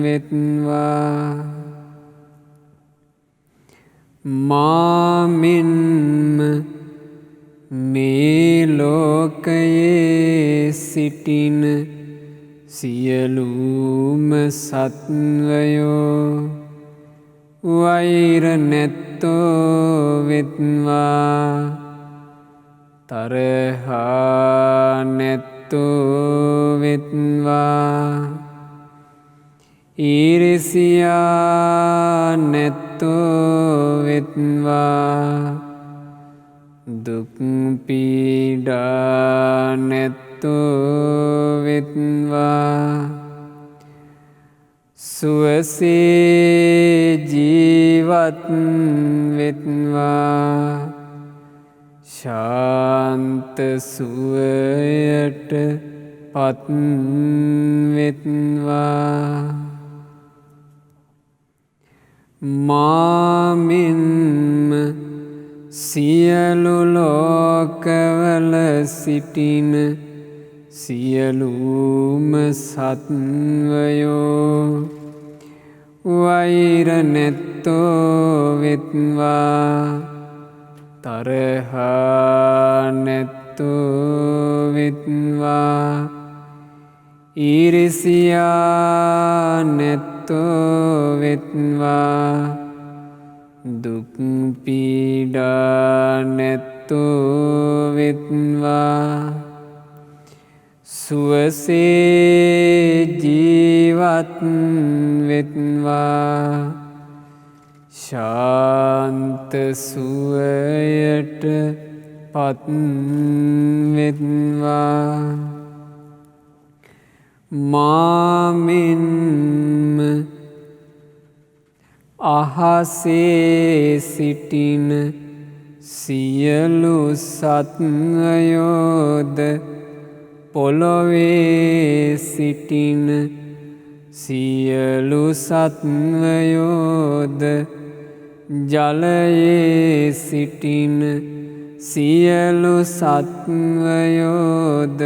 වෙත්වා මාමින්ම මේ ලෝකයේ සිටින සියලුම සත්වයෝ වෛර නැත්තෝ වෙත්වා තරහා නැත්තෝ වෙත්වා ඊරිසියා නැත්තෝ වෙත්වා දුක් පීඩා නැත්තෝ වෙත්වා සුවසේ ජීවත් වෙත්වා ශාන්ත සුවයට පත් වෙත්වා මාමින්ම සියලු ලෝකවල සිටින සියලුම සත්වයෝ වෛර නැත්තෝ වෙත්වා තරහා නැත්තෝ වෙත්වා ඊරිසියා නැත්තෝ වෙත්වා දුක් පීඩා නැත්තෝ වෙත්වා සුවසේ ජීවත් වෙත්වා ශාන්ත සුවයට පත් වෙත්වා මාමින්ම අහසේ සිටින සියලු සත්වයෝද පොළොවේ සිටින සියලු සත්වයෝද ජලයේ සිටින සියලු සත්වයෝද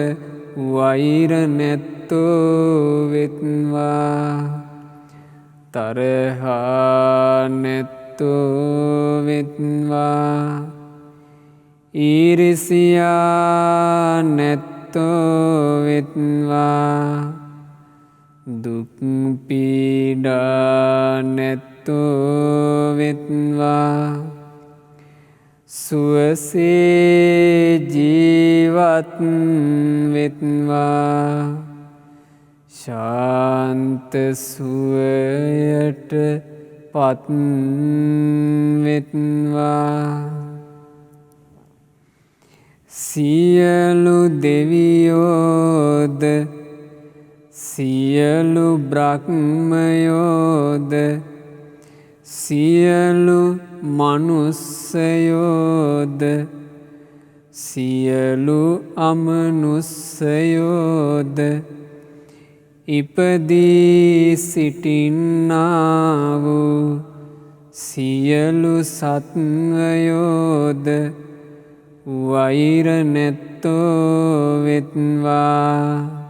වෛර නැත්තෝ වෙත්වා තරහා නැත්තෝ වෙත්වා ඊරිසියා නැත්තෝ වෙත්වා දුක් පීඩා නැත්තෝ වෙත්වා සුවසේ ජීවත් වෙත්වා ශාන්ත සුවයට පත් වෙත්වා සියලු දෙවියෝද සියලු බ්‍රහ්මයෝද සියලු මනුස්සයෝද සියලු අමනුස්සයෝද ඉපදී සිටින්නා වූ සියලු සත්වයෝද වෛර නැත්තෝ වෙත්වා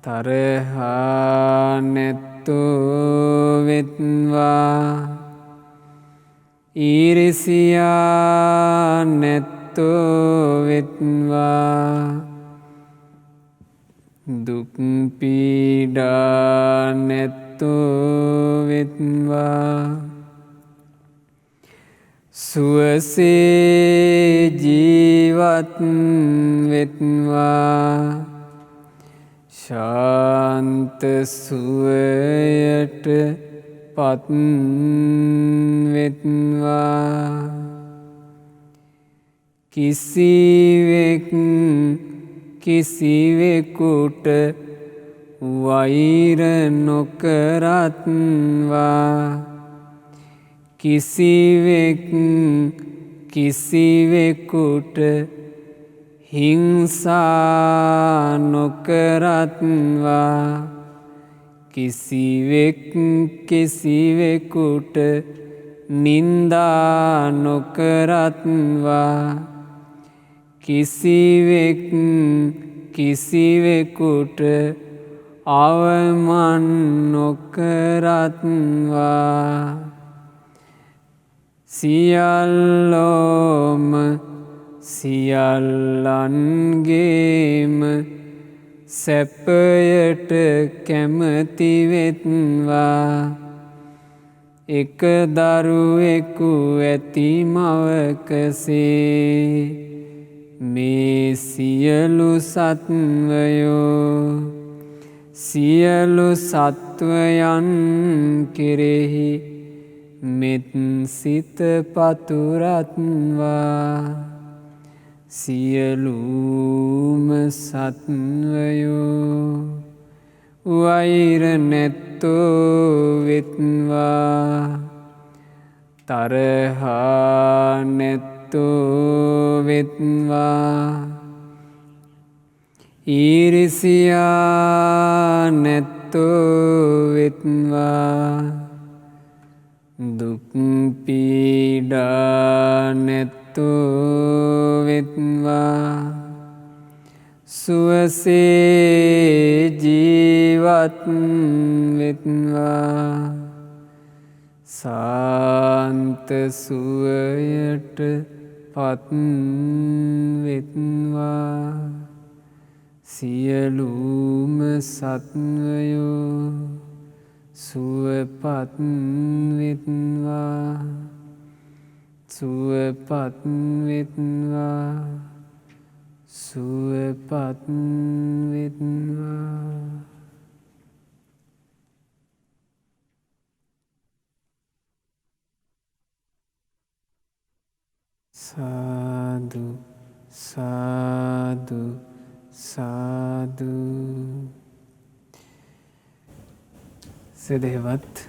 තරහා නැත්තෝ වෙත්වා ඊරිසියා නැත්තෝ වෙත්වා දුක් පීඩා නැත්තෝ වෙත්වා සුවසේ ජීවත් වෙත්වා ශාන්ත සුවයට පත් වෙත්වා කිසිවෙක් කිසිවෙකුට වෛර නොකරත්වා කිසිවෙක් කිසිවෙකුට හිංසා නොකරත්වා කිසිවෙක් කිසිවෙකුට නින්දා නොකරත්වා කිසිවෙක් කිසිවෙකුට අවමන් නොකරත්වා සියල්ලෝම සියල්ලන්ගේම සැපයට කැමති වෙත්වා එක දරුවෙකු ඇති මවකසේ මේ සියලු සත්වයෝ සියලු සත්වයන් කෙරෙහි මෙත් සිත පතුරත්වා සියලුම සත්වයෝ වෛර නැත්තෝ වෙත්වා තරහා නැත්තෝ වෙත්වා ඊරිසියා නැත්තෝ වෙත්වා දුක් පීඩා නැත්තෝ වෙත්වා සුවසේ ජීවත් වෙත්වා සාන්ත සුවයට පත් වෙත්වා සියලුම සත්වයෝ සුවපත් වෙත්වා සුවපත් වෙත්වා සුවපත් වෙත්වා සාදු සාදු සාදු සදහවත්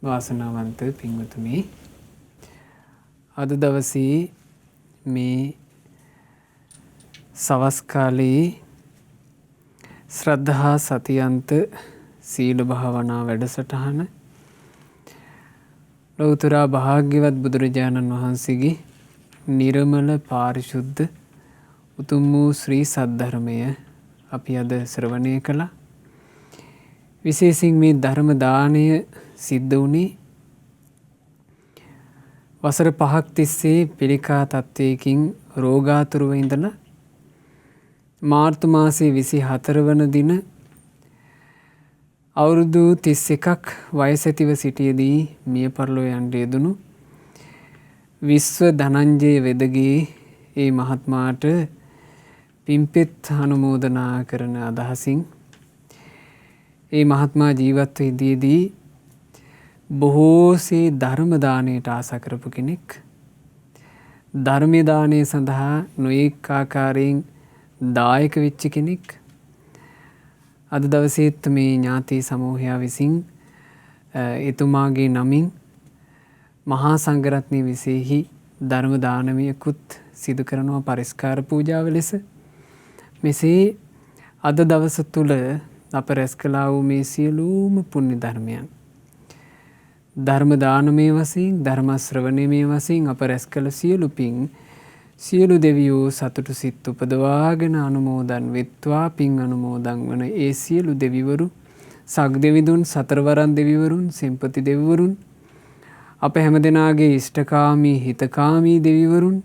වාසනාවන්ත පින්වතුනි අද දවසේ මේ සවස් කාලයේ ශ්‍රද්ධා සතියන්ත සීල භාවනා වැඩසටහන ලෞතර භාග්‍යවත් බුදුරජාණන් වහන්සේගේ නිර්මල පාරිශුද්ධ උතුම් වූ ශ්‍රී සද්ධර්මය අපි අද ශ්‍රවණය කළා. විශේෂයෙන් මේ ධර්ම දාණය සිද්ධ වුණේ වසර 5ක් තිස්සේ පිළිකා තත්වයකින් රෝගාතුරව ඉඳලා මාර්තු මාසයේ 24 වන දින අවුරුදු 31ක් වයස ඇතිව සිටියේදී මිය පරලෝ යන්න යෙදුණු විශ්ව ධනංජය වෙදගේ ඒ මහත්මාට පින්පෙත් අනුමෝදනා කරන අදහසින් ඒ මහත්මා ජීවත් වෙද්දී බොහෝසේ ධර්ම දාණයට ආසා කරපු කෙනෙක්. ධර්ම දාණය සඳහා නොඑක ආකාරයෙන් දායක වෙච්ච කෙනෙක්. අද දවසේත් මේ ඥාති සමූහයා විසින් එතුමාගේ නමින් මහා සංඝරත්නය විසෙහි ධර්ම දානමයකුත් සිදු කරනවා පරිස්කාර පූජාව ලෙස. මෙසේ අද දවස තුල අප රැස් කළා වූ මේ සියලුම පුණ්‍ය ධර්මයන් ධර්ම දානමය වශයෙන් ධර්ම ශ්‍රවණමය වශයෙන් අප රැස් කළ සියලු පින් සියලු දෙවියෝ සතුටු සිත් උපදවාගෙන අනුමෝදන් වෙත්වා. පින් අනුමෝදන් වන ඒ සියලු දෙවිවරු සක් දෙවිඳුන් සතරවරන් දෙවිවරුන් සෙන්පති දෙවිවරුන් අප හැමදෙනාගේ ඉෂ්ඨකාමී හිතකාමී දෙවිවරුන්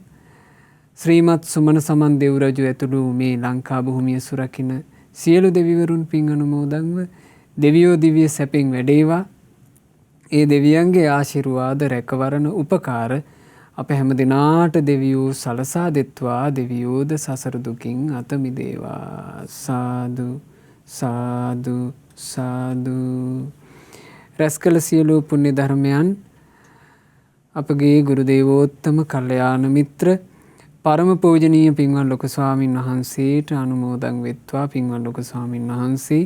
ශ්‍රීමත් සුමන සමන් දෙව් රජු ඇතුළු මේ ලංකා භූමිය සුරකින්න සියලු දෙවිවරුන් පින් අනුමෝදන්ව දෙවියෝ දිව්‍ය සැපෙන් වැඩේවා. ඒ දෙවියන්ගේ ආශිර්වාද රැකවරණ උපකාර අප හැම දිනාට දෙවියෝ සලසා දෙත්වා. දෙවියෝද සසර දුකින් අත මිදේවා. සාදු සාදු සාදු. රැස් කළ සියලු පුණ්‍ය ධර්මයන් අපගේ ගුරු දේවෝත්තම කල්යාණ මිත්‍ර පරම පූජනීය පින්වත් ලොකු ස්වාමින් වහන්සේට අනුමෝදන් වෙත්වා. පින්වත් ලොකු ස්වාමින් වහන්සේ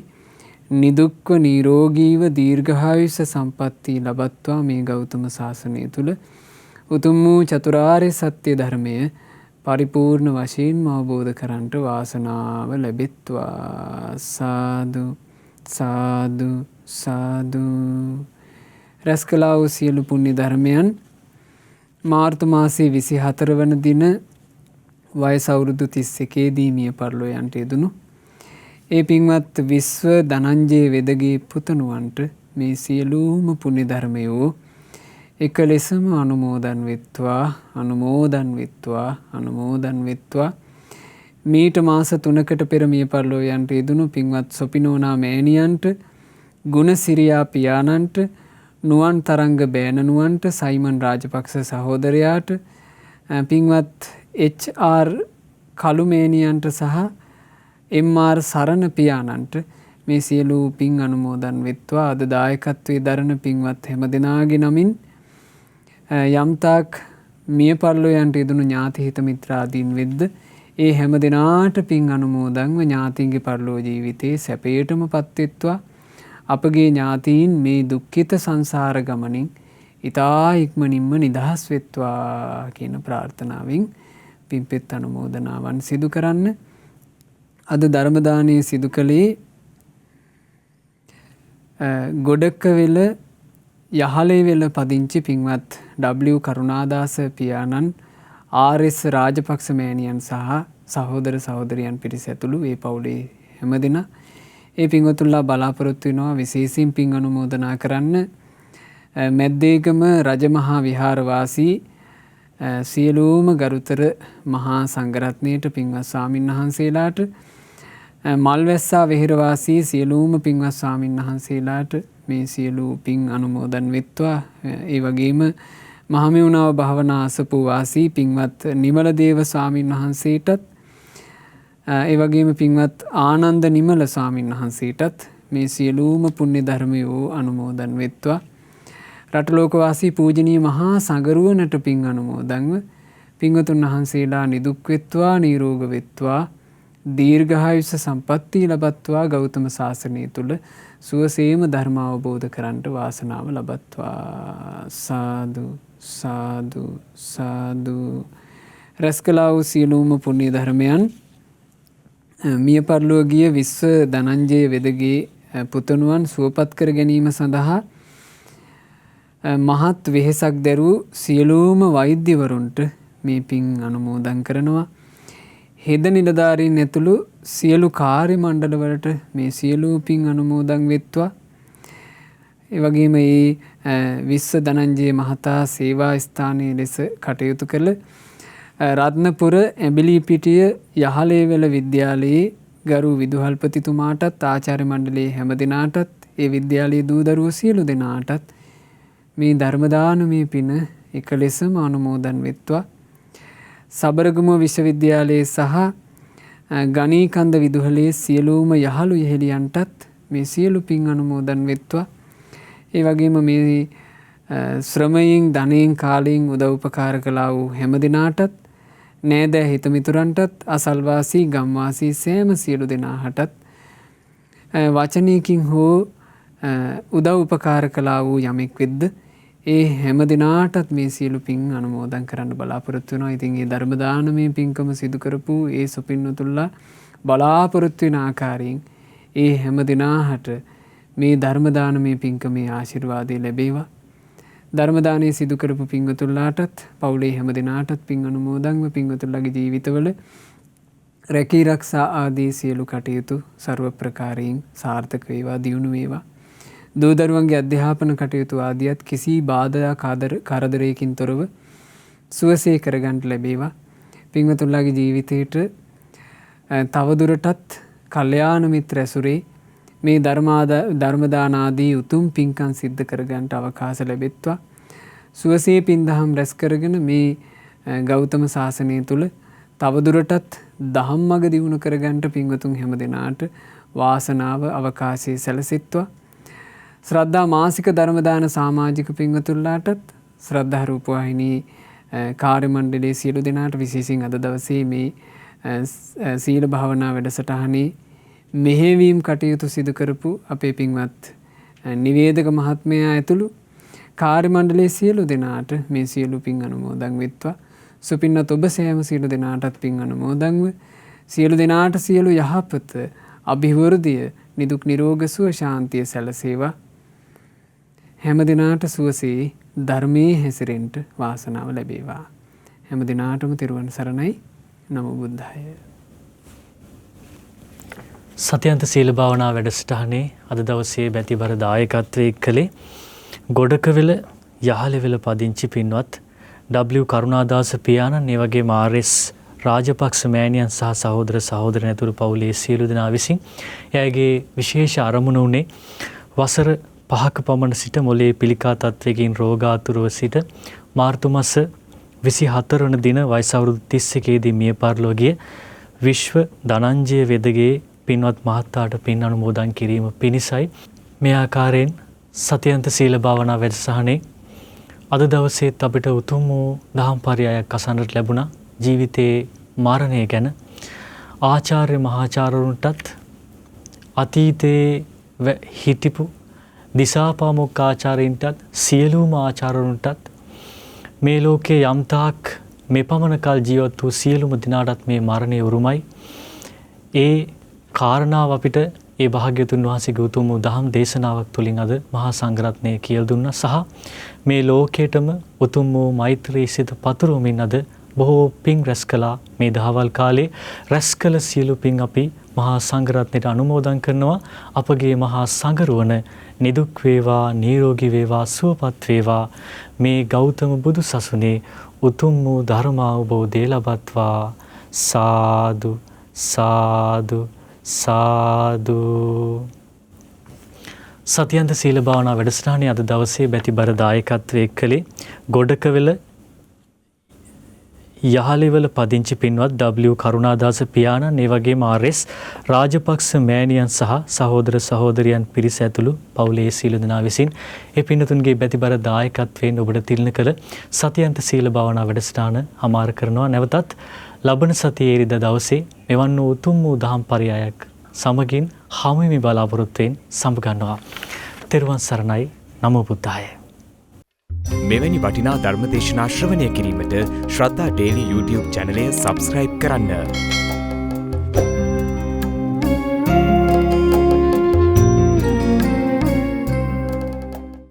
නිදුක්ව නිරෝගීව දීර්ඝායුෂ සම්පatti ලබත්වා. මේ ගෞතම සාසනය තුල උතුම් වූ චතුරාර්ය සත්‍ය ධර්මය පරිපූර්ණ වශයෙන් අවබෝධ කරන්ට වාසනාව ලැබෙත්වා. සාදු සාදු සාදු. රැස් කළා වූ සියලු පුණ්‍ය ධර්මයන් මාර්තු මාසයේ 24 වන දින වයස අවුරුදු 31 දී මිය පරලෝ යන්ට යෙදුණු ඒ පින්වත් විශ්ව ධනංජය වෙදගේ පුතණුවන්ට මේ සියලුම පුණ්‍ය ධර්මයෝ එක ලෙසම අනුමෝදන් වෙත්වා. අනුමෝදන් වෙත්වා. අනුමෝදන් වෙත්වා. මීට මාස 3කට පෙර මිය පරලෝ යන්ට යෙදුණු පින්වත් සොපිනෝනා මෑණියන්ට ගුණසිරියා පියාණන්ට නුවන් තරංග බෑණනුවන්ට සයිමන් රාජපක්ෂ සහෝදරයාට පින්වත් HR කළුමේනියන්ට සහ MR සරණ පියාණන්ට මේ සියලු පින් අනුමෝදන් වෙත්වා. අද දායකත්වයේ දරන පින්වත් හැමදෙනාගේ නමින් යම්තාක් මිය පරලෝ යන්ට යෙදුණු ඥාති හිත මිත්‍රාදීන් වෙද්ද ඒ හැමදෙනාට පින් අනුමෝදන්ව ඥාතීන්ගේ පරලෝ ජීවිතේ සැපයටම පත්වෙත්වා. අපගේ ඥාතීන් මේ දුක්ඛිත සංසාර ගමනින් ඊතා ඉක්මනින්ම නිදහස් වෙත්වා කියන ප්‍රාර්ථනාවෙන් පින්පෙත් අනුමෝදනාවන් සිදු කරන්න. අද ධර්ම දානයේ සිදු කළේ ගොඩකවෙල යහලේ වෙල පදිංචි පින්වත් W කරුණාදාස පියාණන් RS රාජපක්ෂ මෑණියන් සහ සහෝදර සහෝදරියන් පිරිස ඇතුළු ඒ පවුලේ හැමදෙනා ඒ පින්වතුන්ලා බලාපොරොත්තු වෙනවා විශේෂයෙන් පින් අනුමෝදනා කරන්න. මැද්දේගම රජමහා විහාරවාසී සියලුම ගරුතර මහා සංඝරත්නයට පින්වත් ස්වාමින් වහන්සේලාට මල්වැස්සා වෙහෙරවාසී සියලුම පින්වත් ස්වාමින් වහන්සේලාට මේ සියලු පින් අනුමෝදන් වෙත්වා. ඒ වගේම මහමෙවුනාව භාවනා අසපු වාසී පින්වත් නිමල දේව ස්වාමින් වහන්සේටත් ඒ වගේම පින්වත් ආනන්ද නිමල ස්වාමින් වහන්සේටත් මේ සියලුම පුණ්‍ය ධර්මයෝ අනුමෝදන් වෙත්වා. රටලෝකවාසී පූජනීය මහා සංඝරුවනට පින් අනුමෝදන්ව පින්වතුන් වහන්සේලා නිදුක් වෙත්වා නිරෝග වෙත්වා දීර්ඝායුෂ සම්පatti ලබත්වා. ගෞතම සාසනය තුල සුවසේම ධර්ම අවබෝධ කරන්ට වාසනාව ලබත්වා. සාදු සාදු සාදු. රැස් කළා වූ සියලුම පුණ්‍ය ධර්මයන් මිය පරලොව ගිය විශ්ව ධනංජය වෙදගේ පුතණුවන් සුවපත් කර ගැනීම සඳහා මහත් වෙහෙසක් දැරූ සියලුම වෛද්‍යවරුන්ට මේ පින් අනුමෝදන් කරනවා. හෙද නිලධාරීන් ඇතුළු සියලු කාර්ය මණ්ඩලවලට මේ සියලු පින් අනුමෝදන් වෙත්වා. ඒ වගේම මේ විශ්ව ධනංජය මහතා සේවා ස්ථානයේ ලෙස කටයුතු කළ රත්නපුර ඇඹිලිපිටිය යහලේවල විද්‍යාලයේ ගරු විදුහල්පතිතුමාටත් ආචාර්ය මණ්ඩලයේ හැම දෙනාටත් ඒ විද්‍යාලයේ දූ දරුවෝ සියලු දෙනාටත් මේ ධර්ම දානමය පින එක ලෙසම අනුමෝදන් වෙත්වා. සබරගමුව විශ්වවිද්‍යාලයේ සහ ගණීකන්ද විදුහලේ සියලුම යහළු යෙහෙළියන්ටත් මේ සියලු පින් අනුමෝදන් වෙත්වා. ඒ වගේම මේ ශ්‍රමයෙන් ධනයෙන් කාලයෙන් උදව් උපකාර කළා වූ හැම දිනාටත් නෑදෑ හිතමිතුරන්ටත් අසල්වාසී ගම්වාසී සෑම සියලු දෙනාටත් වචනයකින් හෝ උදව් උපකාර කළා වූ යමෙක් වෙද්ද ඒ හැම දිනාටත් මේ සියලු පින් අනුමෝදන් කරන්න බලාපොරොත්තු වෙනවා. ඉතින් මේ ධර්ම දානමය පින්කම සිදු කරපු ඒ සුපින්නතුල්ලා බලාපොරොත්තු වෙන ආකාරයෙන් ඒ හැම දිනාට මේ ධර්ම දානමය පින්කමේ ආශිර්වාදය ලැබේවා. ධර්ම දානය සිදු කරපු පින්වතුන්ලාටත් පවුලේ හැම දිනාටත් පින් අනුමෝදන්ව පින්වතුන්ලාගේ ජීවිතවල රැකී ආරක්ෂා ආදී සියලු කටයුතු ਸਰව ප්‍රකාරයෙන් සාර්ථක වේවා, දියුණු වේවා. දූ දරුවන්ගේ අධ්‍යාපන කටයුතු ආදියත් කිසි බාධාක් කරදරයකින් තොරව සුවසේ කරගන්න ලැබේවා. පින්වතුන්ලාගේ ජීවිතේට තවදුරටත් කල්යාණ මිත්‍ර ඇසුරේ මේ ධර්ම දාන ආදී උතුම් පින්කම් සිද්ධ කරගන්නට අවකාශ ලැබෙත්වා. සුවසේ පින් දහම් රැස් කරගෙන මේ ගෞතම සාසනය තුල තවදුරටත් දහම් මඟ දියුණු කරගන්නට පින්වතුන් හැම දෙනාට වාසනාව අවකාශය සැලසෙත්වා. ශ්‍රද්ධා මාසික ධර්ම දාන සමාජික පින්වතුන්ලාටත් ශ්‍රද්ධා රූපවාහිනී කාර්ය මණ්ඩලයේ සියලු දෙනාට විශේෂයෙන් අද දවසේ මේ සීල භාවනා වැඩසටහනේ මෙහෙවීම් කටයුතු සිදු කරපු අපේ පින්වත් නිවේදක මහත්මයා ඇතුළු කාර්ය මණ්ඩලයේ සියලු දෙනාට මේ සියලු පින් අනුමෝදන් වෙත්වා. සුපින්නත් ඔබ සෑම සියලු දෙනාටත් පින් අනුමෝදන්ව සියලු දෙනාට සියලු යහපත අභිවෘද්ධිය නිදුක් නිරෝග සුව ශාන්තිය සැලසේවා. හැම දිනාට සුවසේ ධර්මයේ හැසිරෙන්න වාසනාව ලැබේවා. හැම දිනාටම තෙරුවන් සරණයි. නමෝ බුද්ධාය. සත්‍යන්ත සීල භාවනා වැඩසටහනේ අද දවසේ බැතිබර දායකත්වයේ කළේ ගොඩකවෙල යහලෙවෙල පදිංචි පින්වත් W කරුණාදාස පියාණන්, ඒ වගේම RS රාජපක්ෂ මෑණියන් සහ සහෝදර සහෝදරයන් ඇතුළු පවුලේ සියලු දෙනා විසින් එයාගේ විශේෂ අරමුණ උනේ වසර 5ක පමණ සිට මොළයේ පිළිකා තත්වයකින් රෝගාතුරව සිට මාර්තු මාස 24 වන දින වයස අවුරුදු 31 දී මිය පරලොව ගිය විශ්ව ධනංජය වෙදගේ පින්වත් මහතාට පින් අනුමෝදන් කිරීම පිණිසයි මේ ආකාරයෙන් සත්‍යන්ත සීල භාවනා වැඩසටහනේ අද දවසේත් අපිට උතුම් වූ දහම් පරයයක් අසන්නට ලැබුණා. ජීවිතයේ මරණය ගැන ආචාර්ය මහාචාර්යවරුන්ටත් අතීතයේ හිටිපු දිසාපාමොක් ආචාර්යින්ටත් සියලුම ආචාර්යවරුන්ටත් මේ ලෝකයේ යම්තාක් මේ පමණ කල් ජීවත් වූ සියලුම දිනාටත් මේ මරණය උරුමයි. ඒ කාරණාව අපිට ඒ භාග්‍යතුන් වහන්සේගේ උතුම් වූ දහම් දේශනාවක් තුළින් අද මහා සංඝරත්නය කියලා දුන්නා. සහ මේ ලෝකයටම උතුම් වූ මෛත්‍රී සිත පතුරවමින් අද බොහෝ පින් රැස් කළා. මේ දහවල් කාලේ රැස් කළ සියලු පින් අපි මහා සංඝරත්නයට අනුමෝදන් කරනවා. අපගේ මහා සංඝරුවන නිදුක් වේවා, නිරෝගී වේවා, සුවපත් වේවා. මේ ගෞතම බුදු සසුනේ උතුම් වූ ධර්මාවබෝධය ලබත්වා. සාදු සාදු සාදු. සත්‍යන්ත සීල භාවනා වැඩසටහනේ අද දවසේ බැතිබර දායකත්වයේ කළේ ගොඩකවෙල යහලෙවල පදිංචි පින්වත් W කරුණාදාස පියාණන්, ඒ වගේම RS රාජපක්ෂ මෑණියන් සහ සහෝදර සහෝදරියන් පිරිස ඇතුළු පවුලේ සියලු දෙනා විසින් ඒ පින්තුන්ගේ බැතිබර දායකත්වයෙන් ඔබට තිළින කළ සත්‍යන්ත සීල භාවනා වැඩසටහන හමාර කරනවා. නැවතත් ලබන සතියේ ඉරිදා දවසේ මෙවන් වූ උතුම් වූ දහම් පරයයක් සමගින් හමුවෙමි බලාපොරොත්තුෙන් සමුගන්නවා. තෙරුවන් සරණයි. නමෝ බුද්ධාය. මෙවැනි වටිනා ධර්ම දේශනා ශ්‍රවණය කිරීමට ශ්‍රද්ධා ඩේලි YouTube චැනලය සබ්ස්ක්‍රයිබ් කරන්න.